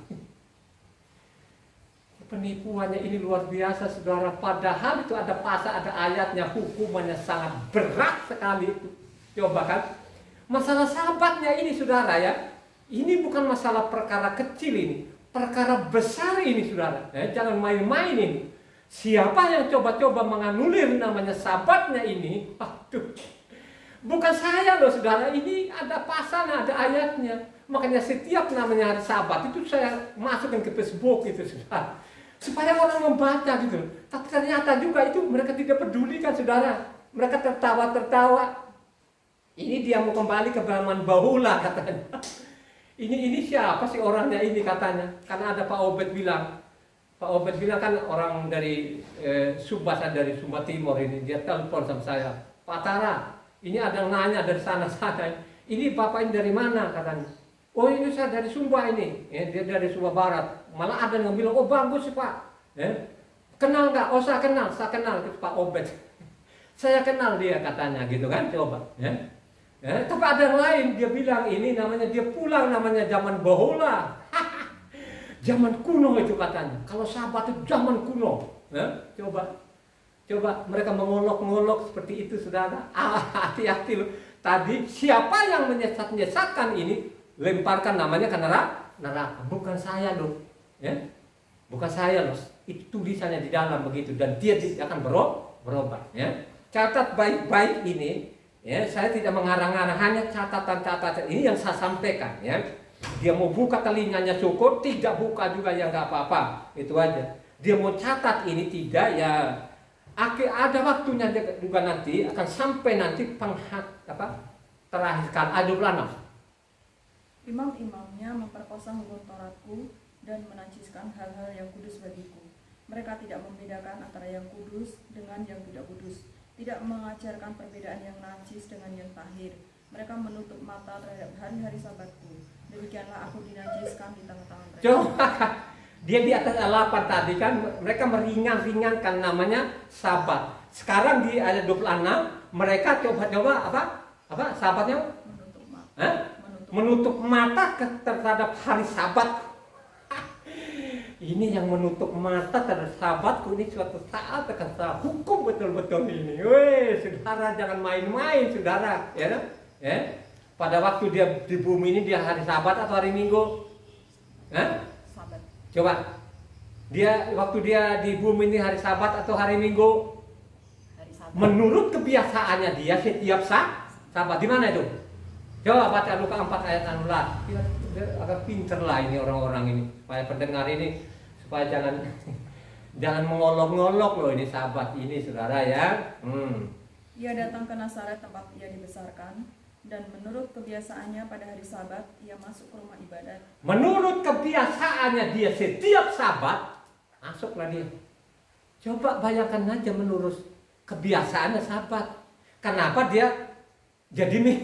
Penipuannya ini luar biasa, saudara. Padahal itu ada pasal, ada ayatnya, hukumannya sangat berat sekali itu. Coba kan, masalah sabatnya ini, saudara ya, ini bukan masalah perkara kecil ini, perkara besar ini, saudara. Jangan main-main ini. Siapa yang coba-coba menganulir namanya sabatnya ini, aduh, bukan saya loh, saudara. Ini ada pasalnya, ada ayatnya. Makanya setiap namanya hari sabat itu saya masukkan ke Facebook itu, saudara, supaya orang membaca gitu. Tapi ternyata juga itu mereka tidak pedulikan, saudara. Mereka tertawa-tertawa. Ini dia mau kembali ke zaman bahula katanya. Ini siapa sih orangnya ini katanya. Karena ada Pak Obed bilang kan orang dari Sumba Timur ini. Dia telepon sama saya, Pak Tara, ini ada yang nanya dari sana. Ini Bapak ini dari mana katanya. Oh ini saya dari Sumba ini. Dia dari Sumba Barat. Malah ada yang bilang, oh bagus sih Pak. Kenal nggak? Oh saya kenal itu Pak Obed. Saya kenal dia katanya gitu kan, coba. Tapi ada yang lain, dia bilang ini namanya, dia pulang namanya zaman bahula. Zaman kuno itu katanya. Kalau sabat itu zaman kuno. Coba mereka mengolok-ngolok seperti itu, saudara. Hati-hati loh. Tadi siapa yang menyesatkan ini, lemparkan namanya ke neraka. Bukan saya loh. Bukan saya loh. Itu tulisannya di dalam begitu, dan dia akan berobat. Catat baik-baik ini. Saya tidak mengarang-arang, hanya catatan-catatan ini yang saya sampaikan. Dia mau buka telinganya syukur, tidak buka juga ya nggak apa-apa, itu aja. Dia mau catat ini tidak ya, ada waktunya juga nanti akan sampai nanti terakhir kan ada planaf. Imam-imamnya memperkosa hukum Tauratku dan menajiskan hal-hal yang kudus bagiku. Mereka tidak membedakan antara yang kudus dengan yang tidak kudus, tidak mengajarkan perbedaan yang najis dengan yang tahir. Mereka menutup mata terhadap hari-hari sabatku. Demikianlah aku dinajiskan di tengah-tengah mereka. Coba dia di atas 8 tadi kan mereka meringan-ringankan namanya sabat. Sekarang di ayat 26 mereka coba-coba apa sabatnya? Menutup mata terhadap hari sabat. Ini yang menutup mata terhadap sabatku ini suatu saat akan saya hukum betul-betul ini. Weh, saudara jangan main-main, saudara. Pada waktu dia di bumi ini dia hari sabat atau hari minggu? Sabat. Coba. Waktu dia di bumi ini hari sabat atau hari minggu? Hari sabat. Menurut kebiasaannya dia setiap sabat. Di mana itu? Coba baca Lukas 4 ayat 16. Dia agak pinter lah ini orang-orang ini. Supaya pendengar ini supaya jangan mengolok-ngolok loh ini sabat ini, saudara ya. Ia datang ke Nazaret tempat ia dibesarkan, dan menurut kebiasaannya pada hari sabat ia masuk ke rumah ibadat. Menurut kebiasaannya dia setiap sabat masuklah dia. Coba bayangkan aja menurut kebiasaannya sabat. Kenapa dia jadi nih?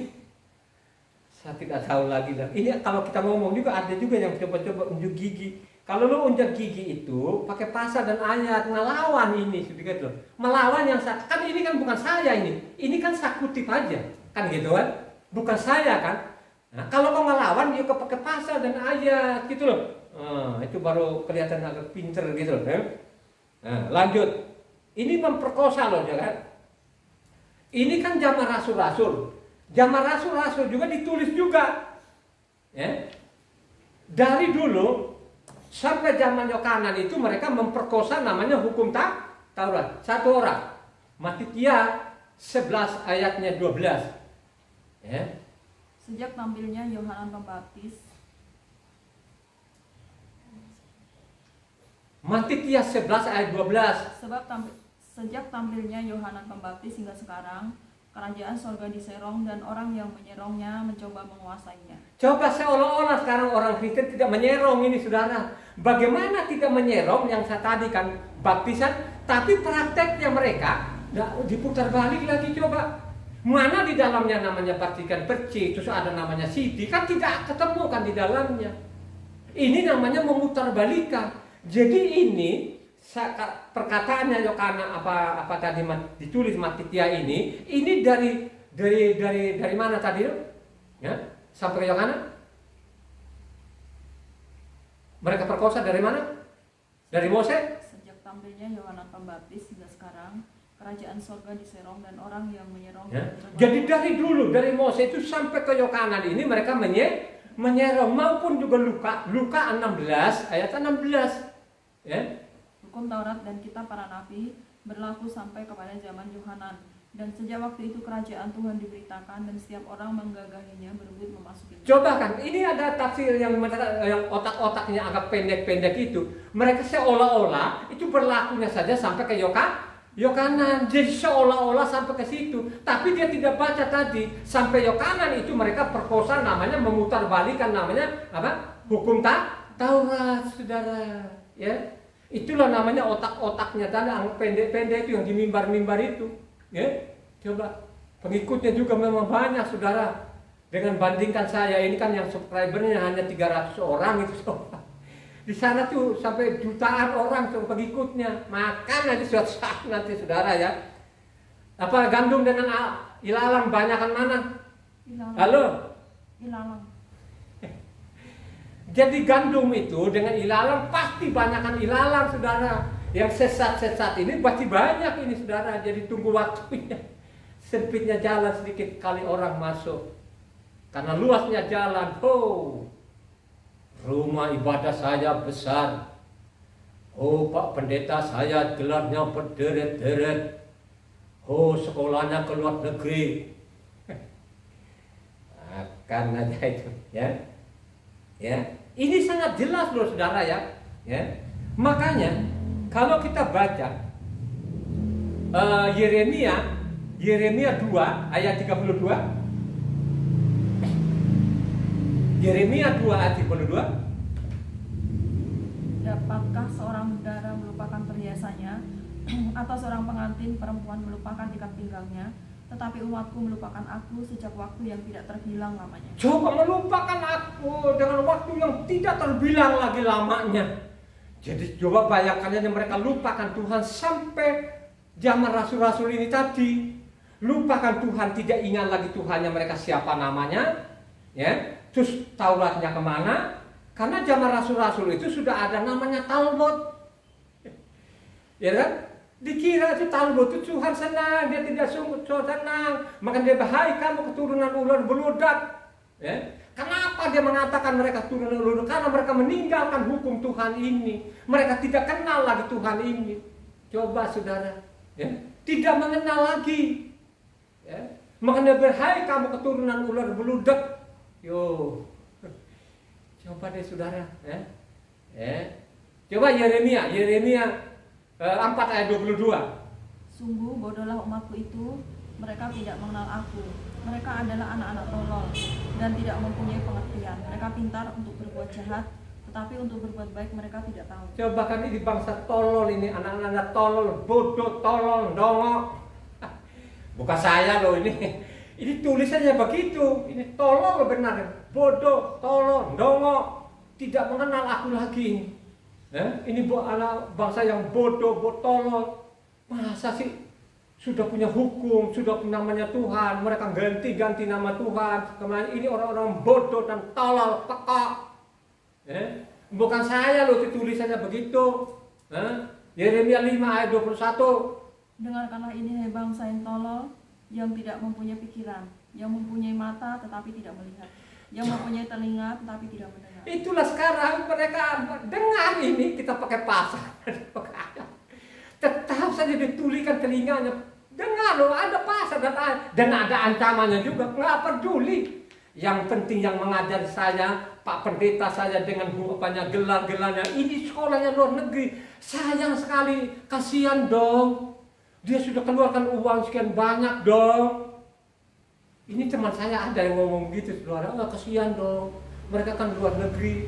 Saya tidak tahu lagi lah. Ini kalau kita ngomong juga ada juga yang coba-coba unjuk gigi. Kalau lo unjuk gigi itu pakai pasal dan ayat, ngelawan ini sedikit loh. Melawan yang kan ini kan bukan saya ini. Ini kan saya kutip aja. Kan gitu kan? Bukan saya kan. Nah, kalau kau ngelawan dia pakai pasal dan ayat gitu loh. Itu baru kelihatan agak pinter gitu loh. Nah, lanjut. Ini memperkosa loh ya kan. Ini kan zaman rasul-rasul. Zaman rasul-rasul juga ditulis juga. Dari dulu sampai zaman Yohanan itu mereka memperkosa namanya hukum Taurat. Satu orang. Matitia 11 ayatnya 12. Sejak tampilnya Yohanan Pembaptis. Matitia 11 ayat 12. Sejak tampilnya Yohanan Pembaptis hingga sekarang, Kerajaan sorga diserong dan orang yang menyerongnya mencoba menguasainya. Coba seolah-olah sekarang orang Kristen tidak menyerong ini saudara. Bagaimana tidak menyerong yang saya tadi kan baptisan, tapi prakteknya mereka diputar balik lagi coba. Mana di dalamnya namanya baptisan perci, terus ada namanya sidi, kan tidak ketemu kan di dalamnya. Ini namanya memutar balikan. Jadi ini perkataannya Yohana apa tadi ditulis Matitia ini dari mana tadi ya sampai ke Yohana mereka perkosa dari mana? Dari Mose. Sejak tampilnya Yohanes Pembaptis hingga sekarang kerajaan sorga diserong dan orang yang menyerong ya. Jadi dari dulu dari Mose itu sampai ke Yohanes ini mereka menyerong maupun juga Luka 16 ayat 16 ya. Hukum Taurat dan kitab para nabi berlaku sampai kepada zaman Yohanan, dan sejak waktu itu kerajaan Tuhan diberitakan dan setiap orang menggagahinya berebut memasuki. Coba kan, ini ada tafsir yang otak-otaknya agak pendek-pendek itu. Mereka seolah-olah itu berlakunya saja sampai ke Yohanan, jadi seolah-olah sampai ke situ. Tapi dia tidak baca tadi sampai Yohanan itu mereka perkosa, namanya memutar balikan, namanya apa? Hukum Taurat, saudara. Ya. Itulah namanya otak-otaknya tadi yang pendek-pendek itu yang di mimbar-mimbar itu. Ya, coba pengikutnya juga memang banyak saudara. Dengan bandingkan saya ini kan yang subscribernya hanya 300 orang itu coba. Di sana tuh sampai jutaan orang tuh pengikutnya. Makan aja suatu saat nanti saudara ya. Apa gandum dengan ilalang banyakan mana? Ilalang. Halo? Ilalang. Jadi gandum itu dengan ilalang pasti banyakkan ilalang saudara. Yang sesat-sesat ini pasti banyak ini saudara. Jadi tunggu waktunya. Sempitnya jalan sedikit kali orang masuk. Karena luasnya jalan. Rumah ibadah saya besar. Pak pendeta saya gelarnya berderet-deret. Sekolahnya ke luar negeri. Akan aja itu ya. Ya. Ini sangat jelas loh saudara ya. Makanya kalau kita baca Yeremia 2 ayat 32. Yeremia 2 ayat 32. Dapatkah seorang bendara melupakan perhiasannya atau seorang pengantin perempuan melupakan ikat pinggangnya? Tetapi umatku melupakan aku sejak waktu yang tidak terbilang lamanya. Coba melupakan aku dengan waktu yang tidak terbilang lagi lamanya. Jadi coba bayangkannya mereka lupakan Tuhan sampai zaman rasul-rasul ini tadi. Lupakan Tuhan, tidak ingat lagi Tuhannya mereka siapa namanya. Ya, terus Tauratnya kemana? Karena zaman rasul-rasul itu sudah ada namanya Talmud. Ya kan? Dikira itu Talmud itu Tuhan senang, dia tidak sungguh senang. Maka dia bahai kamu keturunan ular beludak. Ya. Kenapa dia mengatakan mereka keturunan ular? Karena mereka meninggalkan hukum Tuhan ini. Mereka tidak kenal lagi Tuhan ini. Coba saudara, ya. Tidak mengenal lagi. Ya. Maka dia bahai kamu keturunan ular beludak. Yo, coba deh saudara. Ya. Ya. Coba Yeremia 4 ayat 22. Sungguh bodohlah umatku itu, mereka tidak mengenal aku. Mereka adalah anak-anak tolol dan tidak mempunyai pengertian. Mereka pintar untuk berbuat jahat, tetapi untuk berbuat baik mereka tidak tahu. Coba kan ini bangsa tolol ini, anak-anak tolol, bodoh, tolol, dongok. Bukan saya loh ini. Ini tulisannya begitu. Ini tolol benar. Bodoh, tolol, dongok. Tidak mengenal aku lagi. Ini anak bangsa yang bodoh, tolol. Masa sih sudah punya hukum, sudah punya namanya Tuhan, mereka ganti-ganti nama Tuhan. Kemudian ini orang-orang bodoh dan tolol, pekak. Bukan saya loh tulisannya begitu. Yeremia 5 ayat 21. Dengarkanlah ini hai bangsa yang tolol, yang tidak mempunyai pikiran, yang mempunyai mata tetapi tidak melihat, yang mempunyai telinga tetapi tidak mendengar. Itulah sekarang mereka dengar ini, kita pakai pasal. Tetap saja ditulikan telinganya. Dengar loh, ada pasal dan ada ancamannya juga. Nggak peduli. Yang penting yang mengajar saya, Pak Pendeta saya dengan gelar-gelarnya. Ini sekolahnya luar negeri. Sayang sekali, kasihan dong. Dia sudah keluarkan uang sekian banyak dong. Ini teman saya ada yang ngomong gitu, saudara, oh, kasihan dong, mereka kan luar negeri,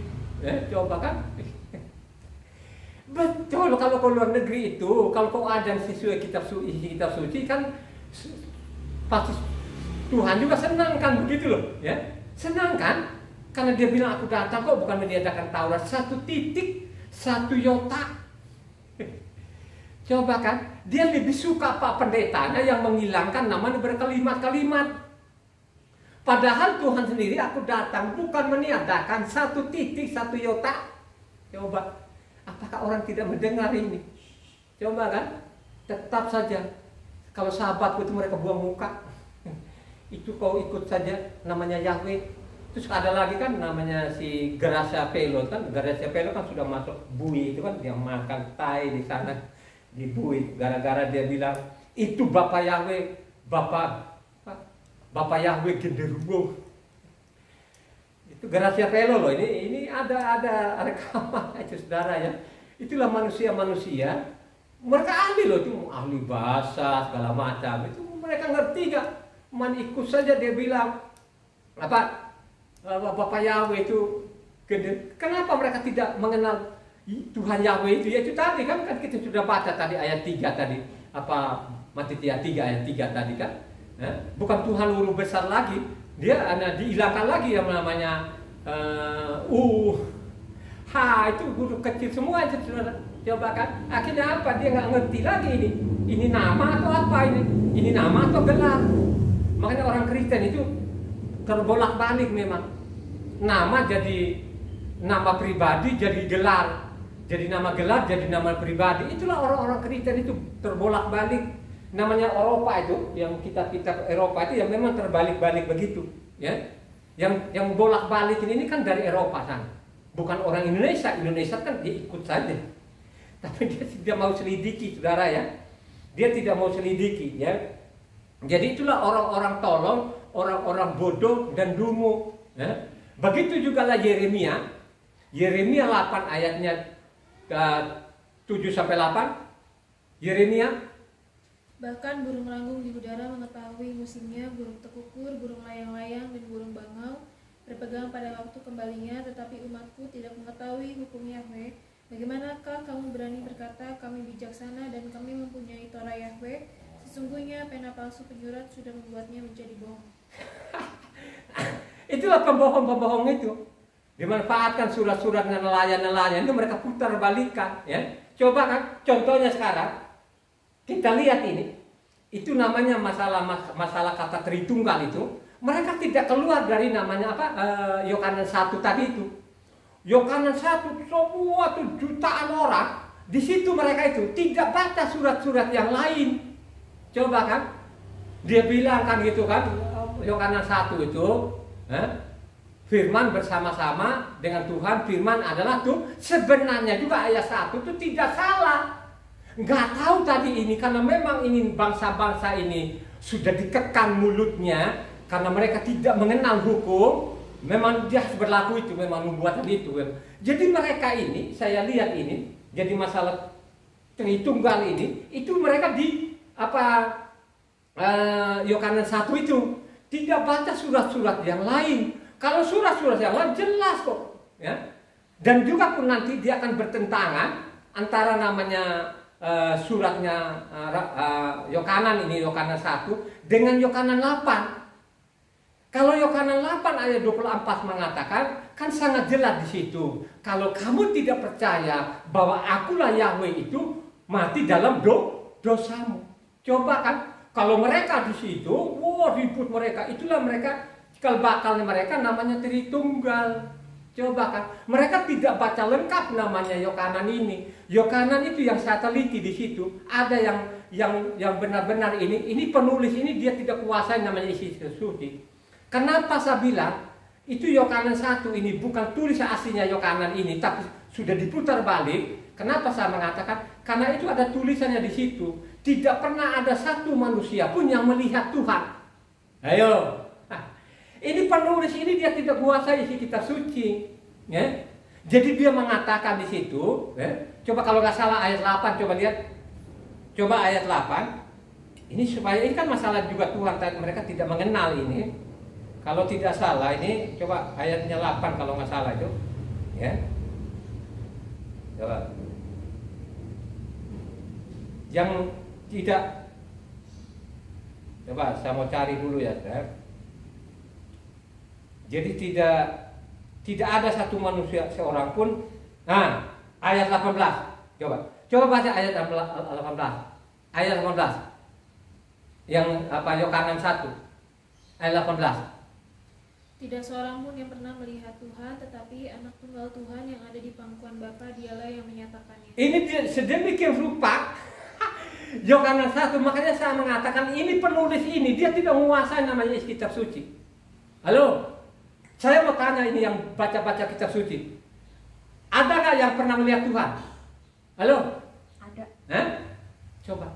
coba kan. Betul, kalau ke luar negeri itu, kalau kau ada sesuai kitab suci kan pasti Tuhan juga senang kan, begitu loh, ya, senang kan, karena dia bilang aku datang kok bukan meniadakan Taurat, 1 titik 1 yotak. Coba kan, dia lebih suka Pak Pendetanya yang menghilangkan namanya berkalimat-kalimat. Padahal Tuhan sendiri aku datang bukan meniadakan 1 titik 1 yotak. Coba. Apakah orang tidak mendengar ini? Coba kan, tetap saja. Kalau sahabatku itu mereka buang muka, itu kau ikut saja, namanya Yahweh. Terus ada lagi kan namanya si Gracia Pelo kan, Gracia Pelo kan sudah masuk bui itu kan, dia makan tai di sana di bui, gara-gara dia bilang itu Bapak Yahweh, Bapak Yahweh genderuwo. Gracia Pelo loh, ini ada rekaman itu saudara ya. Itulah manusia-manusia, mereka ahli loh, itu ahli bahasa segala macam, itu mereka ngerti gak? Ikut saja dia bilang apa Bapak Yahweh itu gede. Kenapa mereka tidak mengenal Tuhan Yahweh itu? Ya itu tadi kan kita sudah baca tadi ayat 3 tadi, apa Matitia 3 ayat 3 tadi kan. Bukan Tuhan huruf besar lagi, dia dihilangkan lagi yang namanya itu huruf kecil semua itu saudara. Coba kan, akhirnya apa, dia nggak ngerti lagi ini nama atau apa, ini nama atau gelar. Makanya orang Kristen itu terbolak-balik memang, nama jadi nama pribadi, jadi gelar, jadi nama gelar, jadi nama pribadi. Itulah orang-orang Kristen itu terbolak-balik. Namanya Eropa itu, yang kitab-kitab Eropa itu yang memang terbalik-balik begitu, ya. Yang bolak-balik ini kan dari Eropa sana, bukan orang Indonesia. Indonesia kan dia ikut saja, tapi dia tidak mau selidiki, saudara ya. Dia tidak mau selidiki, ya. Jadi itulah orang-orang tolong, orang-orang bodoh dan dungu. Ya. Begitu juga lah Yeremia 8 ayatnya 7-8. Yeremia. Bahkan burung ranggung di udara mengetahui musimnya, burung tekukur, burung layang-layang, dan burung bangau berpegang pada waktu kembalinya, tetapi umatku tidak mengetahui hukum Yahweh. Bagaimanakah kamu berani berkata, kami bijaksana dan kami mempunyai Torah Yahweh? Sesungguhnya pena palsu penyurat sudah membuatnya menjadi bohong. Itulah pembohong-pembohong itu. Dimanfaatkan surat-surat nelayan-nelayan itu mereka putar balikan, ya. Coba kan, contohnya sekarang kita lihat ini, itu namanya masalah kata Tritunggal itu, mereka tidak keluar dari namanya apa, Yohanes 1 tadi itu. Yohanes 1 semua tuh jutaan orang, di situ mereka itu tidak baca surat-surat yang lain. Coba kan, dia bilang kan gitu kan, Yohanes 1 itu, firman bersama-sama dengan Tuhan, firman adalah tuh, sebenarnya juga ayat 1 itu tidak salah. Nggak tahu tadi ini, karena memang ini bangsa-bangsa ini sudah dikekang mulutnya, karena mereka tidak mengenal hukum, memang dia berlaku itu, memang nubuatan itu. Jadi mereka ini, saya lihat ini, jadi masalah Tritunggal ini, itu mereka di apa Yohanes 1 itu tidak baca surat-surat yang lain. Kalau surat-surat yang lain jelas kok, ya. Dan juga pun nanti dia akan bertentangan antara namanya suratnya Yohanan ini, Yohanes 1 dengan Yohanan 8. Kalau Yohanan 8 ayat 24 mengatakan, kan sangat jelas di situ. Kalau kamu tidak percaya bahwa akulah Yahweh itu, mati dalam dosamu. Coba kan, kalau mereka di situ, ribut mereka, itulah mereka cikal bakalnya mereka namanya Tritunggal. Coba kan, mereka tidak baca lengkap namanya Yohanan ini. Yohanan itu yang saya teliti di situ, ada yang benar-benar ini penulis ini dia tidak kuasai namanya isi suci. Kenapa saya bilang itu Yohanan 1 ini bukan tulisan aslinya Yohanan ini, tapi sudah diputar balik. Kenapa saya mengatakan? Karena itu ada tulisannya di situ. Tidak pernah ada satu manusia pun yang melihat Tuhan. Ayo. Ini penulis ini dia tidak kuasai isi kitab suci, ya. Jadi dia mengatakan di situ, ya. Coba kalau nggak salah ayat 8, coba lihat. Coba ayat 8. Ini supaya ini kan masalah juga Tuhan, mereka tidak mengenal ini. Kalau tidak salah ini coba ayatnya 8 kalau nggak salah itu, ya. Coba. Yang tidak, coba saya mau cari dulu ya, saudara. Jadi tidak ada satu manusia seorang pun. Nah, ayat 18. Coba baca ayat 18. Ayat 18. Yang apa, Yohanan 1 ayat 18. Tidak seorang pun yang pernah melihat Tuhan, tetapi anak tunggal Tuhan yang ada di pangkuan Bapa, dialah yang menyatakannya. Ini sedemikian rupa Yohanan 1, makanya saya mengatakan ini penulis ini dia tidak menguasai namanya kitab suci. Halo, saya mau tanya ini yang baca-baca kitab suci, ada nggak yang pernah melihat Tuhan? Halo? Ada. Hah? Coba.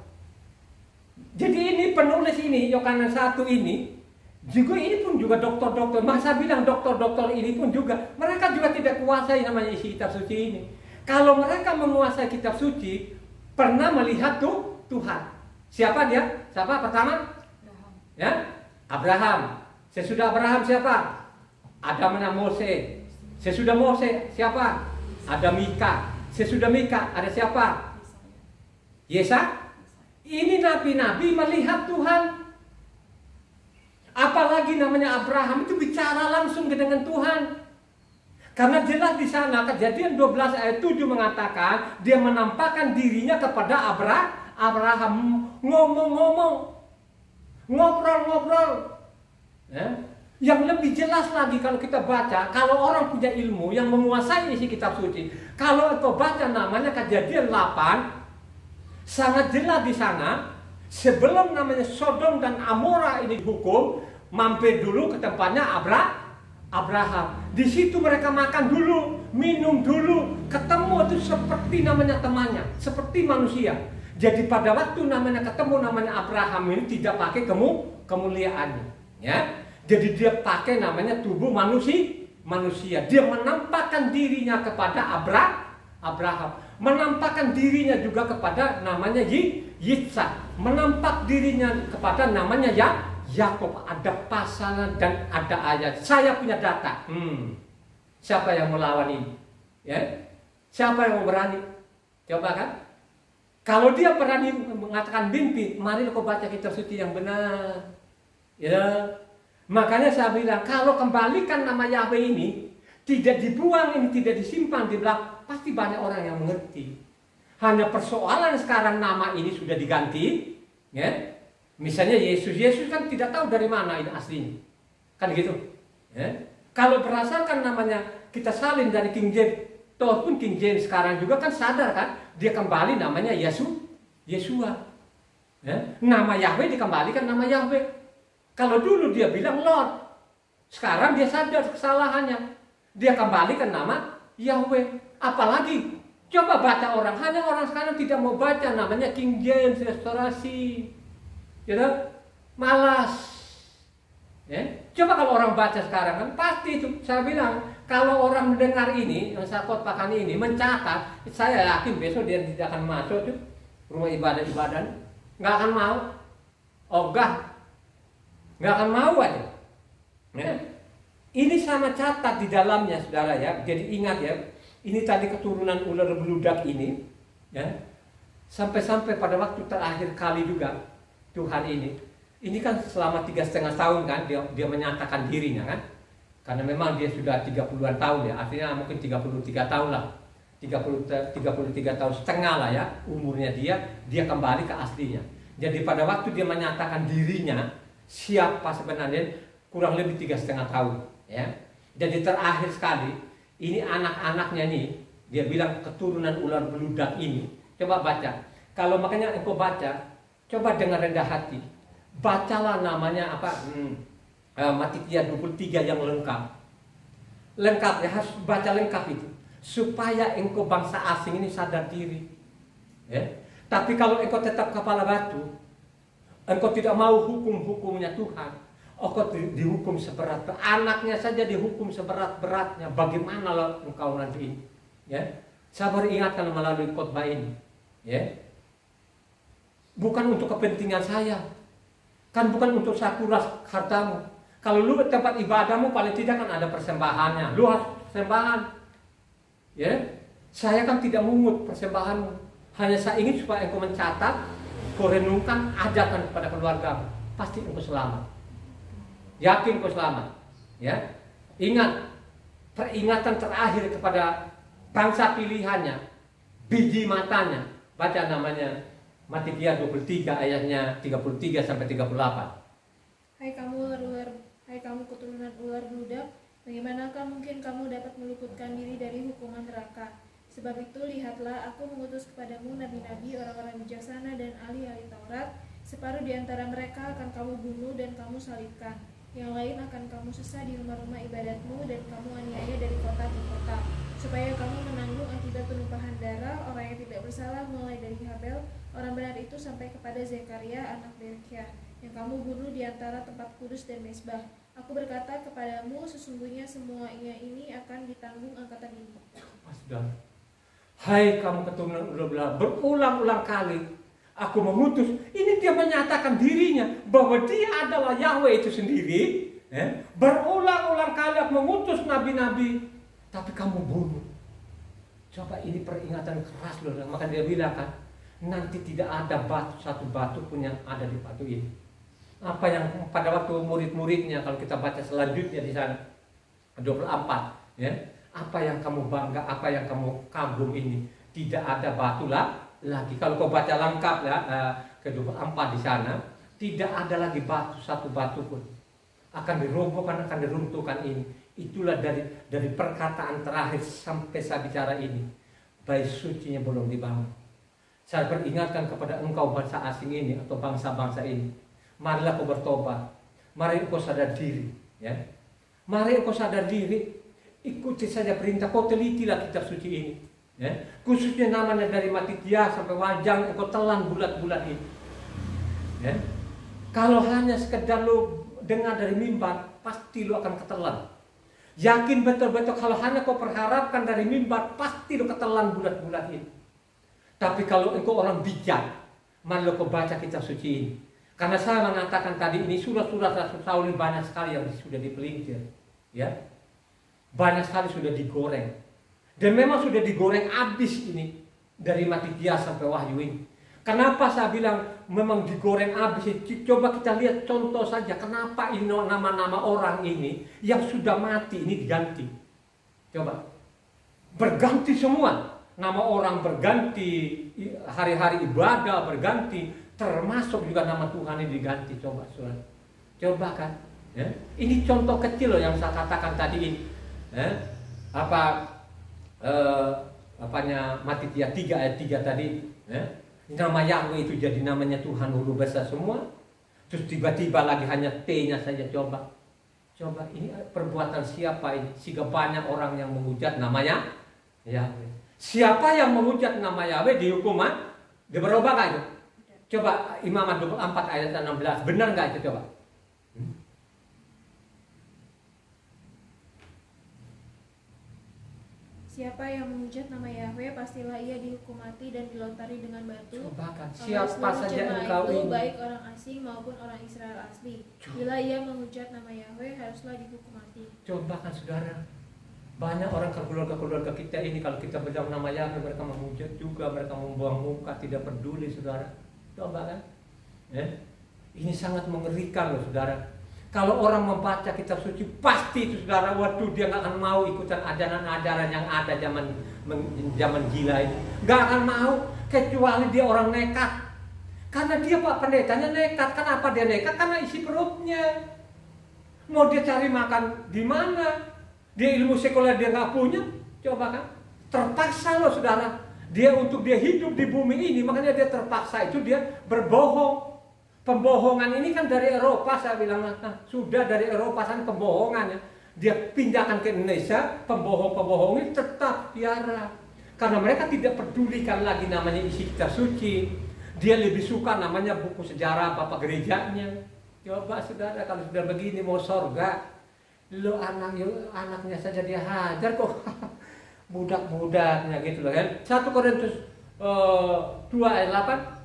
Jadi ini penulis ini Yohanan 1 ini juga, ini pun juga dokter-dokter. Masa bilang dokter-dokter ini pun juga mereka juga tidak kuasai namanya isi kitab suci ini. Kalau mereka menguasai kitab suci, pernah melihat tuh Tuhan. Siapa dia? Siapa pertama? Abraham. Ya, Abraham. Sesudah Abraham siapa? Ada mana Mose. Sesudah Mose siapa? Ada Mika. Sesudah Mika ada siapa? Yesa. Ini nabi-nabi melihat Tuhan. Apalagi namanya Abraham itu bicara langsung dengan Tuhan. Karena jelas di sana Kejadian 12 ayat 7 mengatakan dia menampakkan dirinya kepada Abraham, ngomong-ngomong, ngobrol-ngobrol. Ya. Yang lebih jelas lagi kalau kita baca, kalau orang punya ilmu yang menguasai isi kitab suci, kalau engkau baca namanya Kejadian 8, sangat jelas di sana sebelum namanya Sodom dan Amora ini dihukum, mampir dulu ke tempatnya Abraham. Di situ mereka makan dulu, minum dulu, ketemu itu seperti namanya temannya, seperti manusia. Jadi pada waktu namanya ketemu namanya Abraham ini tidak pakai kemuliaannya, ya. Jadi dia pakai namanya tubuh manusia. Dia menampakkan dirinya kepada Abraham, menampakkan dirinya juga kepada namanya Yitzhak, menampak dirinya kepada namanya Yakob. Ada pasangan dan ada ayat. Saya punya data. Siapa yang melawan ini? Ya, siapa yang berani? Coba kan? Kalau dia berani mengatakan mimpi, mari kau baca kitab suci yang benar. Ya, makanya saya bilang kalau kembalikan nama Yahweh ini tidak dibuang, ini tidak disimpan di belakang, pasti banyak orang yang mengerti. Hanya persoalan sekarang nama ini sudah diganti, ya. Misalnya Yesus kan tidak tahu dari mana ini aslinya, kan gitu. Ya. Kalau berdasarkan namanya kita salin dari King James, toh pun King James sekarang juga kan sadar kan, dia kembali namanya Yesua. Ya. Nama Yahweh dikembalikan nama Yahweh. Kalau dulu dia bilang Lord, sekarang dia sadar kesalahannya, dia kembalikan nama Yahweh. Apalagi coba baca orang, hanya orang sekarang tidak mau baca namanya King James Restorasi, gitu, malas. Ya. Coba kalau orang baca sekarang kan pasti itu. Saya bilang kalau orang mendengar ini, yang saya khotbahkan ini, mencatat, saya yakin besok dia tidak akan masuk tuh rumah ibadah, nggak akan mau, ogah, nggak akan mau aja. Ya. Ini sama catat di dalamnya, saudara ya. Jadi ingat ya, ini tadi keturunan ular beludak ini, ya. Sampai-sampai pada waktu terakhir kali juga Tuhan ini kan selama 3,5 tahun kan dia menyatakan dirinya kan. Karena memang dia sudah 30-an tahun ya, artinya mungkin 33 tahun lah. 33 tahun setengah lah ya umurnya dia kembali ke aslinya. Jadi pada waktu dia menyatakan dirinya siapa sebenarnya kurang lebih 3,5 tahun ya. Jadi terakhir sekali ini anak-anaknya nih dia bilang keturunan ular beludak ini. Coba baca. Kalau makanya engkau baca, coba dengan rendah hati. Bacalah namanya apa? Matitia 23 yang lengkap. Lengkap ya, harus baca lengkap itu supaya engkau bangsa asing ini sadar diri. Ya. Tapi kalau engkau tetap kepala batu, engkau tidak mau hukum-hukumnya Tuhan, engkau dihukum seberat, anaknya saja dihukum seberat-beratnya. Bagaimana lah engkau nanti ini? Ya. Saya baru ingatkan melalui khotbah ini. Ya. bukan untuk kepentingan saya. Kan bukan untuk saya kuras hartamu. Kalau lu tempat ibadahmu paling tidak kan ada persembahannya. Lu harus persembahan. Ya. Saya kan tidak mungut persembahanmu. Hanya saya ingin supaya engkau mencatat, kau renungkan, ajarkan kepada keluargamu. Pasti engkau selamat. Yakin engkau selamat. Ya. Ingat, peringatan terakhir kepada bangsa pilihannya, biji matanya. Baca namanya Matikiah 23 ayatnya 33 sampai 38. Hai kamu keturunan ular bludak, bagaimanakah mungkin kamu dapat meluputkan diri dari hukuman neraka? Sebab itu lihatlah, aku mengutus kepadamu nabi-nabi, orang-orang bijaksana dan ahli-ahli Taurat. Separuh di antara mereka akan kamu bunuh dan kamu salibkan. Yang lain akan kamu sesah di rumah-rumah ibadatmu dan kamu aniaya dari kota ke kota, supaya kamu menanggung akibat penumpahan darah orang yang tidak bersalah, mulai dari Habel orang benar itu sampai kepada Zekaria anak Berekiah, yang kamu bunuh di antara tempat kudus dan mezbah. Aku berkata kepadamu, sesungguhnya semuanya ini akan ditanggung angkatan ini. Hai kamu keturunan ular bludak, berulang-ulang kali aku mengutus. Ini dia menyatakan dirinya bahwa dia adalah Yahweh itu sendiri. Berulang-ulang kali aku mengutus nabi-nabi, tapi kamu bunuh. Coba ini peringatan keras loh. Maka dia bilang kan, nanti tidak ada satu batu pun yang ada di batu ini. Apa yang pada waktu murid-muridnya, kalau kita baca selanjutnya di sana 24, ya, apa yang kamu bangga, apa yang kamu kagum ini, tidak ada batu lagi. Kalau kau baca lengkap ya, ke-24 di sana, tidak ada lagi satu batu pun akan dirobohkan, akan diruntuhkan ini. Itulah dari perkataan terakhir sampai saya bicara ini, bait sucinya belum dibangun. Saya peringatkan kepada engkau bangsa asing ini atau bangsa-bangsa ini, marilah kau bertobat, mari kau sadar diri, ya. Mari kau sadar diri, ikuti saja perintah, kau telitilah kitab suci ini. Ya, khususnya namanya dari Matikiah sampai Wajang, engkau telan bulat-bulat ini. Ya. Kalau hanya sekedar lu dengar dari mimbar, pasti lu akan ketelan. Yakin betul-betul kalau hanya kau perharapkan dari mimbar, pasti lu ketelan bulat-bulat ini. Tapi kalau engkau orang bijak, mari lu kau baca kitab suci ini. Karena saya mengatakan tadi ini surat-surat Rasul Saul banyak sekali yang sudah dipelintir, ya, banyak sekali sudah digoreng. Dan memang sudah digoreng habis ini dari Matikiah sampai Wahyu ini. Kenapa saya bilang memang digoreng habis? Coba kita lihat contoh saja. Kenapa ini nama-nama orang ini yang sudah mati ini diganti? Coba. Berganti semua. Nama orang berganti, hari-hari ibadah berganti, termasuk juga nama Tuhan ini diganti. Coba, saudara. Coba kan. Ya? Ini contoh kecil loh yang saya katakan tadi ini. Matikiah 3 ayat 3 tadi, nama Yahweh itu jadi namanya Tuhan hulu besar semua. Terus tiba-tiba lagi hanya T-nya saja. Coba ini perbuatan siapa ini? Sehingga banyak orang yang menghujat namanya Yahweh. Siapa yang menghujat nama Yahweh dihukum? Dia berubah gak itu? Coba Imamat 24 ayat 16, benar gak itu? Coba. Siapa yang menghujat nama Yahweh, pastilah ia dihukum mati dan dilontari dengan batu. Bahkan siapa saja engkau itu, ini, baik orang asing maupun orang Israel asli. Bila ia menghujat nama Yahweh, haruslah dihukum mati. Coba kan saudara, banyak orang keluarga-keluarga kita ini kalau kita bilang nama Yahweh, mereka menghujat juga, mereka membuang muka, tidak peduli saudara. Coba kan, ini sangat mengerikan loh saudara. Kalau orang membaca kitab suci, pasti itu saudara, waduh dia gak akan mau ikutan ajaran-ajaran yang ada zaman gila ini. Gak akan mau, kecuali dia orang nekat. Karena dia Pak Pendetanya nekat. Kenapa dia nekat? Karena isi perutnya. Mau dia cari makan di mana? Dia ilmu sekuler dia gak punya. Coba kan, terpaksa loh saudara. Dia untuk dia hidup di bumi ini, makanya dia terpaksa itu dia berbohong. Pembohongan ini kan dari Eropa, saya bilang, sudah dari Eropa sana pembohongannya. Dia pindahkan ke Indonesia, pembohong-pembohong ini tetap piara. Karena mereka tidak pedulikan lagi namanya isi kitab suci. Dia lebih suka namanya buku sejarah bapak gerejanya. Coba saudara, kalau sudah begini mau sorga, lo anaknya saja dia hajar kok. Budak-budaknya gitu loh kan. 1 Korintus 2 ayat 8.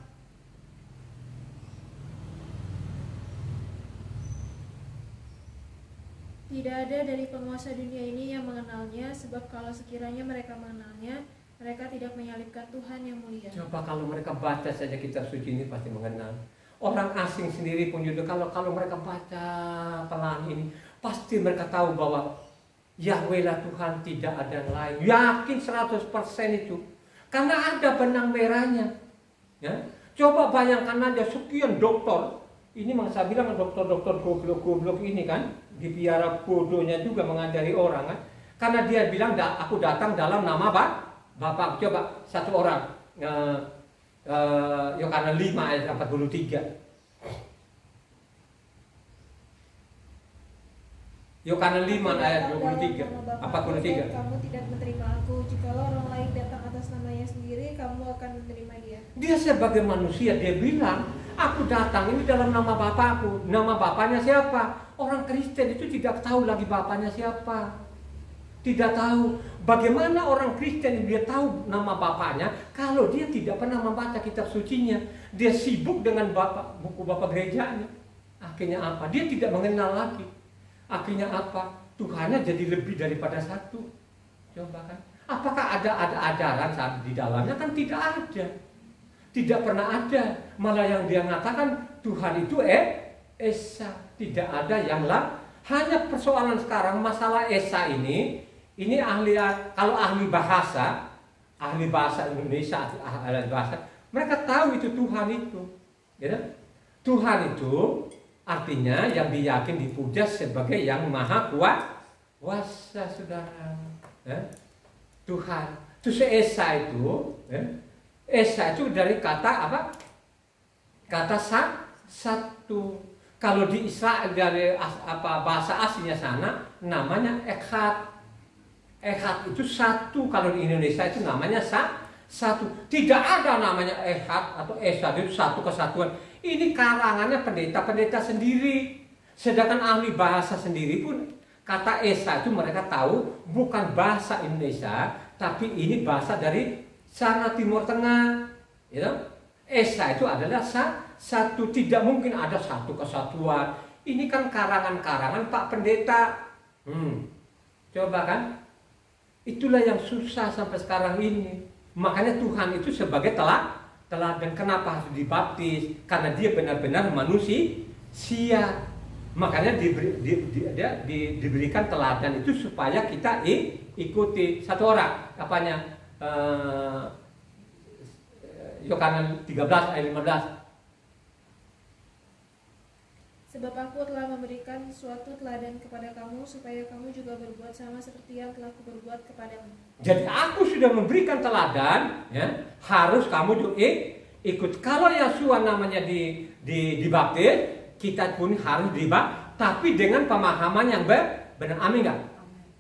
tidak ada dari penguasa dunia ini yang mengenalnya, sebab kalau sekiranya mereka mengenalnya, mereka tidak menyalibkan Tuhan yang mulia. Coba kalau mereka baca saja kitab suci ini pasti mengenal. Orang asing sendiri pun juga kalau mereka baca pelan ini, pasti mereka tahu bahwa Yahweh lah Tuhan, tidak ada yang lain. Yakin 100% itu. Karena ada benang merahnya. Ya. Coba bayangkan aja sekian dokter. Ini saya bilang dokter-dokter goblok-goblok ini kan, dipiara bodohnya juga mengajari orang kan. Karena dia bilang aku datang dalam nama Bapak. Coba satu orang Yohanes 5 ayat 43. Yohanes 5 ayat 23. 43. Kamu tidak menerima aku. Jikalau orang lain datang atas namanya sendiri, kamu akan menerima dia. Dia sebagai manusia, dia bilang, aku datang ini dalam nama Bapakku. Nama Bapaknya siapa? Orang Kristen itu tidak tahu lagi Bapaknya siapa. Tidak tahu. Bagaimana orang Kristen dia tahu nama Bapaknya kalau dia tidak pernah membaca kitab sucinya. Dia sibuk dengan buku Bapak gerejanya. Akhirnya apa? Dia tidak mengenal lagi. Akhirnya apa? Tuhannya jadi lebih daripada satu. Coba kan. Apakah ada ajaran saat di dalamnya? Kan tidak ada. Tidak pernah ada. Malah yang dia mengatakan Tuhan itu Esa. Tidak ada yang lain. Hanya persoalan sekarang masalah Esa ini kalau ahli bahasa Indonesia, ahli bahasa, mereka tahu itu Tuhan itu. Ya? Tuhan itu artinya yang diyakin dipuja sebagai yang maha kuasa, saudara. Ya? Tuhan. Terus Esa itu, ya? Esa itu dari kata apa? Kata satu. Kalau di Israel dari bahasa aslinya sana namanya Echad. Echad itu satu. Kalau di Indonesia itu namanya satu. Tidak ada namanya Echad atau Esa itu satu kesatuan. Ini karangannya pendeta-pendeta sendiri. Sedangkan ahli bahasa sendiri pun kata Esa itu mereka tahu bukan bahasa Indonesia, tapi ini bahasa dari sana Timur Tengah. Ya? Esa itu adalah satu. Tidak mungkin ada satu kesatuan. Ini kan karangan-karangan Pak Pendeta. Coba kan. Itulah yang susah sampai sekarang ini. Makanya Tuhan itu sebagai teladan. Kenapa harus dibaptis? Karena dia benar-benar manusia. Makanya diberikan teladan itu supaya kita ikuti. Satu orang, apanya? Yohanes 13 ayat 15. Sebab aku telah memberikan suatu teladan kepada kamu, supaya kamu juga berbuat sama seperti yang telah kuberbuat kepadamu. Jadi aku sudah memberikan teladan, ya, harus kamu juga ikut. Kalau Yesua namanya dibaptis, kita pun harus dibaptis, tapi dengan pemahaman yang benar. Amin nggak?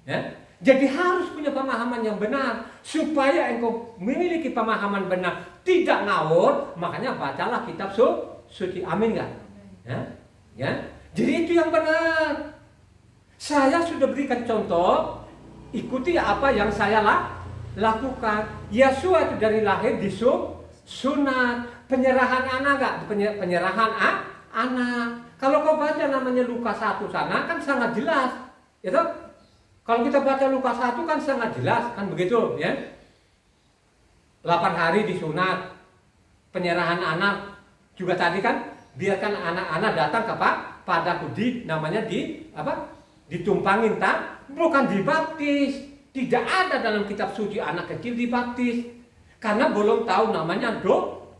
Ya? Jadi harus punya pemahaman yang benar, supaya engkau memiliki pemahaman benar, tidak ngawur. Makanya bacalah kitab suci. Amin nggak? Ya, jadi itu yang benar. Saya sudah berikan contoh, ikuti apa yang saya lakukan. Yesua itu dari lahir sunat, penyerahan anak nggak? Penyerahan anak. Kalau kau baca namanya Lukas 1 sana kan sangat jelas, itu. Kalau kita baca Lukas 1 kan sangat jelas, kan begitu, ya. 8 hari disunat, penyerahan anak juga tadi kan. Biarkan anak-anak datang kepadaku ditumpangin bukan dibaptis. Tidak ada dalam kitab suci anak kecil dibaptis karena belum tahu namanya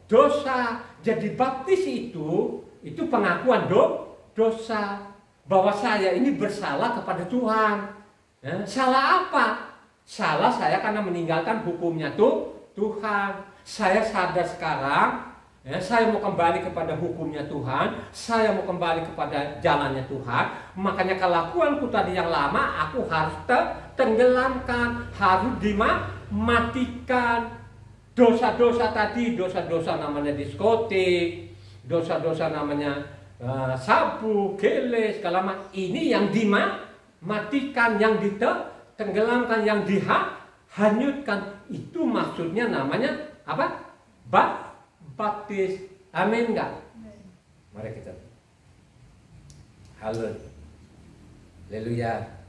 dosa. Jadi baptis itu pengakuan dosa bahwa saya ini bersalah kepada Tuhan. Ya, salah apa? Salah saya karena meninggalkan hukumnya Tuhan. Saya sadar sekarang. Ya, saya mau kembali kepada hukumnya Tuhan, saya mau kembali kepada jalannya Tuhan. Makanya kelakuanku tadi yang lama aku harus tenggelamkan, harus dimatikan. Dosa-dosa tadi, dosa-dosa namanya diskotik, dosa-dosa namanya sabu, gele, segala macam. Ini yang dimatikan, yang ditenggelamkan, yang dihanyutkan. Itu maksudnya namanya apa? Baptis. Amin enggak? Mari kita. Halo. Haleluya.